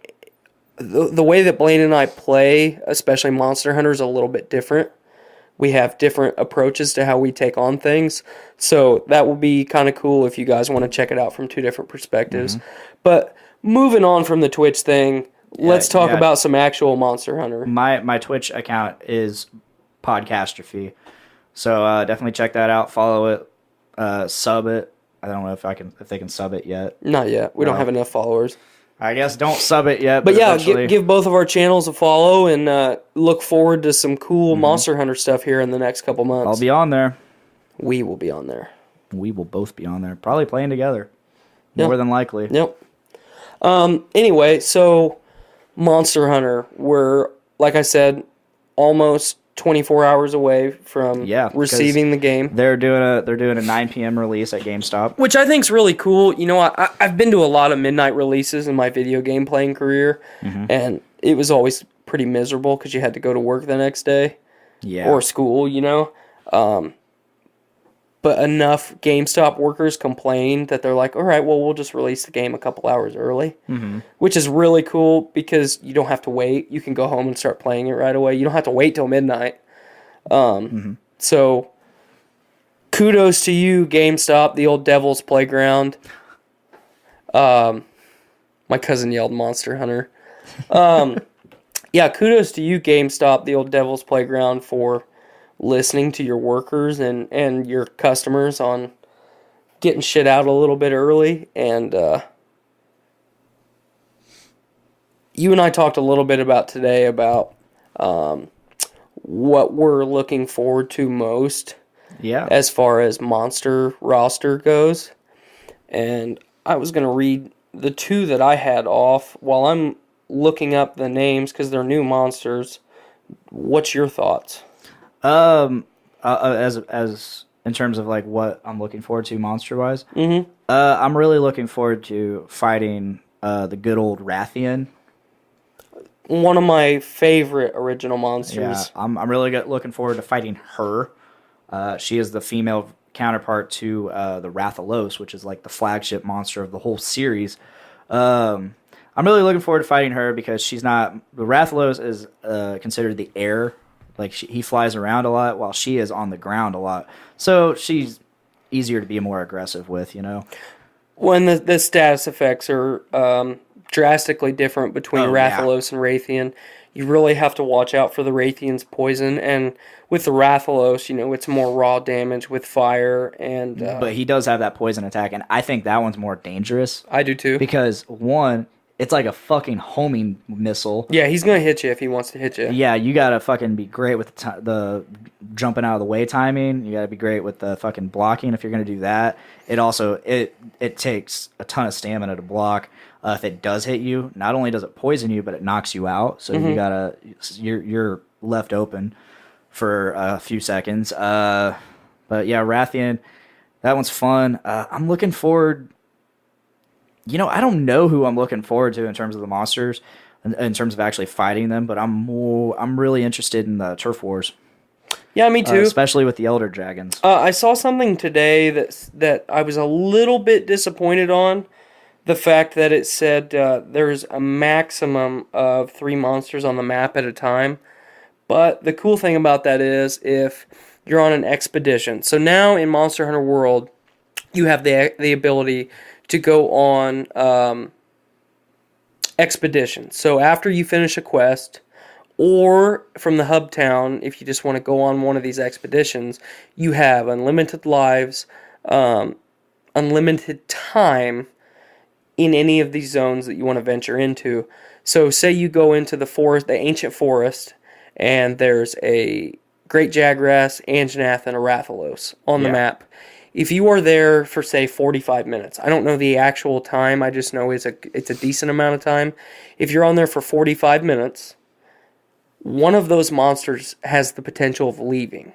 The way that Blaine and I play, especially Monster Hunter, is a little bit different. We have different approaches to how we take on things. So that will be kind of cool if you guys want to check it out from 2 different perspectives. But moving on from the Twitch thing, let's talk about some actual Monster Hunter. My Twitch account is Podcastrophe. So definitely check that out. Follow it. Sub it. I don't know if they can sub it yet. Not yet. We don't have enough followers. I guess don't sub it yet. But yeah, give both of our channels a follow and look forward to some cool Monster Hunter stuff here in the next couple months. I'll be on there. We will be on there. We will both be on there. Probably playing together. More than likely. Yep. Anyway, so Monster Hunter, we're, like I said, almost 24 hours away from receiving the game. They're doing a 9 p.m. release at GameStop, which I think is really cool. You know, I've been to a lot of midnight releases in my video game playing career, and it was always pretty miserable because you had to go to work the next day. or school, you know. But enough GameStop workers complained that they're like, all right, well, we'll just release the game a couple hours early, which is really cool because you don't have to wait. You can go home and start playing it right away. You don't have to wait till midnight. So kudos to you, GameStop, the old Devil's Playground. My cousin yelled Monster Hunter. Yeah, kudos to you, GameStop, the old Devil's Playground, for listening to your workers and your customers on getting shit out a little bit early. And you and I talked a little bit about today about what we're looking forward to most as far as monster roster goes. And I was going to read the two that I had off while I'm looking up the names because they're new monsters. What's your thoughts? As in terms of like what I'm looking forward to monster wise, I'm really looking forward to fighting the good old Rathian. One of my favorite original monsters. Yeah, I'm really looking forward to fighting her. She is the female counterpart to the Rathalos, which is like the flagship monster of the whole series. I'm really looking forward to fighting her because she's not. The Rathalos is considered the air. Like, he flies around a lot while she is on the ground a lot. So she's easier to be more aggressive with, you know? When the status effects are drastically different between Rathalos and Raytheon, you really have to watch out for the Raytheon's poison. And with the Rathalos, you know, it's more raw damage with fire. And but he does have that poison attack, and I think that one's more dangerous. I do too. Because, one, it's like a fucking homing missile. Yeah, he's going to hit you if he wants to hit you. Yeah, you got to fucking be great with the jumping out of the way timing. You got to be great with the fucking blocking if you're going to do that. It also, it takes a ton of stamina to block. If it does hit you, not only does it poison you, but it knocks you out. So you're left open for a few seconds. But yeah, Rathian, that one's fun. I'm looking forward. You know, I don't know who I'm looking forward to in terms of the monsters, in terms of actually fighting them, but I'm really interested in the turf wars. Yeah, me too. Especially with the Elder Dragons. I saw something today that I was a little bit disappointed on. The fact that it said there's a maximum of 3 monsters on the map at a time. But the cool thing about that is if you're on an expedition. So now in Monster Hunter World, you have the ability to go on expeditions. So after you finish a quest, or from the hub town, if you just want to go on one of these expeditions, you have unlimited lives, unlimited time in any of these zones that you want to venture into. So say you go into the forest, the ancient forest, and there's a Great Jagras, Anjanath, and a Rathalos on the map. If you are there for, say, 45 minutes, I don't know the actual time, I just know it's a decent amount of time. If you're on there for 45 minutes, one of those monsters has the potential of leaving.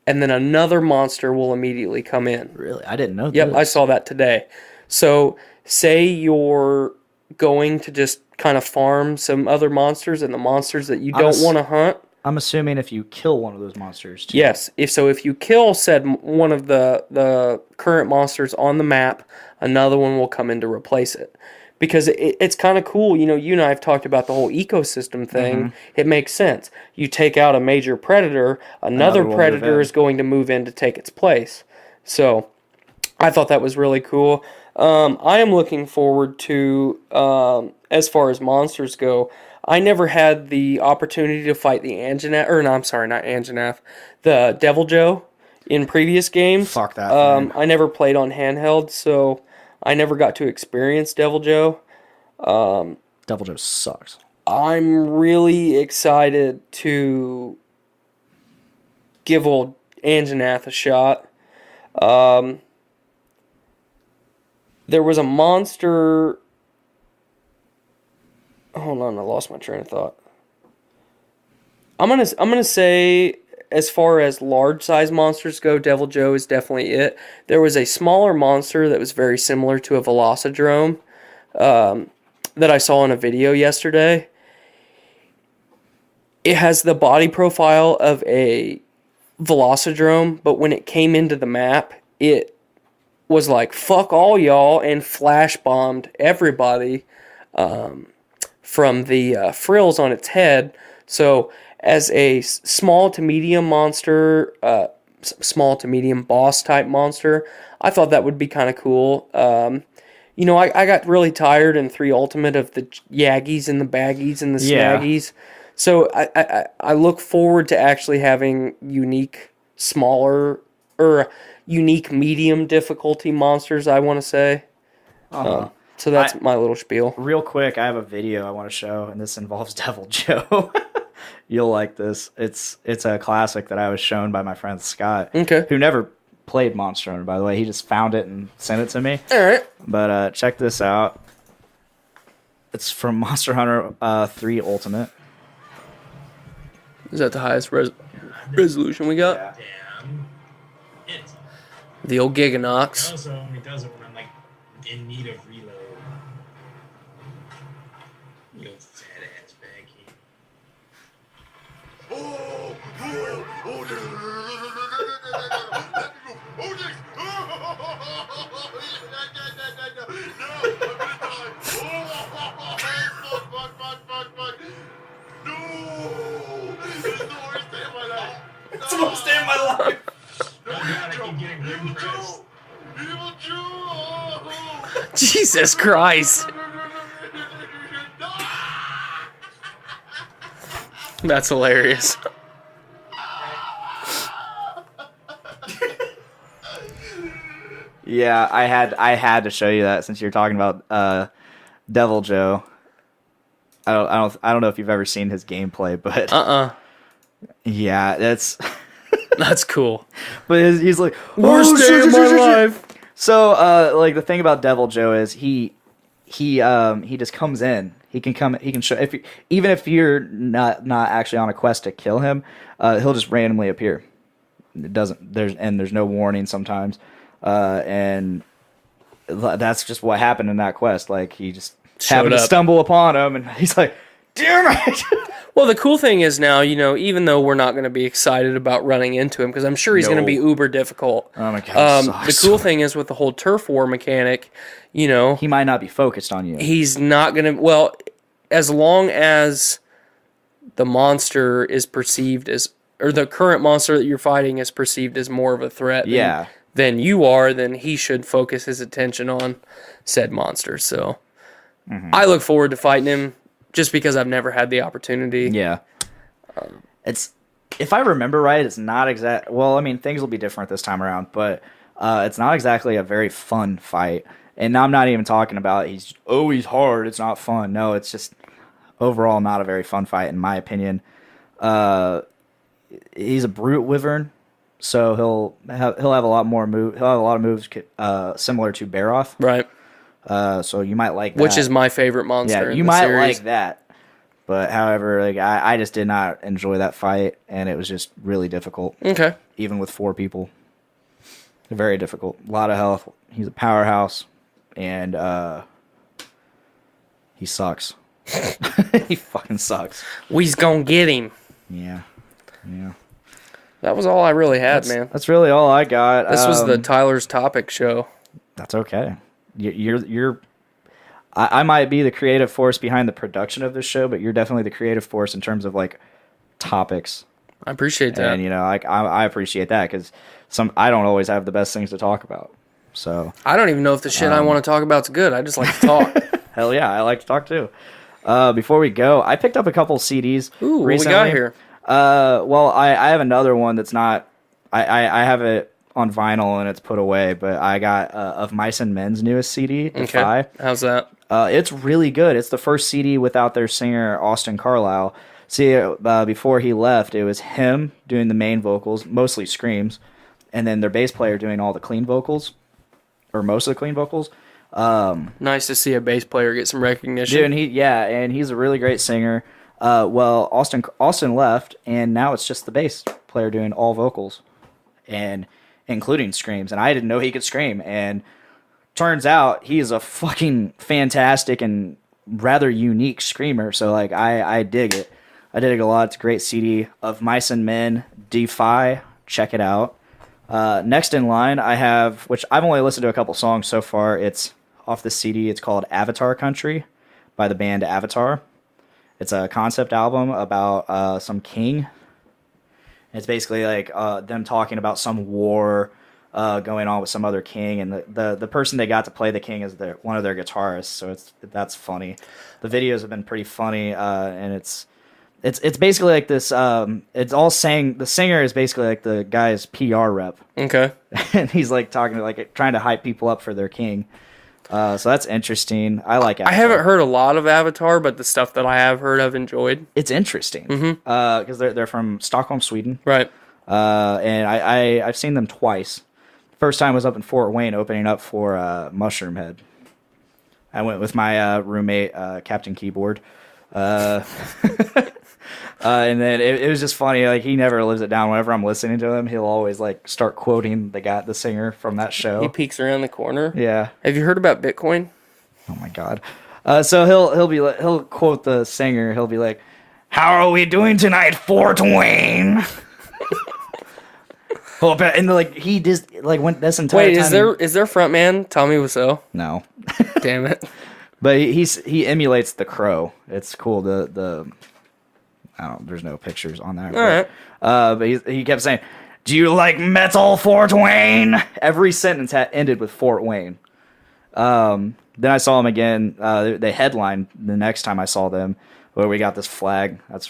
And then another monster will immediately come in. Really? I didn't know that. Yep, I saw that today. So, say you're going to just kind of farm some other monsters, and the monsters that you don't want to hunt. I'm assuming if you kill one of those monsters, too. Yes. If you kill one of the current monsters on the map, another one will come in to replace it. Because it's kind of cool. You know, you and I have talked about the whole ecosystem thing. It makes sense. You take out a major predator, another predator is going to move in to take its place. So, I thought that was really cool. I am looking forward to, as far as monsters go, I never had the opportunity to fight the Anjanath, or no, I'm sorry, not Anjanath, the Devil Joe in previous games. Fuck that thing. I never played on handheld, so I never got to experience Devil Joe. Devil Joe sucks. I'm really excited to give old Anjanath a shot. There was a monster. Hold on, I lost my train of thought. I'm gonna say, as far as large size monsters go, Devil Joe is definitely it. There was a smaller monster that was very similar to a Velocidrome that I saw in a video yesterday. it has the body profile of a Velocidrome, but when it came into the map, it was like, fuck all y'all, and flash bombed everybody from the frills on its head. So as a small to medium monster, small to medium boss type monster, I thought that would be kind of cool. You know, I got really tired in 3 Ultimate of the Yaggies and the Baggies and the Snaggies. So I look forward to actually having unique, smaller, or unique medium difficulty monsters, I want to say. So that's my little spiel. Real quick, I have a video I want to show, and this involves Devil Joe. You'll like this. It's a classic that I was shown by my friend Scott, who never played Monster Hunter, by the way. He just found it and sent it to me. All right. But check this out. It's from Monster Hunter 3 Ultimate. Is that the highest resolution we got? Damn. It. The old Giganox. It also only does it when I'm like in need of reload. You fat ass baggy. It's the worst day of my life. I keep getting rim pressed. Jesus Christ. That's hilarious. Yeah, I had to show you that since you're talking about Devil Joe. I don't know if you've ever seen his gameplay, but yeah, that's that's cool. But he's like, worst day of my life. So like the thing about Devil Joe is he just comes in. He can show even if you're not actually on a quest to kill him, he'll just randomly appear. There's no warning sometimes. And that's just what happened in that quest. Like he just happened to stumble upon him, and he's like, "Damn it!" Well, the cool thing is now, you know, even though we're not going to be excited about running into him because I'm sure he's going to be uber difficult. Oh my god! The cool thing is with the whole turf war mechanic, you know, he might not be focused on you. He's not going to. Well, as long as the monster is perceived as, or the current monster that you're fighting is perceived as more of a threat. Than you are, then he should focus his attention on said monster. So I look forward to fighting him just because I've never had the opportunity. Yeah. It's, if I remember right, it's not exact. Well, I mean, things will be different this time around, but it's not exactly a very fun fight. And I'm not even talking about he's hard, it's not fun. No, it's just overall not a very fun fight in my opinion. He's a brute wyvern. So he'll have a lot more move. He'll have a lot of moves similar to Baroth, right? So you might like that. Which is my favorite monster. Yeah, you might like that. But however, like I just did not enjoy that fight, and it was just really difficult. Okay, even with 4 people, very difficult. A lot of health. He's a powerhouse, and he sucks. He fucking sucks. We's gonna get him. Yeah. That was all I really had, man. That's really all I got. This was the Tyler's Topic show. That's okay. I might be the creative force behind the production of this show, but you're definitely the creative force in terms of like topics. I appreciate that. And you know, I appreciate that because I don't always have the best things to talk about. So I don't even know if the shit I want to talk about is good. I just like to talk. Hell yeah, I like to talk too. Before we go, I picked up a couple CDs. Ooh, recently. What we got here? Well, I have another one that's not. I have it on vinyl and it's put away, but I got of Mice and Men's newest CD, Defy. How's that? It's really good. It's the first CD without their singer Austin Carlisle. See, before he left, it was him doing the main vocals, mostly screams, and then their bass player doing all the clean vocals, or most of the clean vocals. Nice to see a bass player get some recognition. Dude, and he's a really great singer. Well, Austin left, and now it's just the bass player doing all vocals, and including screams. And I didn't know he could scream, and turns out he is a fucking fantastic and rather unique screamer. So like, I dig it. I dig it a lot. It's a great CD. Of Mice and Men, Defy. Check it out. Next in line, I have, which I've only listened to a couple songs so far. It's off the CD. It's called Avatar Country by the band Avatar. It's a concept album about some king. It's basically like them talking about some war going on with some other king, and the person they got to play the king is one of their guitarists. So that's funny. The videos have been pretty funny, and it's basically like this. It's all saying the singer is basically like the guy's PR rep. Okay, and he's like talking to trying to hype people up for their king. So that's interesting. I like Avatar. I haven't heard a lot of Avatar, but the stuff that I have heard, I've enjoyed. It's interesting because they're from Stockholm, Sweden, right? And I've seen them twice. First time was up in Fort Wayne, opening up for Mushroom Head. I went with my roommate, Captain Keyboard, and then it was just funny. Like, he never lives it down. Whenever I'm listening to him, he'll always like start quoting the singer from that show. He peeks around the corner. Yeah. Have you heard about Bitcoin? Oh my God. So he'll quote the singer. He'll be like, "How are we doing tonight, Fort Wayne?" Oh, and like he just like went this entire time. Wait, is there front man Tommy Wiseau? No. Damn it. But he emulates the Crow. It's cool. I don't. There's no pictures on that. All right. But he kept saying, "Do you like metal, Fort Wayne?" Every sentence ended with Fort Wayne. Then I saw him again. They headlined the next time I saw them, where we got this flag. That's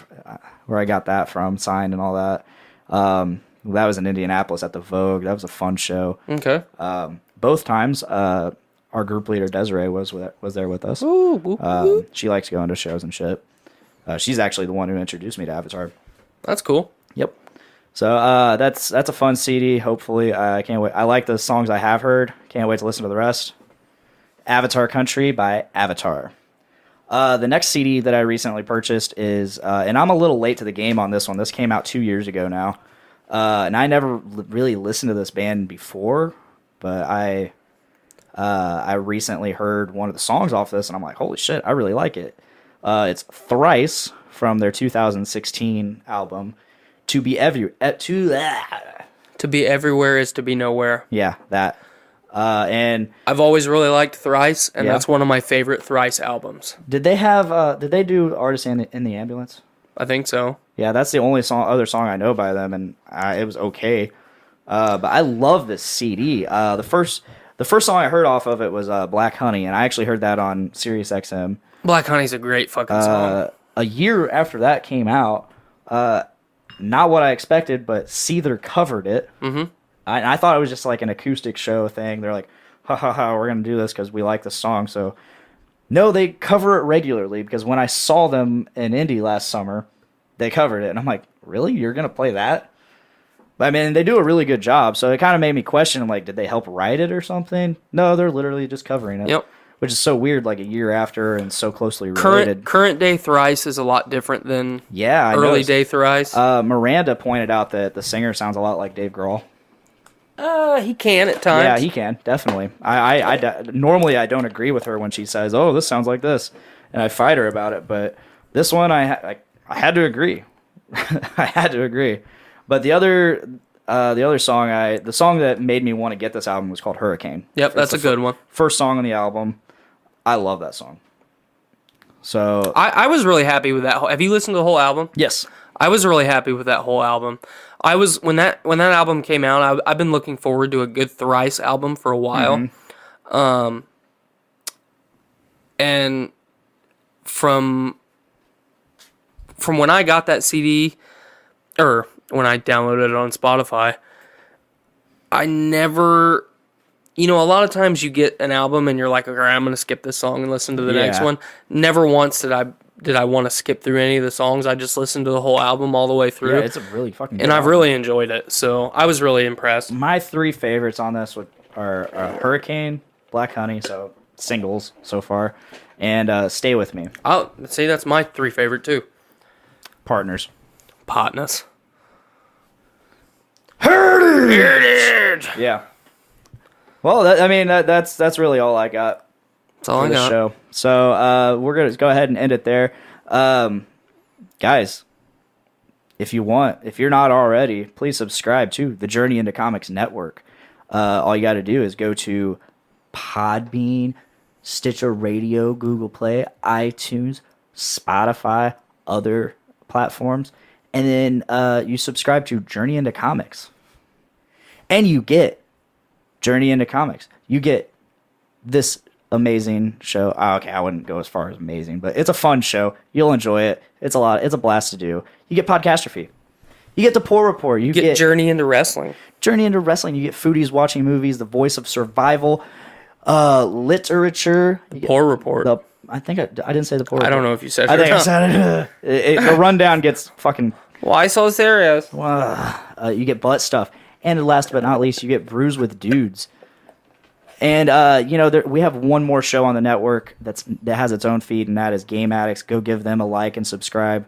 where I got that from, signed and all that. That was in Indianapolis at the Vogue. That was a fun show. Okay. Both times, our group leader Desiree was there with us. Ooh. She likes going to shows and shit. She's actually the one who introduced me to Avatar. That's cool. Yep. So that's a fun CD. Hopefully, I can't wait. I like the songs I have heard. Can't wait to listen to the rest. Avatar Country by Avatar. The next CD that I recently purchased is, and I'm a little late to the game on this one. This came out 2 years ago now. And I never really listened to this band before, but I recently heard one of the songs off this, and I'm like, holy shit, I really like it. It's Thrice from their 2016 album, To Be Everywhere is to be nowhere. Yeah, that. And I've always really liked Thrice, and Yeah. that's one of my favorite Thrice albums. did they do Artist in the Ambulance? I think so. Yeah, that's the only other song I know by them, and it was okay. But I love this CD. The first song I heard off of it was Black Honey, and I actually heard that on Sirius XM. Black Honey's a great fucking song. A year after that came out, not what I expected, but Seether covered it. Mm-hmm. I thought it was just like an acoustic show thing. They're like, ha ha ha, we're going to do this because we like the song. So, no, they cover it regularly, because when I saw them in Indy last summer, they covered it. And I'm like, really? You're going to play that? But, I mean, they do a really good job. So it kind of made me question, like, did they help write it or something? No, they're literally just covering it. Yep. Which is so weird, like a year after and so closely related. Current day Thrice is a lot different than early day Thrice. Miranda pointed out that the singer sounds a lot like Dave Grohl. He can at times. Yeah, he can, definitely. Normally I don't agree with her when she says, "Oh, this sounds like this," and I fight her about it. But this one, I had to agree. I had to agree. But the other song, the song that made me want to get this album was called Hurricane. Yep, that's a good one. First song on the album. I love that song. So I was really happy with that. Have you listened to the whole album? Yes. I was really happy with that whole album. I was when that album came out. I've been looking forward to a good Thrice album for a while. Mm-hmm. And from when I got that CD, or when I downloaded it on Spotify, I never. You know, a lot of times you get an album and you're like, okay, I'm going to skip this song and listen to the next one. Never once did I want to skip through any of the songs. I just listened to the whole album all the way through. Yeah, it's a really fucking good And I've album. really enjoyed it. So I was really impressed. My three favorites on this are Hurricane, Black Honey, so singles so far, and Stay With Me. I'll say that's my three favorite too. Partners. Partners. Heritage! Yeah. Well, that's really all I got. That's all for I this got. show. So we're gonna go ahead and end it there, guys. if you're not already, please subscribe to the Journey into Comics Network. All you got to do is go to Podbean, Stitcher Radio, Google Play, iTunes, Spotify, other platforms, and then you subscribe to Journey into Comics. And you get Journey into Comics. You get this amazing show. Oh, okay, I wouldn't go as far as amazing, but it's a fun show. You'll enjoy it. It's a blast to do. You get Podcastrophe. You get the Poor Report. You get Journey into Wrestling. Journey into Wrestling. You get Foodies Watching Movies, The Voice of Survival, literature. Poor Report. I think I didn't say the Poor Report. I don't know if you said it. I think I said it. The rundown gets fucking... Why so serious? You get butt stuff. And last but not least, you get Brews with Dudes. And, we have one more show on the network that has its own feed, and that is Game Addicts. Go give them a like and subscribe.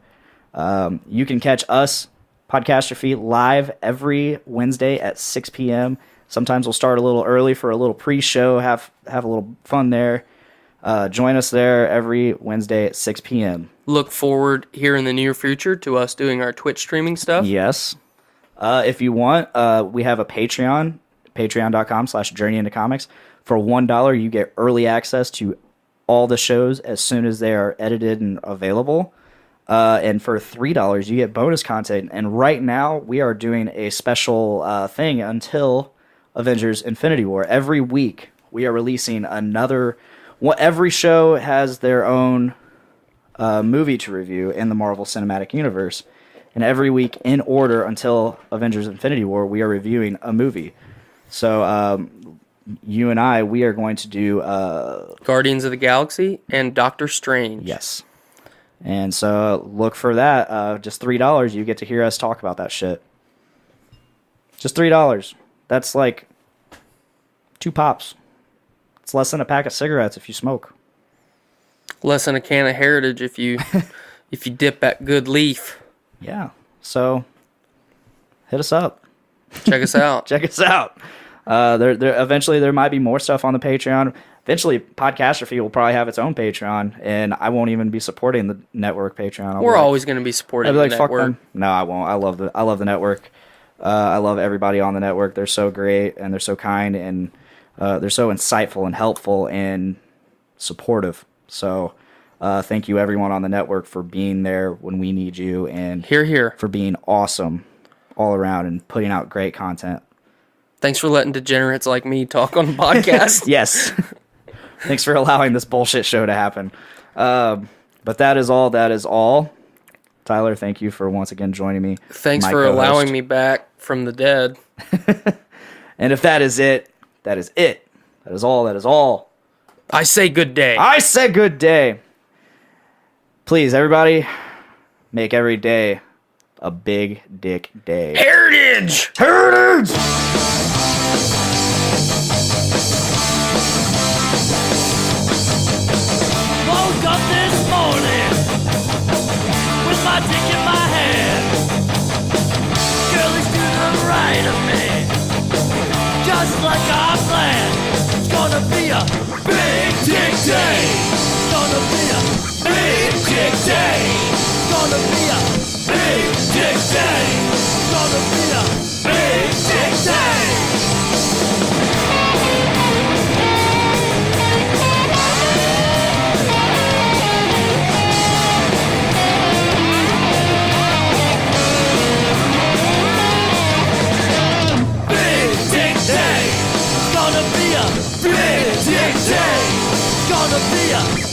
You can catch us, Podcastrophe, live every Wednesday at 6 p.m. Sometimes we'll start a little early for a little pre-show, have a little fun there. Join us there every Wednesday at 6 p.m. Look forward here in the near future to us doing our Twitch streaming stuff. Yes. If you want, we have a Patreon, patreon.com/journeyintocomics. For $1, you get early access to all the shows as soon as they are edited and available. And for $3, you get bonus content. And right now, we are doing a special thing until Avengers Infinity War. Every week, we are releasing another... every show has their own movie to review in the Marvel Cinematic Universe. And every week, in order until Avengers Infinity War, we are reviewing a movie. So, you and I, we are going to do... Guardians of the Galaxy and Doctor Strange. Yes. And so, look for that. Just $3, you get to hear us talk about that shit. Just $3. That's like 2 pops. It's less than a pack of cigarettes if you smoke. Less than a can of Heritage if you dip that good leaf. Yeah. So, hit us up. Check us out. Check us out. Eventually, there might be more stuff on the Patreon. Eventually, Podcastrophe will probably have its own Patreon, and I won't even be supporting the network Patreon. We're always going to be supporting the network. Fuck them. No, I won't. I love the network. I love everybody on the network. They're so great, and they're so kind, and they're so insightful and helpful and supportive. So, thank you everyone on the network for being there when we need you, and here for being awesome all around and putting out great content. Thanks for letting degenerates like me talk on the podcast. Yes. Thanks for allowing this bullshit show to happen. But that is all. That is all. Tyler, thank you for once again joining me. Thanks for allowing me back from the dead. And if that is it, that is it. That is all. That is all. I say good day. I say good day. Please, everybody, make every day a big dick day. Heritage! Heritage! Woke up this morning with my dick in my hand. Girlie's to the right of me, just like I planned. It's gonna be a big dick day. It's gonna be a big dick day. It's gonna be a big dick day. It's gonna be a big dick day. Big dick day. It's gonna be a